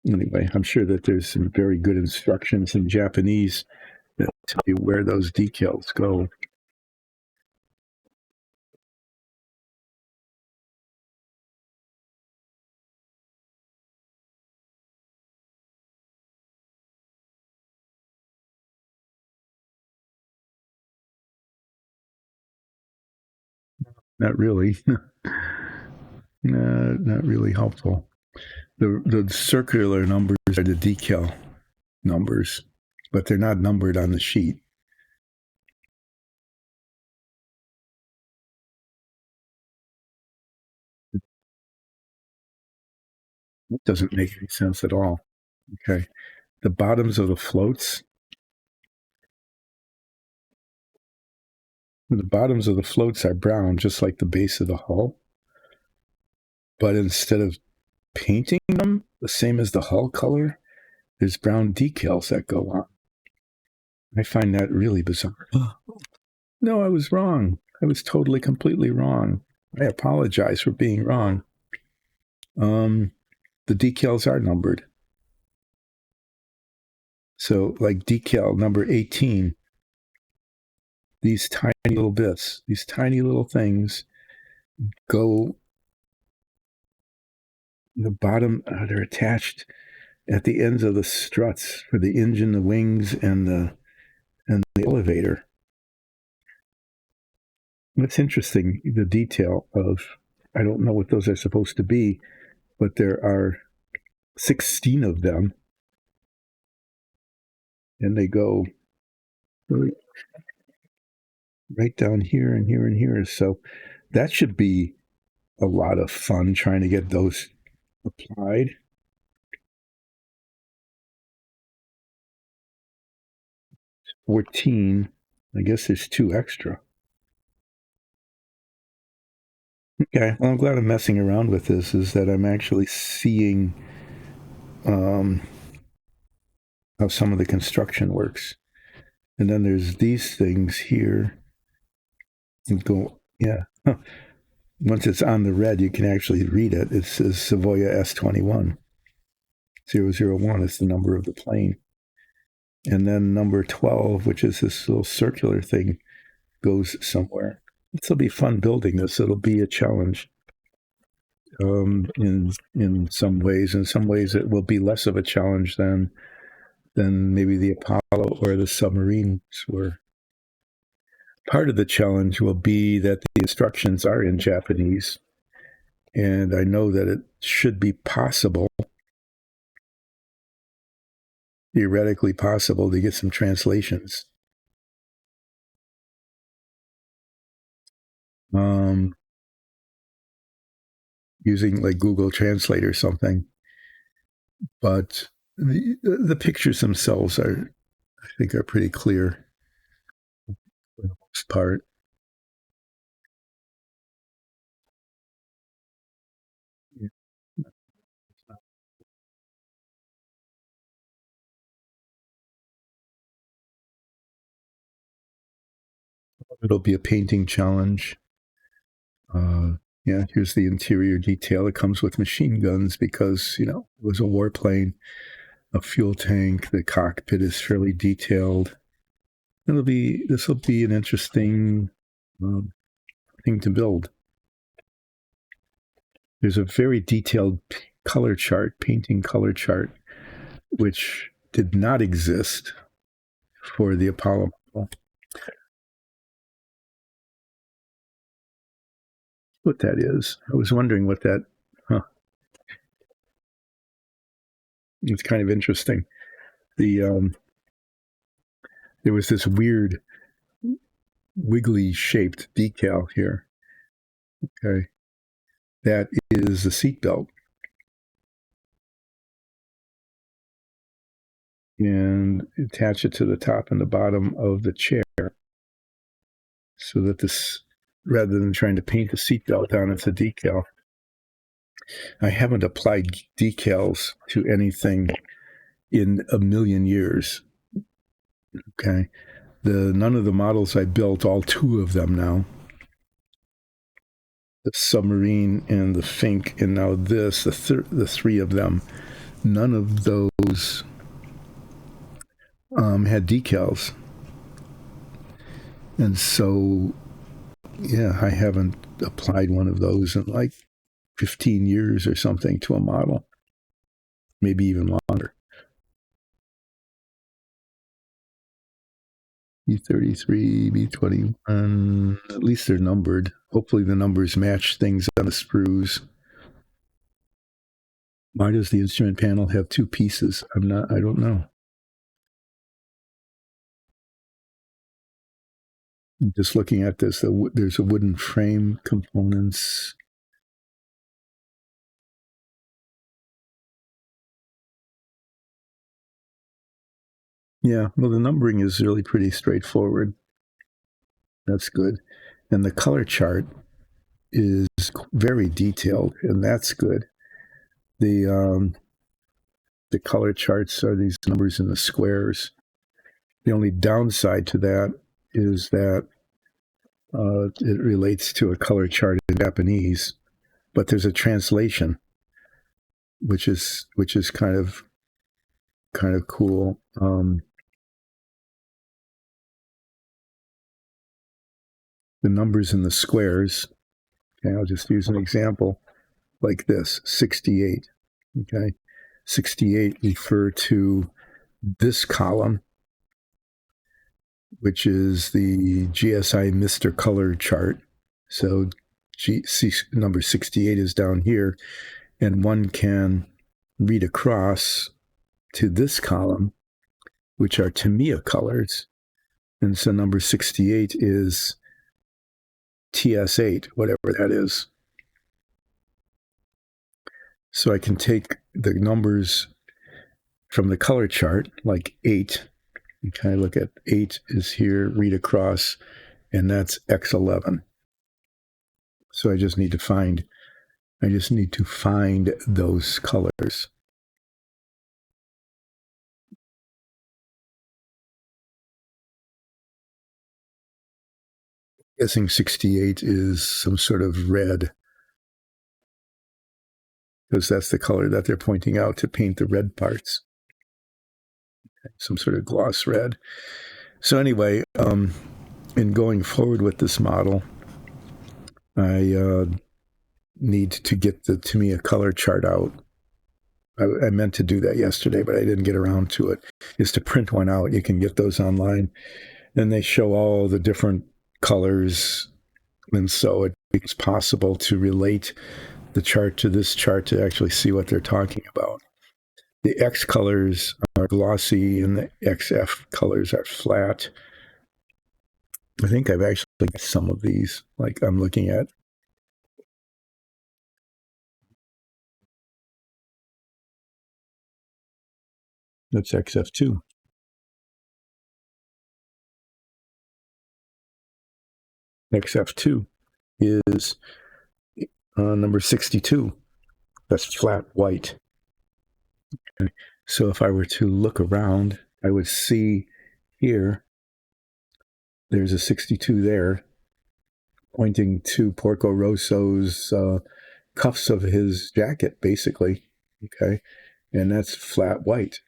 Anyway, I'm sure that there's some very good instructions in Japanese that tell you where those decals go. Not really. Not really helpful. The circular numbers are the decal numbers, but they're not numbered on the sheet. It doesn't make any sense at all. Okay. The bottoms of the floats. The bottoms of the floats are brown, just like the base of the hull. But instead of painting them the same as the hull color, there's brown decals that go on. I find that really bizarre. No, I was wrong. I was totally, completely wrong. I apologize for being wrong. The decals are numbered. So, like decal number 18, these tiny little bits, these tiny little things go the bottom, they're attached at the ends of the struts for the engine, the wings, and the elevator. That's interesting, the detail of, I don't know what those are supposed to be, but there are 16 of them, and they go right down here and here and here. So that should be a lot of fun trying to get those applied. $14. I guess there's 2 extra. Okay, well, I'm glad I'm messing around with this, is that I'm actually seeing how some of the construction works. And then there's these things here. And go, yeah. Once it's on the red, you can actually read it. It says Savoia S.21. 001 is the number of the plane. And then number 12, which is this little circular thing, goes somewhere. This will be fun building this. It'll be a challenge in some ways. In some ways, it will be less of a challenge than maybe the Apollo or the submarines were. Part of the challenge will be that the instructions are in Japanese, and I know that it should be possible, theoretically possible, to get some translations. Using like Google Translate or something. But the pictures themselves are, I think, are pretty clear for the most part. It'll be a painting challenge. Yeah, here's the interior detail. It comes with machine guns because, it was a warplane, a fuel tank. The cockpit is fairly detailed. This will be an interesting thing to build. There's a very detailed color chart, painting color chart, which did not exist for the Apollo model. What that is. I was wondering what that, It's kind of interesting. There was this weird wiggly shaped decal here. Okay. That is the seatbelt. And attach it to the top and the bottom of the chair so that this, rather than trying to paint the seatbelt on, it's a decal. I haven't applied decals to anything in a million years. Okay. None of the models I built, all 2 of them now, the submarine and the Fink, and now this, the 3 of them, none of those had decals. And so, yeah, I haven't applied one of those in like 15 years or something to a model, maybe even longer. B33, B21. At least they're numbered. Hopefully the numbers match things on the sprues. Why does the instrument panel have two pieces? I don't know. Just looking at this, there's a wooden frame components. Yeah, well, the numbering is really pretty straightforward. That's good. And the color chart is very detailed, and that's good. The color charts are these numbers in the squares. The only downside to that is that it relates to a color chart in Japanese, but there's a translation, which is kind of cool. The numbers in the squares. Okay, I'll just use an example like this: 68. Okay, 68 refer to this column, which is the GSI Mr. Color chart. So number 68 is down here, and one can read across to this column, which are Tamiya colors. And so number 68 is TS8, whatever that is. So I can take the numbers from the color chart, like 8. Okay, look at 8 is here, read across, and that's X11. So I just need to find those colors. Guessing 68 is some sort of red, because that's the color that they're pointing out to paint the red parts. Some sort of gloss red. So anyway, in going forward with this model, I need to get the Tamiya color chart out. I meant to do that yesterday, but I didn't get around to it. Is to print one out. You can get those online. Then they show all the different colors, and so it's possible to relate the chart to this chart to actually see what they're talking about. The X colors are glossy and the XF colors are flat. I think I've actually got some of these, like I'm looking at. That's XF2. XF2 is number 62. That's flat white. Okay. So if I were to look around, I would see here, there's a 62 there, pointing to Porco Rosso's cuffs of his jacket, basically. Okay. And that's flat white.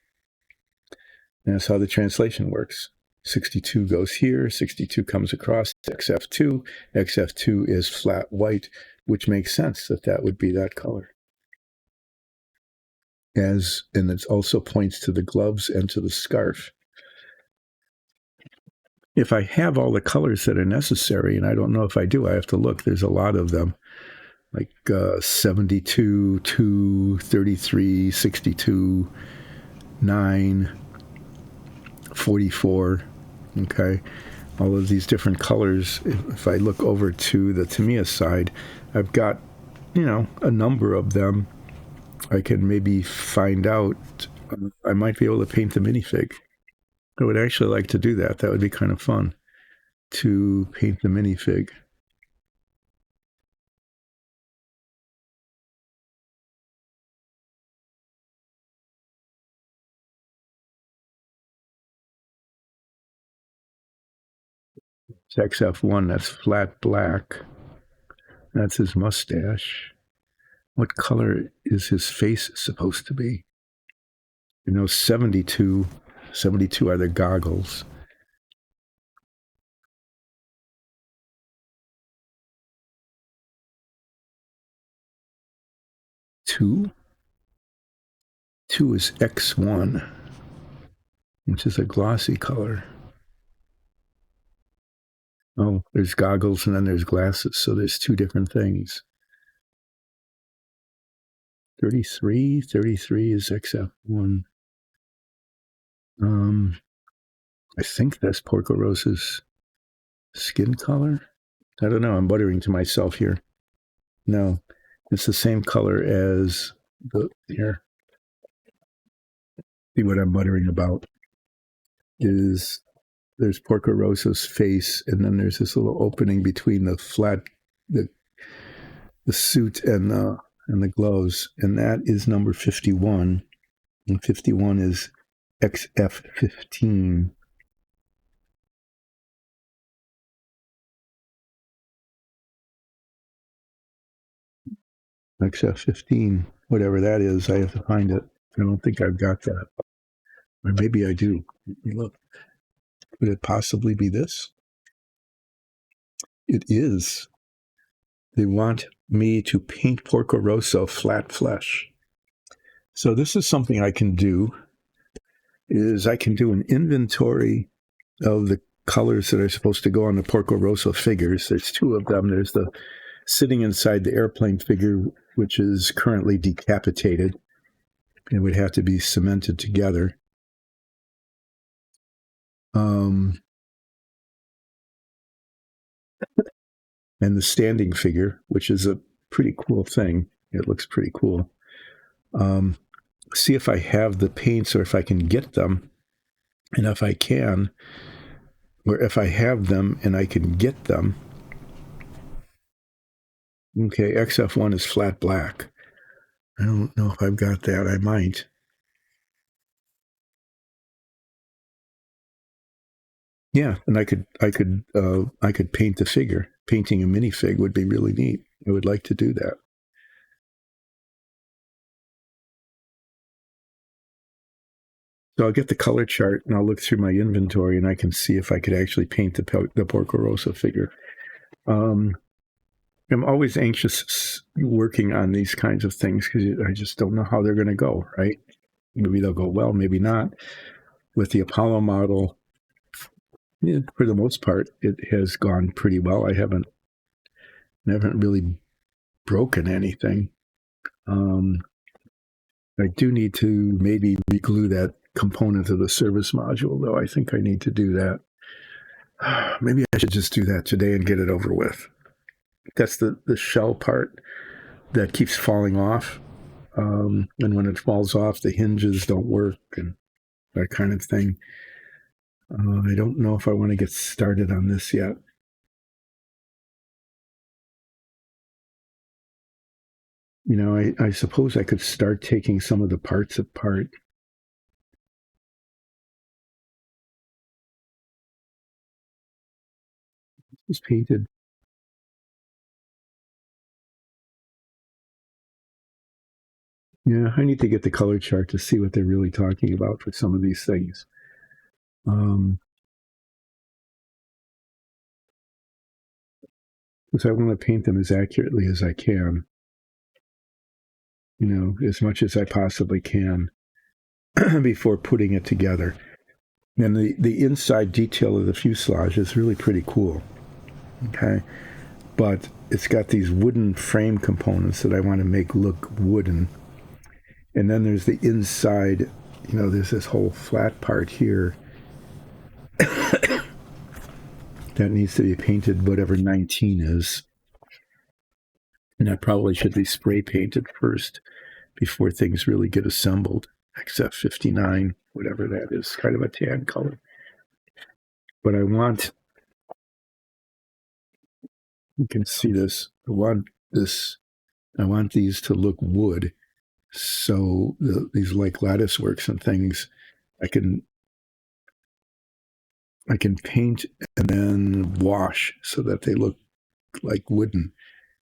And that's how the translation works. 62 goes here, 62 comes across XF2. XF2 is flat white, which makes sense that would be that color. And it also points to the gloves and to the scarf. If I have all the colors that are necessary, and I don't know if I do, I have to look. There's a lot of them, like 72, 2, 33, 62, 9, 44. Okay. All of these different colors. If I look over to the Tamiya side, I've got, a number of them. I can maybe find out. I might be able to paint the minifig. I would actually like to do that. That would be kind of fun to paint the minifig. It's XF1, that's flat black. That's his mustache. What color is his face supposed to be? 72 are the goggles. 2 is X1, which is a glossy color. Oh, there's goggles and then there's glasses. So there's two different things. 33 is XF1. I think that's Porco Rosso's skin color. I don't know. I'm buttering to myself here. No, it's the same color as the here. See what I'm buttering about is there's Porco Rosso's face, and then there's this little opening between the the suit and the gloves, and that is number 51, and 51 is XF15. XF15, whatever that is, I have to find it. I don't think I've got that, or maybe I do. Let me look. Could it possibly be this? It is. They want me to paint Porco Rosso flat flesh. So this is something I can do, is I can do an inventory of the colors that are supposed to go on the Porco Rosso figures. There's two of them. There's the sitting inside the airplane figure, which is currently decapitated. It would have to be cemented together. And the standing figure, which is a pretty cool thing. It looks pretty cool. See if I have the paints or if I can get them. And if I can, or if I have them and I can get them. Okay, XF1 is flat black. I don't know if I've got that. I might. Yeah, and I could paint the figure. Painting a minifig would be really neat. I would like to do that. So I'll get the color chart and I'll look through my inventory and I can see if I could actually paint the Porco Rosso figure. I'm always anxious working on these kinds of things because I just don't know how they're going to go, right? Maybe they'll go well, maybe not. With the Apollo model, yeah, for the most part, it has gone pretty well. I haven't really broken anything. I do need to maybe reglue that component of the service module, though. I think I need to do that. Maybe I should just do that today and get it over with. That's the shell part that keeps falling off. And when it falls off, the hinges don't work and that kind of thing. I don't know if I want to get started on this yet. You know, I suppose I could start taking some of the parts apart. It's painted. Yeah, I need to get the color chart to see what they're really talking about for some of these things. Because I want to paint them as accurately as I can. You know, as much as I possibly can before putting it together. And the inside detail of the fuselage is really pretty cool. Okay. But it's got these wooden frame components that I want to make look wooden. And then there's the inside, you know, there's this whole flat part here that needs to be painted whatever 19 is. And that probably should be spray painted first before things really get assembled, except 59, whatever that is, kind of a tan color. But I want, you can see this, I want these to look wood. So these like lattice works and things, I can paint and then wash so that they look like wooden.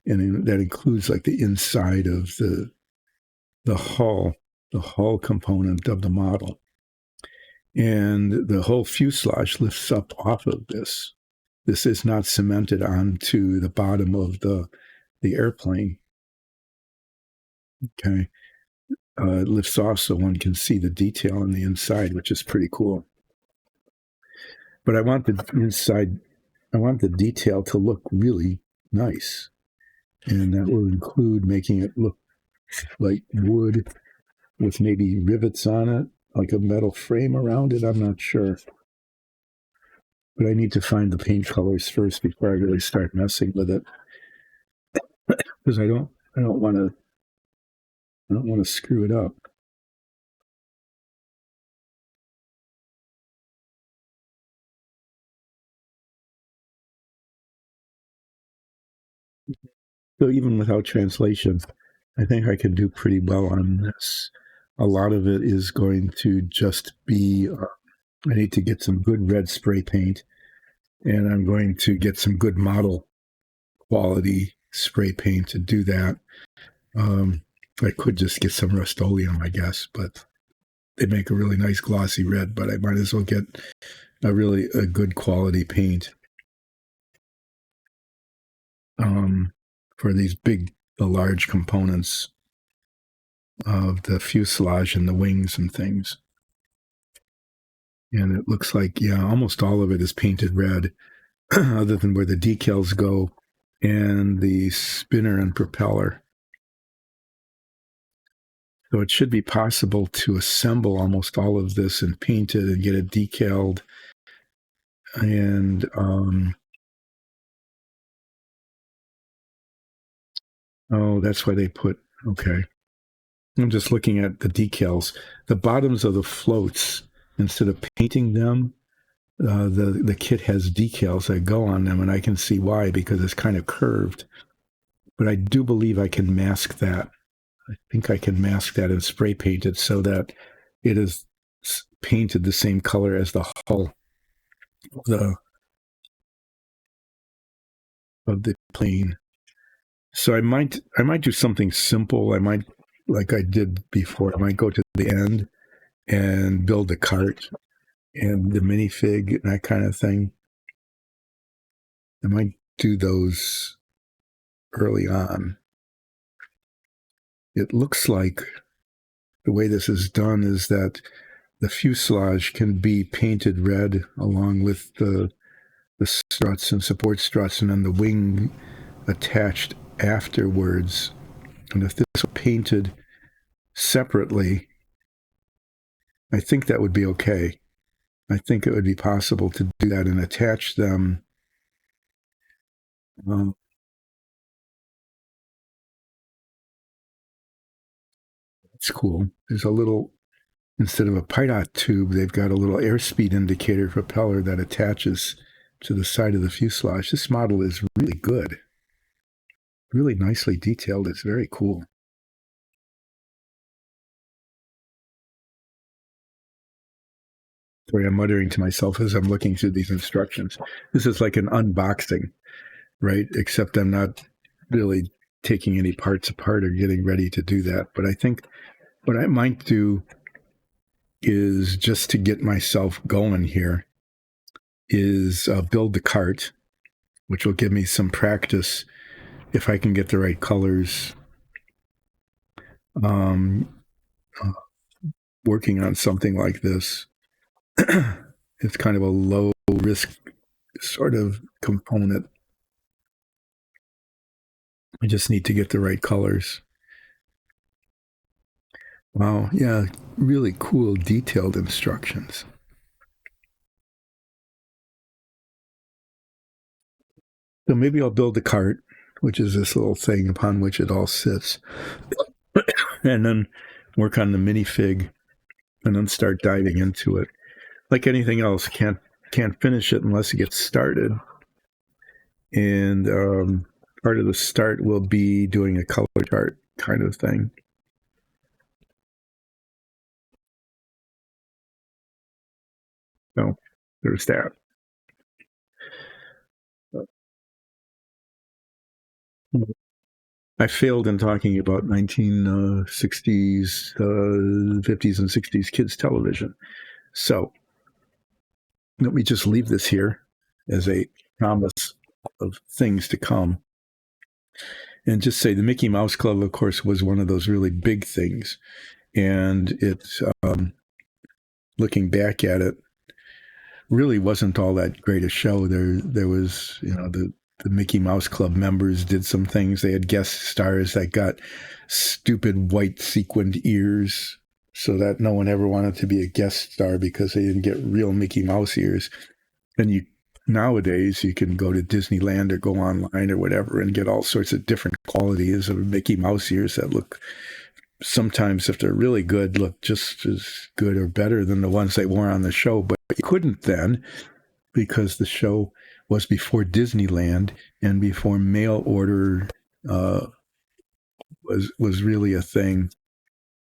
And that includes like the inside of the hull component of the model. And the whole fuselage lifts up off of this. This is not cemented onto the bottom of the airplane. Okay. It lifts off so one can see the detail on the inside, which is pretty cool. But I want the inside I want the detail to look really nice, and that will include making it look like wood with maybe rivets on it, like a metal frame around it. I'm not sure, but I need to find the paint colors first before I really start messing with it, because I don't want to screw it up. So even without translation, I think I can do pretty well on this. A lot of it is going to just be, I need to get some good red spray paint, and I'm going to get some good model quality spray paint to do that. I could just get some Rust-Oleum, I guess, but they make a really nice glossy red, but I might as well get a good quality paint for these the large components of the fuselage and the wings and things. And it looks like, yeah, almost all of it is painted red, other than where the decals go and the spinner and propeller. So it should be possible to assemble almost all of this and paint it and get it decaled. And oh, that's why they put, okay. I'm just looking at the decals. The bottoms of the floats, instead of painting them, the kit has decals that go on them, and I can see why, because it's kind of curved. But I do believe I can mask that. I think I can mask that and spray paint it so that it is painted the same color as the hull of the plane. So I might do something simple. I might, like I did before, I might go to the end and build a cart and the minifig and that kind of thing. I might do those early on. It looks like the way this is done is that the fuselage can be painted red along with the struts and support struts, and then the wing attached afterwards. And if this were painted separately, I think that would be okay. I think it would be possible to do that and attach them. It's cool. There's a little, instead of a pilot tube, they've got a little airspeed indicator propeller that attaches to the side of the fuselage. This model is really good, really nicely detailed. It's very cool. Sorry, I'm muttering to myself as I'm looking through these instructions. This is like an unboxing, right? Except I'm not really taking any parts apart or getting ready to do that. But I think what I might do is, just to get myself going here, is build the cart, which will give me some practice if I can get the right colors. Working on something like this, it's kind of a low risk sort of component. I just need to get the right colors. Wow, yeah, really cool detailed instructions. So maybe I'll build the cart, which is this little thing upon which it all sits, and then work on the minifig, and then start diving into it. Like anything else, can't finish it unless it gets started. And part of the start will be doing a color chart kind of thing. So there's that. I failed in talking about 1960s, 50s, and 60s kids television. So let me just leave this here as a promise of things to come. And just say the Mickey Mouse Club, of course, was one of those really big things. And it's, looking back at it, really wasn't all that great a show. There was, the Mickey Mouse Club members did some things. They had guest stars that got stupid white sequined ears so that no one ever wanted to be a guest star because they didn't get real Mickey Mouse ears. And nowadays you can go to Disneyland or go online or whatever and get all sorts of different qualities of Mickey Mouse ears that look, sometimes if they're really good, look just as good or better than the ones they wore on the show. But you couldn't then, because the show was before Disneyland and before mail order was really a thing.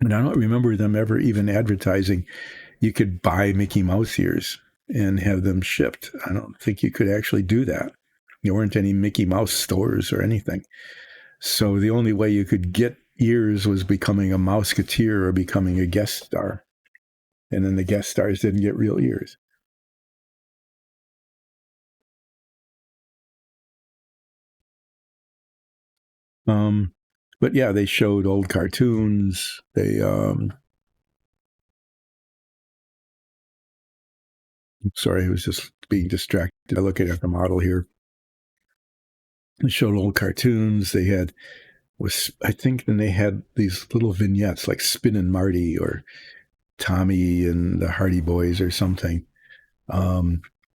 And I don't remember them ever even advertising you could buy Mickey Mouse ears and have them shipped. I don't think you could actually do that. There weren't any Mickey Mouse stores or anything. So the only way you could get ears was becoming a Mouseketeer or becoming a guest star. And then the guest stars didn't get real ears. But yeah, they showed old cartoons. Sorry, I was just being distracted. Looking at the model here. They showed old cartoons. I think then they had these little vignettes like Spin and Marty or Tommy and the Hardy Boys or something.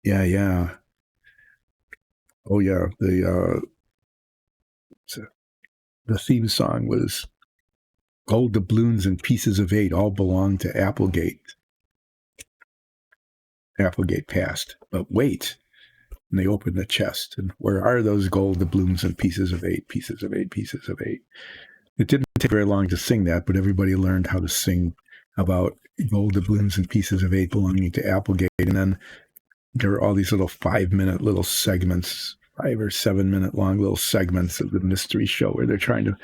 Yeah. Oh yeah, the theme song was Gold Doubloons and Pieces of Eight all belong to Applegate. Applegate passed. But wait. And they opened the chest. And where are those gold doubloons and pieces of eight, pieces of eight, pieces of eight? It didn't take very long to sing that, but everybody learned how to sing about gold doubloons and pieces of eight belonging to Applegate. And then there were all these little 5-minute little segments, 5 or 7 minute long little segments of the mystery show where they're trying to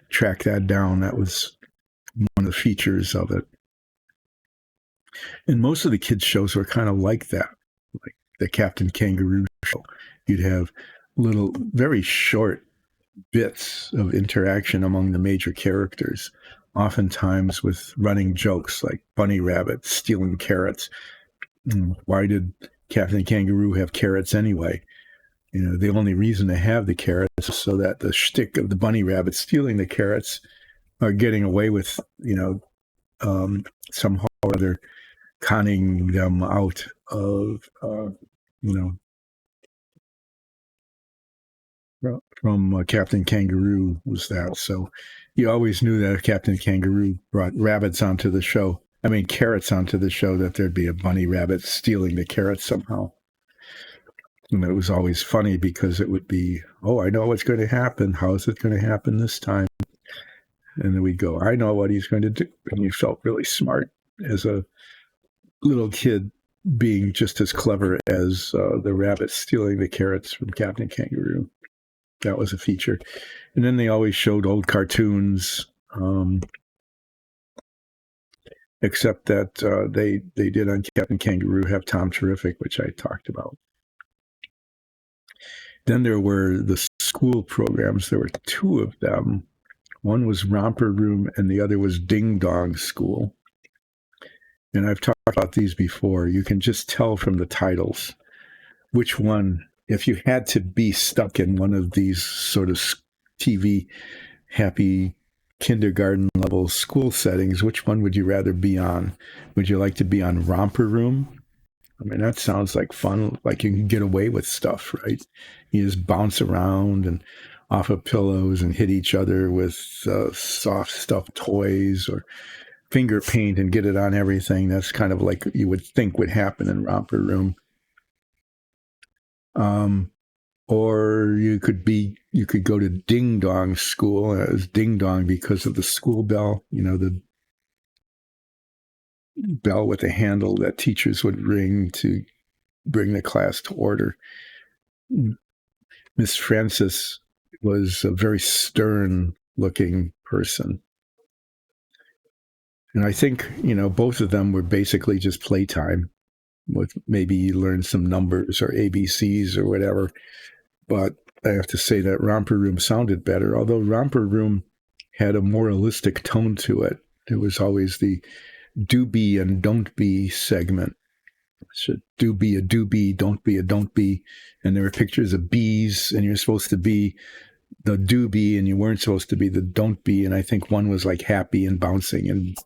track that down. That was one of the features of it. And most of the kids' shows were kind of like that, like the Captain Kangaroo show. You'd have little, very short bits of interaction among the major characters, oftentimes with running jokes like Bunny Rabbit stealing carrots. Why did Captain Kangaroo have carrots anyway? The only reason to have the carrots is so that the shtick of the Bunny Rabbit stealing the carrots are getting away with, somehow or other conning them out of, from Captain Kangaroo was that. So you always knew that if Captain Kangaroo brought carrots onto the show, that there'd be a Bunny Rabbit stealing the carrots somehow. And it was always funny because it would be, oh, I know what's going to happen. How is it going to happen this time? And then we'd go, I know what he's going to do. And you felt really smart as a little kid, being just as clever as the rabbit stealing the carrots from Captain Kangaroo. That was a feature. And then they always showed old cartoons, except that they did on Captain Kangaroo have Tom Terrific, which I talked about. Then there were the school programs. There were 2 of them. One was Romper Room and the other was Ding Dong School. And I've talked about these before. You can just tell from the titles which one, if you had to be stuck in one of these sort of TV happy kindergarten level school settings, which one would you rather be on? Would you like to be on Romper Room? I mean, that sounds like fun, like you can get away with stuff, right? You just bounce around and off of pillows and hit each other with soft stuffed toys or finger paint and get it on everything. That's kind of like you would think would happen in Romper Room. Or you could go to Ding Dong School. It was Ding Dong because of the school bell, the bell with a handle that teachers would ring to bring the class to order. Miss Francis was a very stern looking person. And I think, both of them were basically just playtime, with maybe you learn some numbers or ABCs or whatever. But I have to say that Romper Room sounded better, although Romper Room had a moralistic tone to it. There was always the do be and don't be segment. should do be a do be, don't be a don't be. And there were pictures of bees, and you're supposed to be the do be, and you weren't supposed to be the don't be. And I think one was like happy and bouncing and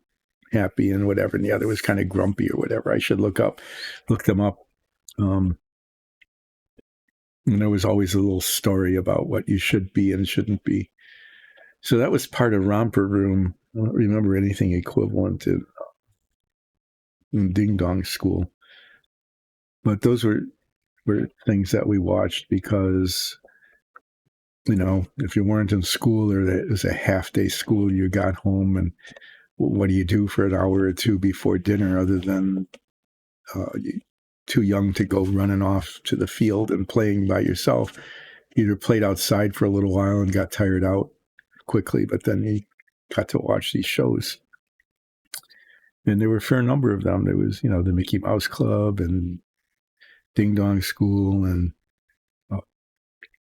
happy and whatever, and the other was kind of grumpy or whatever. I should look them up. And there was always a little story about what you should be and shouldn't be. So that was part of Romper Room. I don't remember anything equivalent to Ding Dong School. But those were things that we watched because, if you weren't in school or it was a half-day school, you got home and what do you do for an hour or two before dinner other than too young to go running off to the field and playing by yourself? Either played outside for a little while and got tired out quickly, but then you got to watch these shows. And there were a fair number of them. There was, the Mickey Mouse Club and Ding Dong School and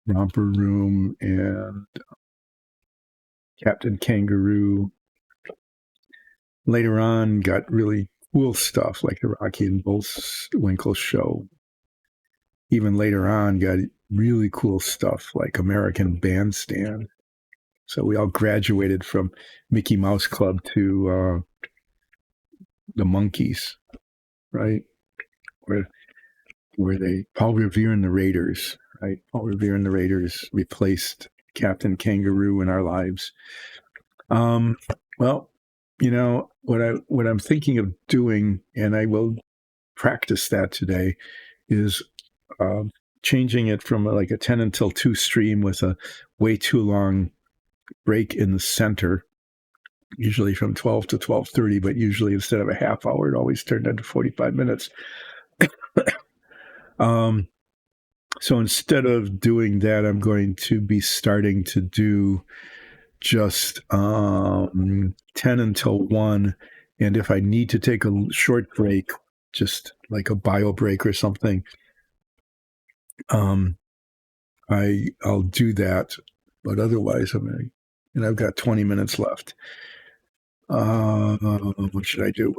Romper Room and Captain Kangaroo. Later on, got really cool stuff like the Rocky and Bullwinkle Show. Even later on, got really cool stuff like American Bandstand. So we all graduated from Mickey Mouse Club to the Monkees, right? Where they Paul Revere and the Raiders, right? Paul Revere and the Raiders replaced Captain Kangaroo in our lives. Well, what I'm thinking of doing, and I will practice that today, is changing it from like a 10 until 2 stream with a way too long break in the center, usually from 12 to 12:30, but usually instead of a half hour, it always turned into 45 minutes. So instead of doing that, I'm going to be starting to do just 10 until 1. And if I need to take a short break, just like a bio break or something, I'll do that. But otherwise, I've got 20 minutes left. What should I do?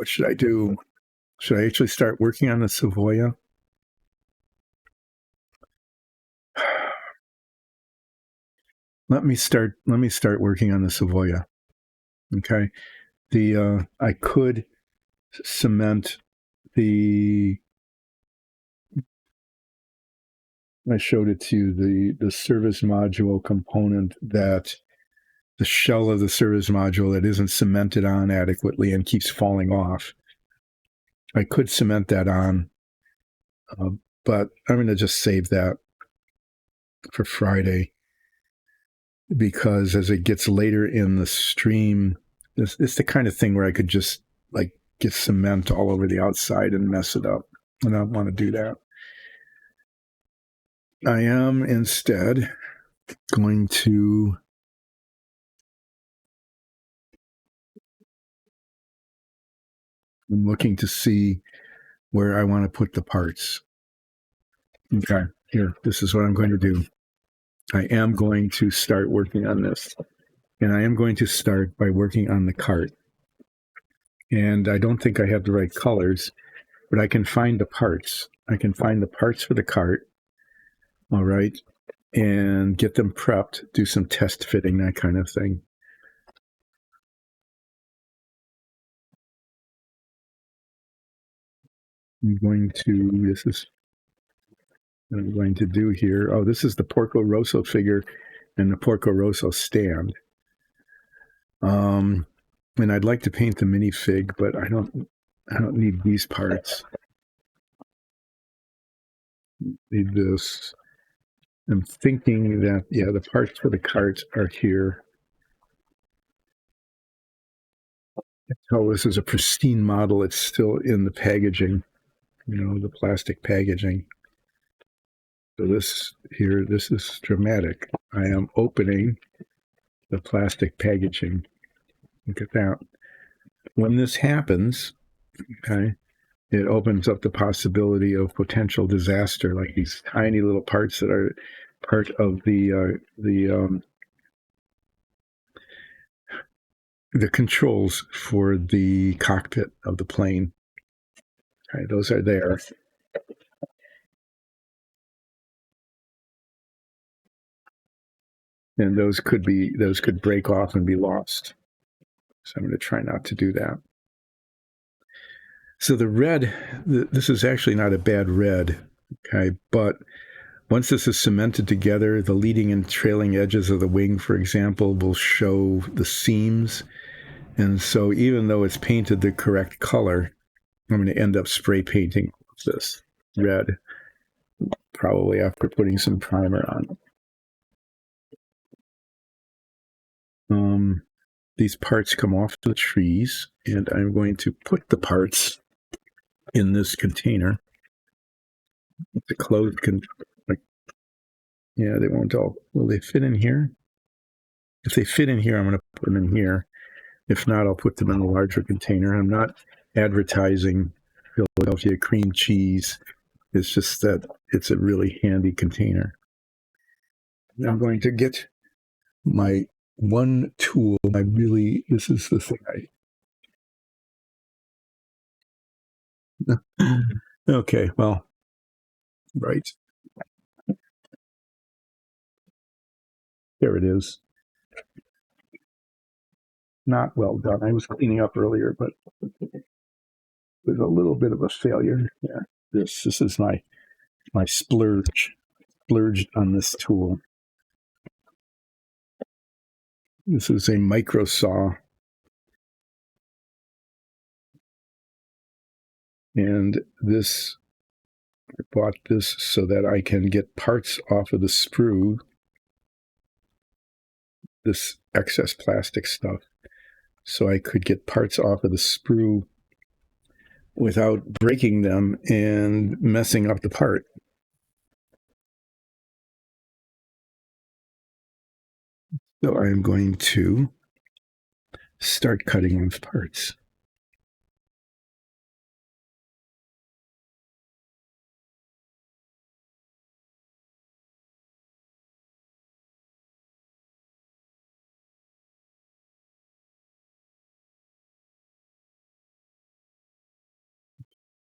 Should I actually start working on the Savoia? Let me start working on the Savoia. Okay. I could cement I showed it to you, the service module component, that the shell of the service module that isn't cemented on adequately and keeps falling off. I could cement that on, but I'm going to just save that for Friday, because as it gets later in the stream, it's the kind of thing where I could just like get cement all over the outside and mess it up. And I don't want to do that. I am instead going to I'm looking to see where I want to put the parts. Okay, here, this is what I'm going to do. I am going to start working on this. And I am going to start by working on the cart. And I don't think I have the right colors, but I can find the parts. I can find the parts for the cart, all right, and get them prepped, do some test fitting, that kind of thing. I'm going to do here. Oh, this is the Porco Rosso figure and the Porco Rosso stand. And I'd like to paint the minifig, but I don't need these parts. Need this. I'm thinking that, the parts for the cart are here. Oh, this is a pristine model. It's still in the packaging, the plastic packaging. So this is dramatic. I am opening the plastic packaging. Look at that. When this happens, okay, it opens up the possibility of potential disaster, like these tiny little parts that are part of the controls for the cockpit of the plane. Okay, those are there. And those could break off and be lost. So I'm going to try not to do that. So the red, this is actually not a bad red, okay, but once this is cemented together, the leading and trailing edges of the wing, for example, will show the seams. And so even though it's painted the correct color, I'm going to end up spray painting this red, probably after putting some primer on. These parts come off the trees, and I'm going to put the parts in this container. The closed yeah, they won't all. Will they fit in here? If they fit in here, I'm going to put them in here. If not, I'll put them in a larger container. I'm not advertising Philadelphia cream cheese. It's just that it's a really handy container. I'm going to get my one tool. This is the thing okay, well, right. There it is. Not well done. I was cleaning up earlier, but it was a little bit of a failure. Yeah, this is my splurged on this tool. This is a micro saw, and I bought this so that I can get parts off of the sprue, this excess plastic stuff, so I could get parts off of the sprue without breaking them and messing up the part. So I'm going to start cutting off parts.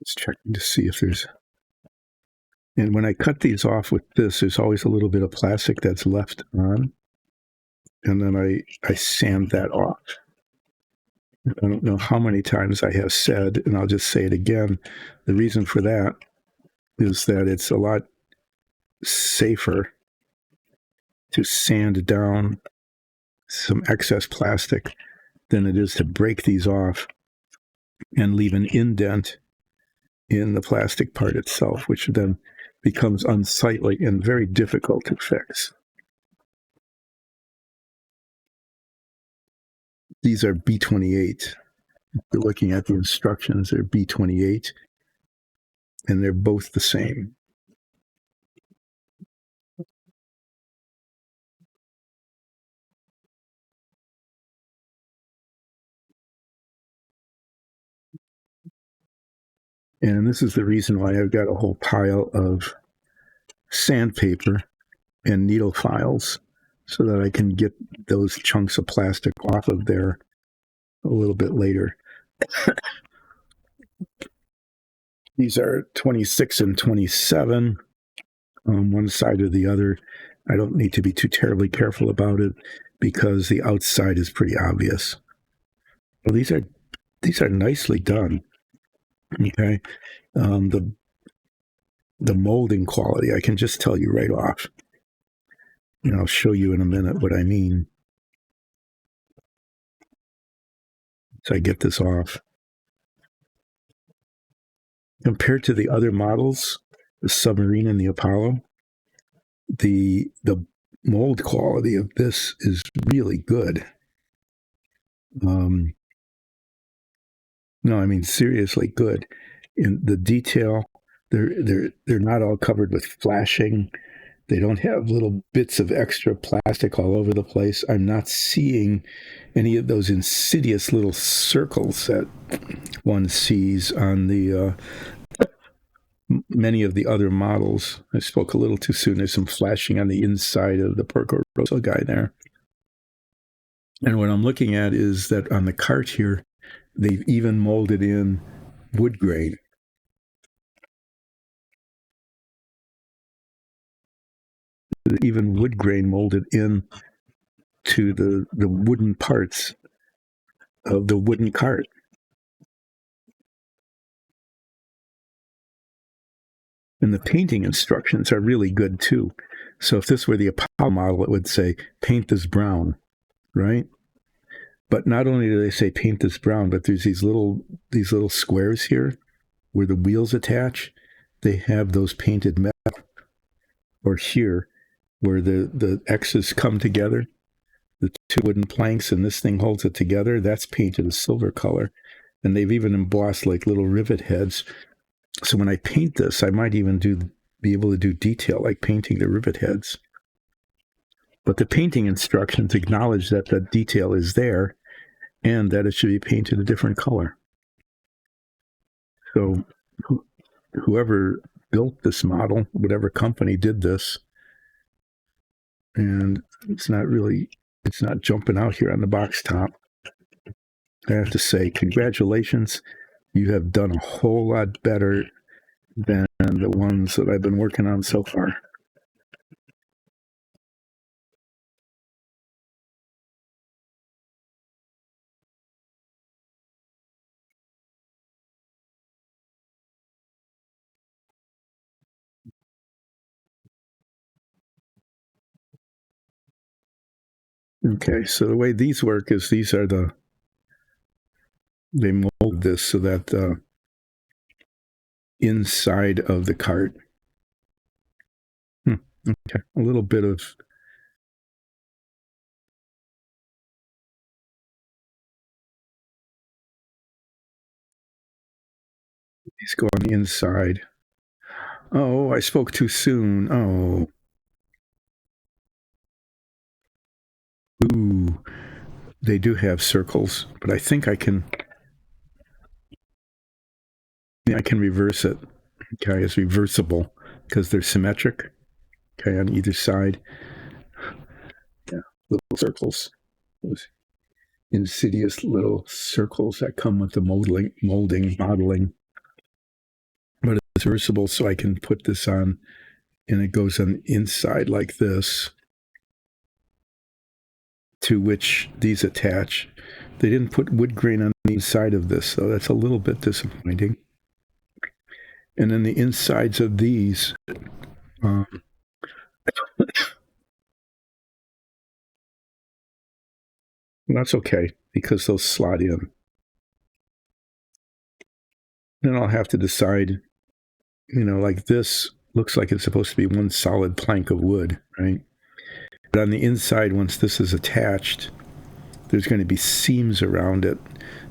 Just checking to see if there's. And when I cut these off with this, there's always a little bit of plastic that's left on. And then I sand that off. I don't know how many times I have said, and I'll just say it again, the reason for that is that it's a lot safer to sand down some excess plastic than it is to break these off and leave an indent in the plastic part itself, which then becomes unsightly and very difficult to fix. These are B28. You're looking at the instructions, they're B28, and they're both the same. And this is the reason why I've got a whole pile of sandpaper and needle files so that I can get those chunks of plastic off of there a little bit later. These are 26 and 27 on one side or the other. I don't need to be too terribly careful about it because the outside is pretty obvious. Well, these are nicely done. Okay, the molding quality, I can just tell you right off. And I'll show you in a minute what I mean. So I get this off. Compared to the other models, the Submarine and the Apollo, the mold quality of this is really good. No, I mean seriously good. In the detail, they're not all covered with flashing. They don't have little bits of extra plastic all over the place. I'm not seeing any of those insidious little circles that one sees on the many of the other models. I spoke a little too soon. There's some flashing on the inside of the Porco Rosso guy there. And what I'm looking at is that on the cart here, they've even molded in wood grain. even wood grain molded in to the wooden parts of the wooden cart. And the painting instructions are really good too. So if this were the Apollo model, it would say, paint this brown, right? But not only do they say paint this brown, but there's these little squares here where the wheels attach. They have those painted metal. Or here, where the X's come together, the two wooden planks, and this thing holds it together, that's painted a silver color. And they've even embossed like little rivet heads. So when I paint this, I might even be able to do detail like painting the rivet heads. But the painting instructions acknowledge that the detail is there and that it should be painted a different color. So whoever built this model, whatever company did this, and it's not jumping out here on the box top. I have to say, congratulations. You have done a whole lot better than the ones that I've been working on so far. Okay, so the way these work is they mold this so that the inside of the cart. Okay, a little bit of these go on the inside. Oh, I spoke too soon. Oh. Ooh, they do have circles, but I think I can reverse it. Okay, it's reversible because they're symmetric. Okay, on either side. Yeah, little circles. Those insidious little circles that come with the modeling. But it's reversible, so I can put this on, and it goes on the inside like this, to which these attach. They didn't put wood grain on the inside of this, so that's a little bit disappointing. And then the insides of these, that's okay because they'll slot in. Then I'll have to decide, like this looks like it's supposed to be one solid plank of wood, right? But on the inside, once this is attached, there's going to be seams around it.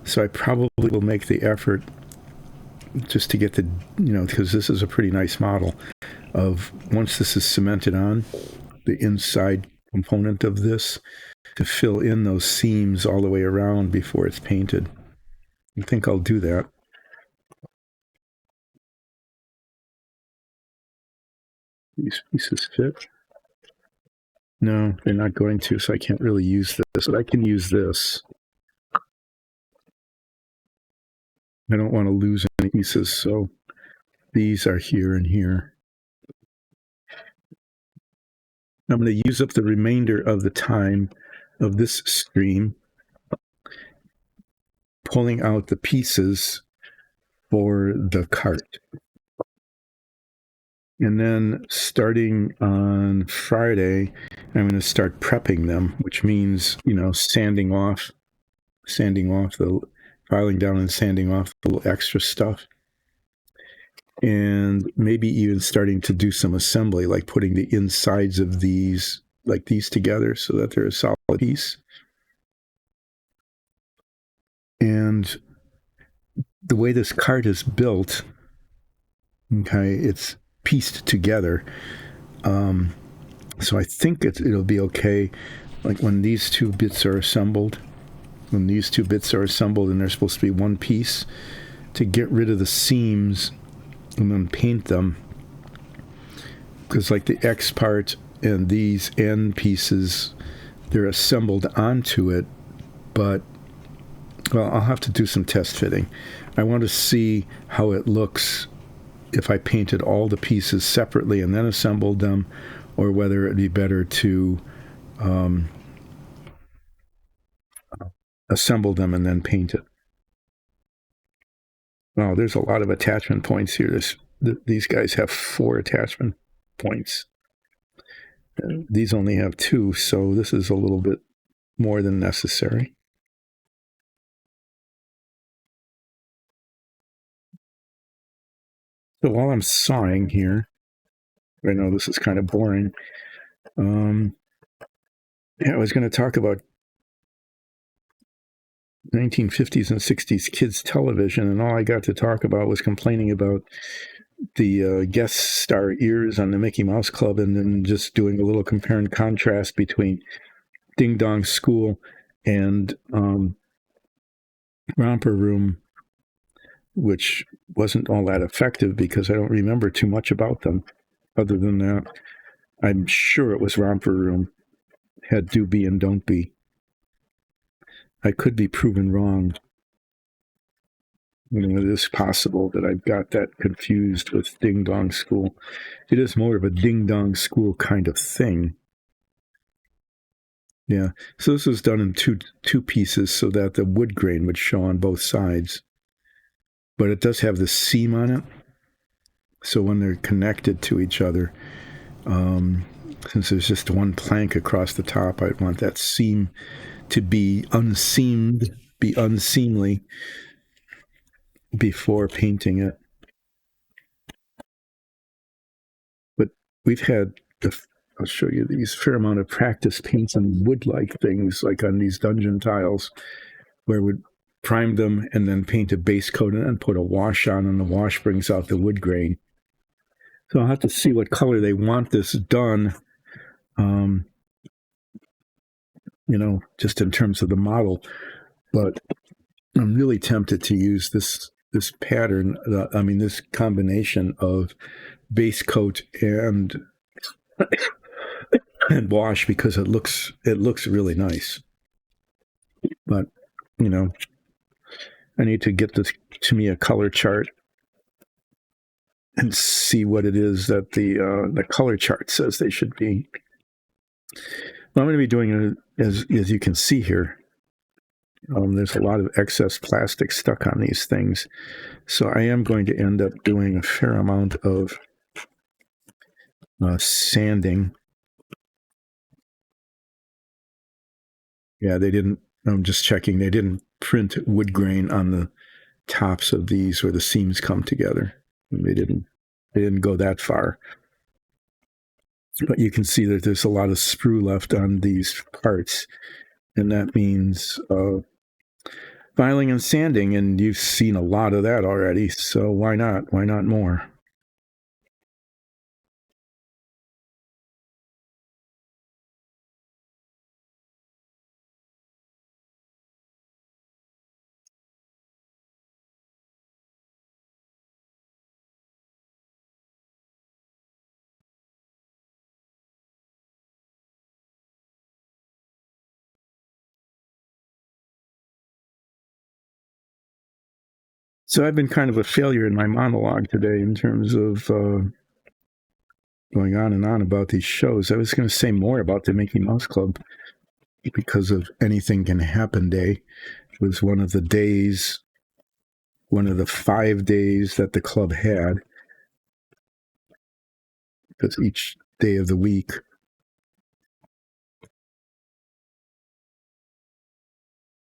So I probably will make the effort just to get because this is a pretty nice model of once this is cemented on, the inside component of this, to fill in those seams all the way around before it's painted. I think I'll do that. These pieces fit? No, they're not going to, so I can't really use this, but I can use this. I don't want to lose any pieces, so these are here and here. I'm going to use up the remainder of the time of this stream pulling out the pieces for the cart. And then starting on Friday, I'm going to start prepping them, which means, sanding off filing down and sanding off the little extra stuff. And maybe even starting to do some assembly, like putting the insides of these together so that they're a solid piece. And the way this cart is built, okay, it's pieced together. So I think it'll be okay. Like when these two bits are assembled, and they're supposed to be one piece, to get rid of the seams and then paint them. Because like the X part and these end pieces, they're assembled onto it, but I'll have to do some test fitting. I want to see how it looks if I painted all the pieces separately and then assembled them, or whether it'd be better to assemble them and then paint it. Oh, there's a lot of attachment points here. These guys have 4 attachment points. These only have 2, so this is a little bit more than necessary. So while I'm sawing here, I know this is kind of boring. I was going to talk about 1950s and 60s kids television, and all I got to talk about was complaining about the guest star ears on the Mickey Mouse Club, and then just doing a little compare and contrast between Ding Dong School and Romper Room, which wasn't all that effective because I don't remember too much about them. Other than that, I'm sure it was Romper Room had Do Be and Don't Be. I could be proven wrong. It is possible that I've got that confused with Ding Dong School. It is more of a Ding Dong School kind of thing. Yeah, so this was done in two pieces so that the wood grain would show on both sides. But it does have the seam on it. So when they're connected to each other, since there's just one plank across the top, I'd want that seam to be unseamed, be unseemly before painting it. But we've had, I'll show you these, fair amount of practice paints on wood-like things, like on these dungeon tiles, where we'd prime them and then paint a base coat and then put a wash on, and the wash brings out the wood grain. So I'll have to see what color they want this done, just in terms of the model. But I'm really tempted to use this pattern, this combination of base coat and wash, because it looks really nice. But I need to get this to me a color chart and see what it is that the color chart says they should be. Well, I'm going to be doing it as you can see here. There's a lot of excess plastic stuck on these things, so I am going to end up doing a fair amount of sanding. Yeah, they didn't. I'm just checking. They didn't print wood grain on the tops of these where the seams come together. They didn't go that far. But you can see that there's a lot of sprue left on these parts, and that means filing and sanding, and you've seen a lot of that already, so why not? Why not more? So I've been kind of a failure in my monologue today in terms of going on and on about these shows. I was going to say more about the Mickey Mouse Club because of Anything Can Happen Day. It was one of the 5 days that the club had, because each day of the week.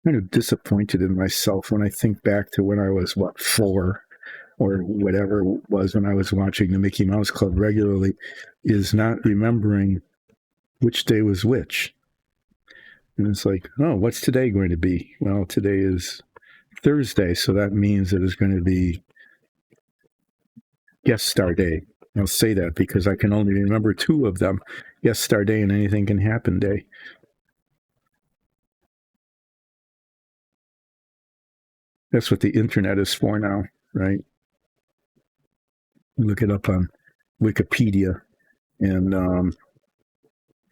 I'm kind of disappointed in myself when I think back to when I was, 4 or whatever it was when I was watching the Mickey Mouse Club regularly, is not remembering which day was which. And it's like, oh, what's today going to be? Well, today is Thursday, so that means it is going to be Guest Star Day. I'll say that because I can only remember 2 of them, Guest Star Day and Anything Can Happen Day. That's what the internet is for now, right? Look it up on Wikipedia and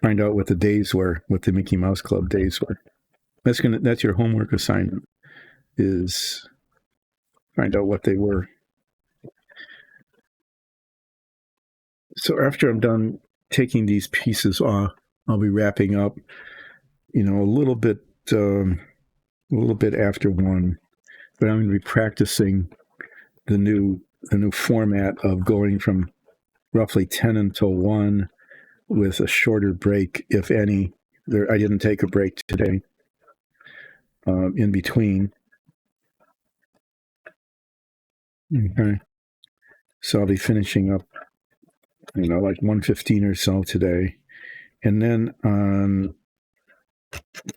find out what the days were, what the Mickey Mouse Club days were. That's your homework assignment, is find out what they were. So after I'm done taking these pieces off. I'll be wrapping up, a little bit after 1, but I'm going to be practicing the new format of going from roughly 10 until 1 with a shorter break, if any. I didn't take a break today in between. Okay. So I'll be finishing up, like 1:15 or so today. And then on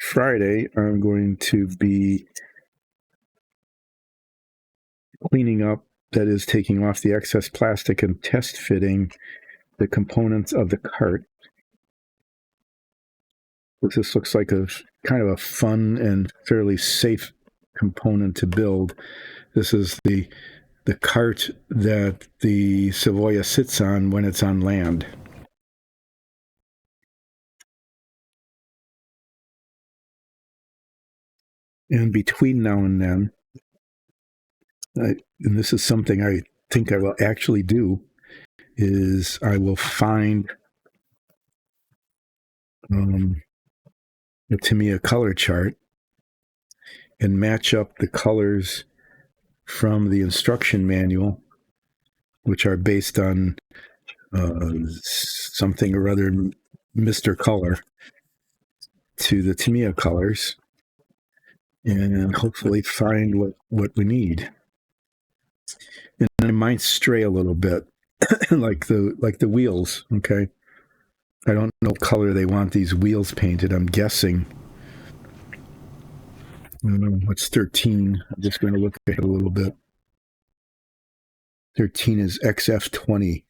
Friday, I'm going to be cleaning up, that is, taking off the excess plastic and test fitting the components of the cart. This looks like a kind of a fun and fairly safe component to build. This is the cart that the Savoia sits on when it's on land. And between now and then, and this is something I think I will actually do, is I will find the Tamiya color chart and match up the colors from the instruction manual, which are based on something or other, Mr. Color, to the Tamiya colors, and hopefully find what we need. And I might stray a little bit, like the wheels. Okay, I don't know what color they want these wheels painted. I'm guessing. I don't know what's 13. I'm just going to look at it a little bit. 13 is XF20.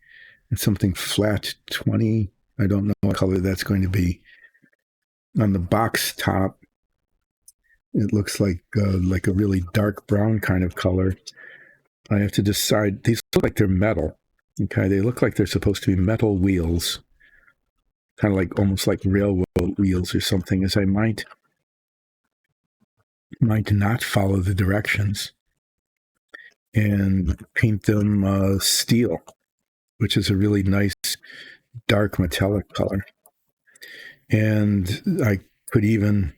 It's something flat 20. I don't know what color that's going to be. On the box top, it looks like a really dark brown kind of color. I have to decide. These look like they're metal. Okay, they look like they're supposed to be metal wheels, kind of like almost like railroad wheels or something. As I might not follow the directions and paint them steel, which is a really nice dark metallic color. And I could even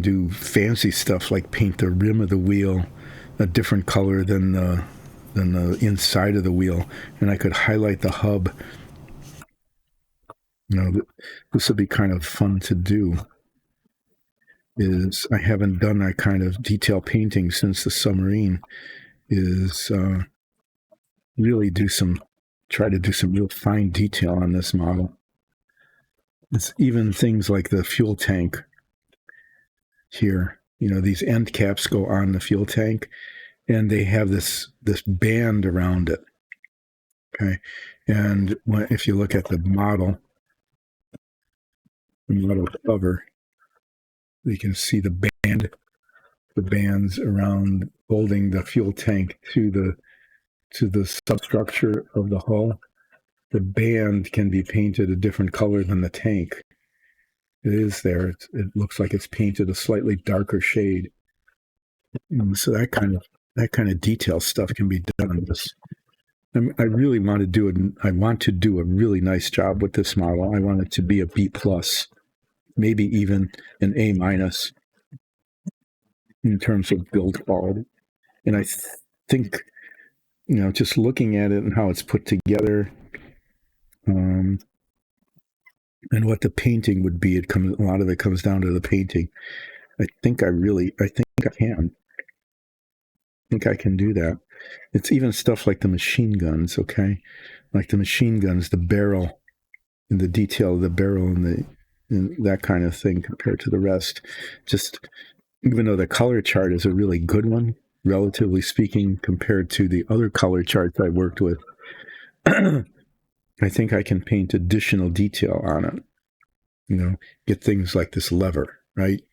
do fancy stuff like paint the rim of the wheel a different color than the inside of the wheel, and I could highlight the hub. This would be kind of fun to do. I haven't done that kind of detail painting since the submarine. Try to do some real fine detail on this model. It's even things like the fuel tank here. These end caps go on the fuel tank, and they have this band around it. Okay, and if you look at the model cover, you can see the bands around holding the fuel tank to the substructure of the hull. The band can be painted a different color than the tank. It is there. It looks like it's painted a slightly darker shade. So that kind of detail stuff can be done on this. I really want to do it. I want to do a really nice job with this model. I want it to be a B+, maybe even an A- in terms of build quality. And I think, just looking at it and how it's put together, and what the painting would be, a lot of it comes down to the painting. I think I can do that. It's even stuff like the machine guns, okay? Like the machine guns, the barrel, and the detail of the barrel and that kind of thing compared to the rest. Just, even though the color chart is a really good one, relatively speaking, compared to the other color charts I worked with, I think I can paint additional detail on it. Get things like this lever, right?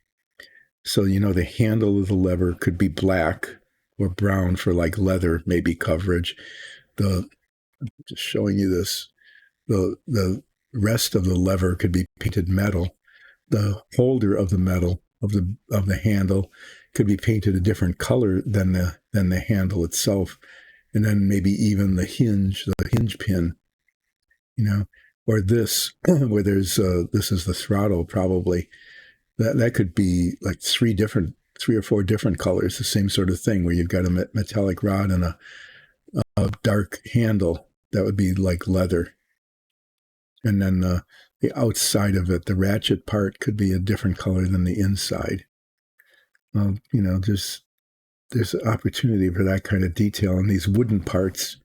So, the handle of the lever could be black or brown for like leather, maybe coverage. Just showing you this, the rest of the lever could be painted metal. The holder of the metal of the handle could be painted a different color than the handle itself, and then maybe even the hinge pin you know, or this where there's this is the throttle probably. That could be like three or four different colors, the same sort of thing where you've got a metallic rod and a dark handle. That would be like leather. And then the outside of it, the ratchet part, could be a different color than the inside. You know, there's opportunity for that kind of detail. And these wooden parts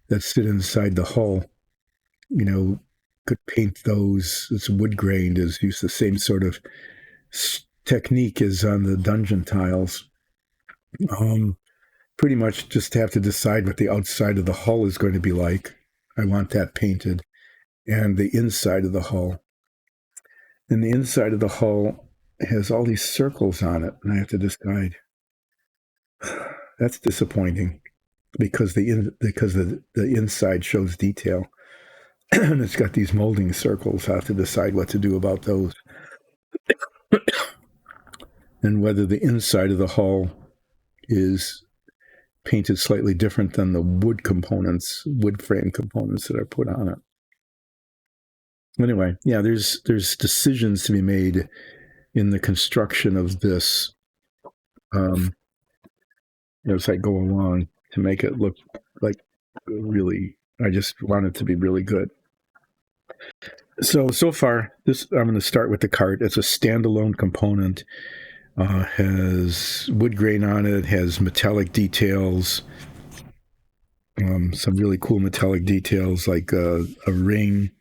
that sit inside the hull, you know, could paint those. It's wood grained, is use the same sort of technique as on the dungeon tiles. Pretty much just have to decide what the outside of the hull is going to be like. I want that painted. And the inside of the hull. And the inside of the hull has all these circles on it, and I have to decide. That's disappointing because the inside shows detail, and it's got these molding circles. I have to decide what to do about those, and whether the inside of the hull is painted slightly different than the wood frame components that are put on it. Anyway, yeah, there's decisions to be made in the construction of this as I go along to make it look like really, I just want it to be really good. So far, I'm going to start with the cart. It's a standalone component, has wood grain on it, has metallic details, some really cool metallic details like a ring.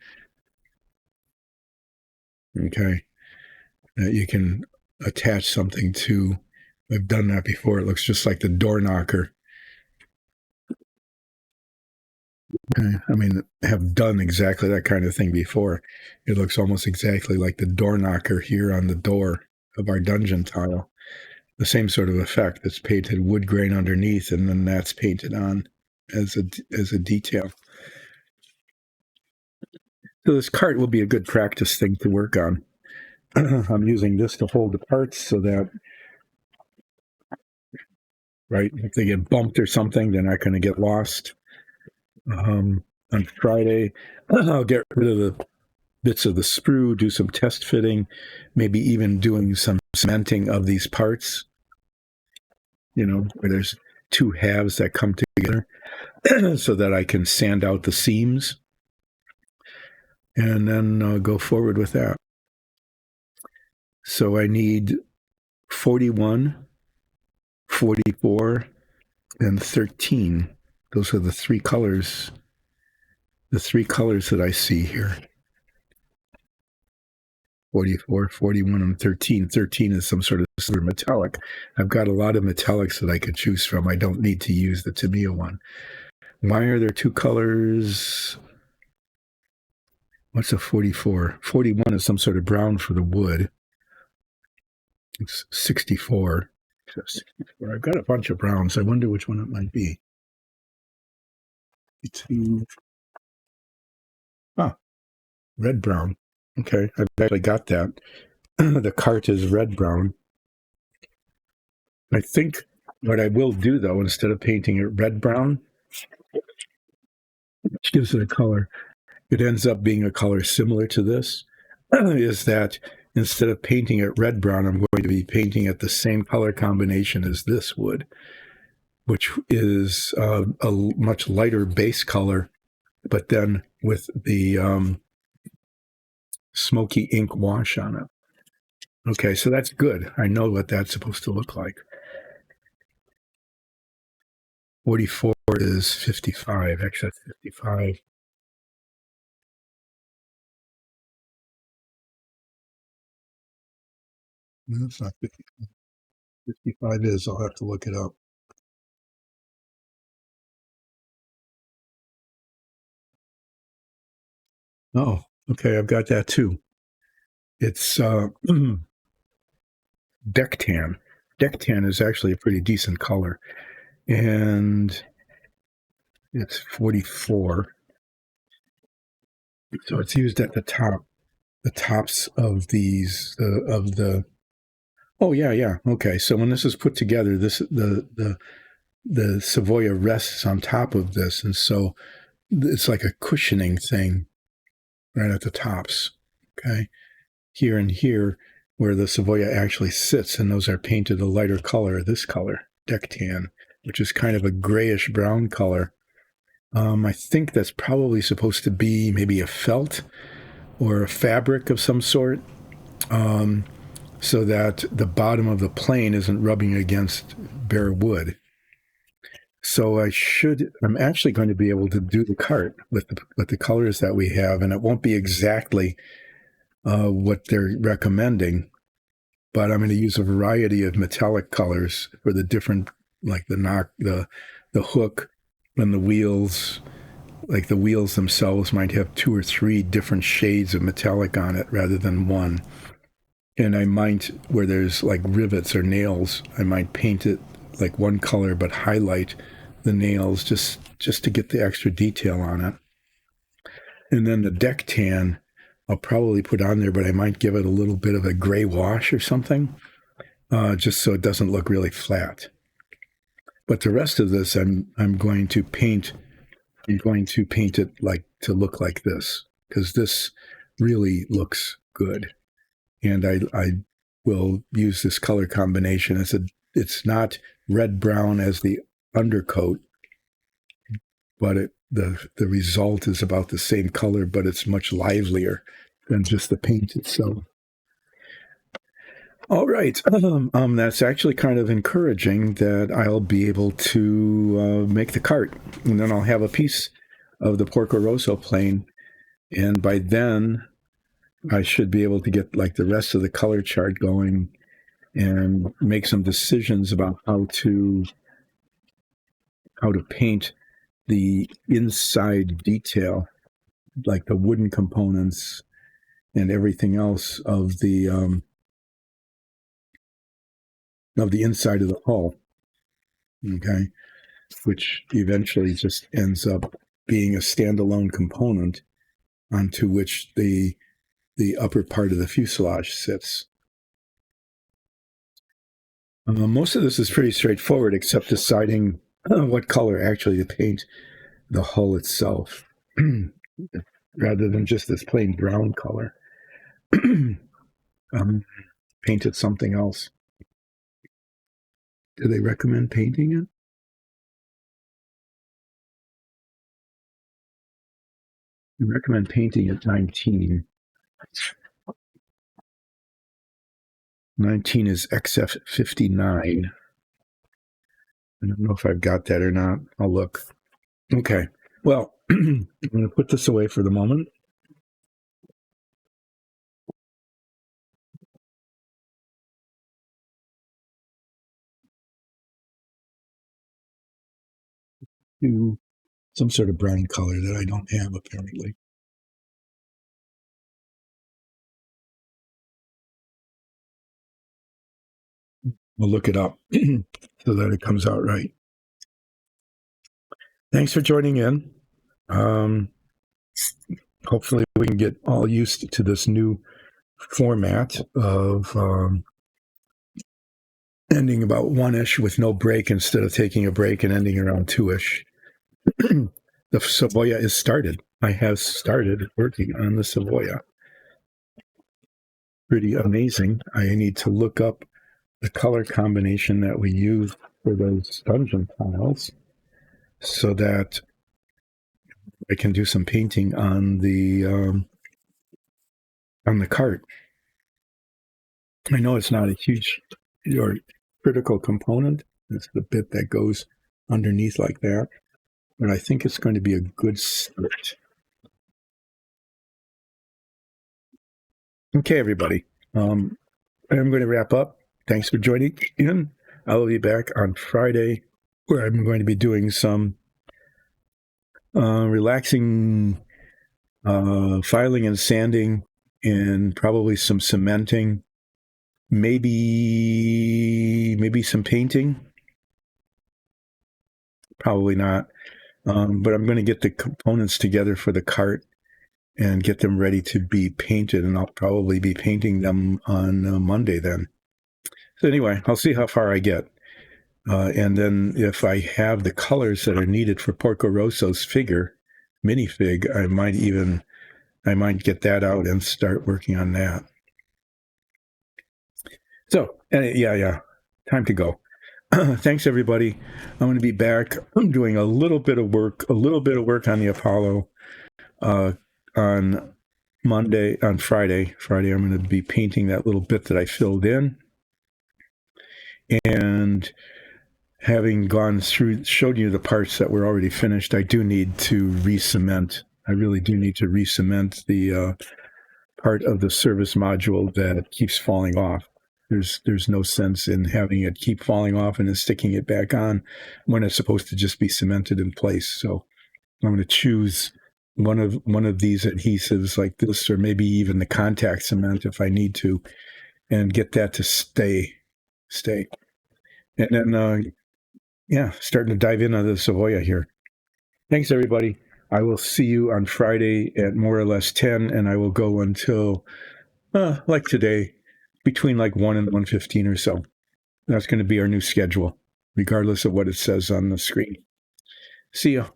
Okay. You can attach something to. I've done that before. It looks just like the door knocker. I mean, have done exactly that kind of thing before. It looks almost exactly like the door knocker here on the door of our dungeon tile. The same sort of effect. It's painted wood grain underneath, and then that's painted on as a detail. So this cart will be a good practice thing to work on. I'm using this to hold the parts so that, right, if they get bumped or something, they're not going to get lost. On Friday, I'll get rid of the bits of the sprue, do some test fitting, maybe even doing some cementing of these parts, you know, where there's two halves that come together so that I can sand out the seams and then go forward with that. So I need 41, 44, and 13. Those are the three colors that I see here. 44, 41, and 13. 13 is some sort of silver metallic. I've got a lot of metallics that I could choose from. I don't need to use the Tamiya one. Why are there two colors? What's a 44? 41 is some sort of brown for the wood. It's 64. 64. I've got a bunch of browns. I wonder which one it might be. Red brown. Okay, I've actually got that. The cart is red brown. I think what I will do, though, instead of painting it red brown, which gives it a color, it ends up being a color similar to this, is that instead of painting it red brown, I'm going to be painting it the same color combination as this would, which is a much lighter base color, but then with the smoky ink wash on it. Okay, so that's good. I know what that's supposed to look like. 44 is 55. Actually, that's 55. No, it's not 55. 55 is. I'll have to look it up. Oh, okay. I've got that too. It's deck tan. Deck tan is actually a pretty decent color. And it's 44. So it's used at the tops of these, oh yeah. Okay. So when this is put together, the Savoia rests on top of this. And so it's like a cushioning thing right at the tops. Okay. Here and here, where the Savoia actually sits, and those are painted a lighter color, this color, deck tan, which is kind of a grayish brown color. I think that's probably supposed to be maybe a felt or a fabric of some sort, so that the bottom of the plane isn't rubbing against bare wood. So I'm actually going to be able to do the cart with the colors that we have, and it won't be exactly what they're recommending, but I'm going to use a variety of metallic colors for the different, like the hook and the wheels. Like the wheels themselves might have 2 or 3 different shades of metallic on it rather than one. And I might, where there's like rivets or nails, I might paint it like one color but highlight the nails just to get the extra detail on it. And then the deck tan, I'll probably put on there, but I might give it a little bit of a gray wash or something, just so it doesn't look really flat. But the rest of this, I'm going to paint it like to look like this, because this really looks good. And I will use this color combination. It's not red brown as the undercoat, but the result is about the same color, but it's much livelier than just the paint itself. All right. That's actually kind of encouraging that I'll be able to make the cart, and then I'll have a piece of the Porco Rosso plane, and by then I should be able to get like the rest of the color chart going and make some decisions about how to paint the inside detail, like the wooden components and everything else of the inside of the hull. Okay, which eventually just ends up being a standalone component onto which the upper part of the fuselage sits. Most of this is pretty straightforward, except deciding what color actually to paint the hull itself, rather than just this plain brown color. Paint it something else. Do they recommend painting it? They recommend painting at 19. 19 is XF59. I don't know if I've got that or not. I'll look. Okay. Well, I'm going to put this away for the moment. Do some sort of brown color that I don't have, apparently. We'll look it up so that it comes out right. Thanks for joining in. Hopefully we can get all used to this new format of ending about 1-ish with no break instead of taking a break and ending around 2-ish. The Savoia is started. I have started working on the Savoia. Pretty amazing. I need to look up the color combination that we use for those dungeon tiles so that I can do some painting on the cart. I know it's not a huge or critical component. It's the bit that goes underneath like that, but I think it's going to be a good start. Okay, everybody. I'm going to wrap up. Thanks for joining in. I will be back on Friday, where I'm going to be doing some relaxing filing and sanding, and probably some cementing, maybe some painting. Probably not, but I'm going to get the components together for the cart and get them ready to be painted, and I'll probably be painting them on Monday then. So anyway, I'll see how far I get. And then if I have the colors that are needed for Porco Rosso's minifig, I might even I might get that out and start working on that. So, yeah, time to go. Thanks, everybody. I'm going to be back. I'm doing a little bit of work on the Apollo on Friday. I'm going to be painting that little bit that I filled in. And having gone through, showed you the parts that were already finished, I do need to re-cement. I really do need to re-cement the part of the service module that keeps falling off. There's no sense in having it keep falling off and then sticking it back on when it's supposed to just be cemented in place. So I'm going to choose one of these adhesives like this, or maybe even the contact cement if I need to, and get that to stay. And then, starting to dive in on the Savoia here. Thanks, everybody. I will see you on Friday at more or less 10, and I will go until, like today, between like 1 and 1:15 or so. That's going to be our new schedule, regardless of what it says on the screen. See ya.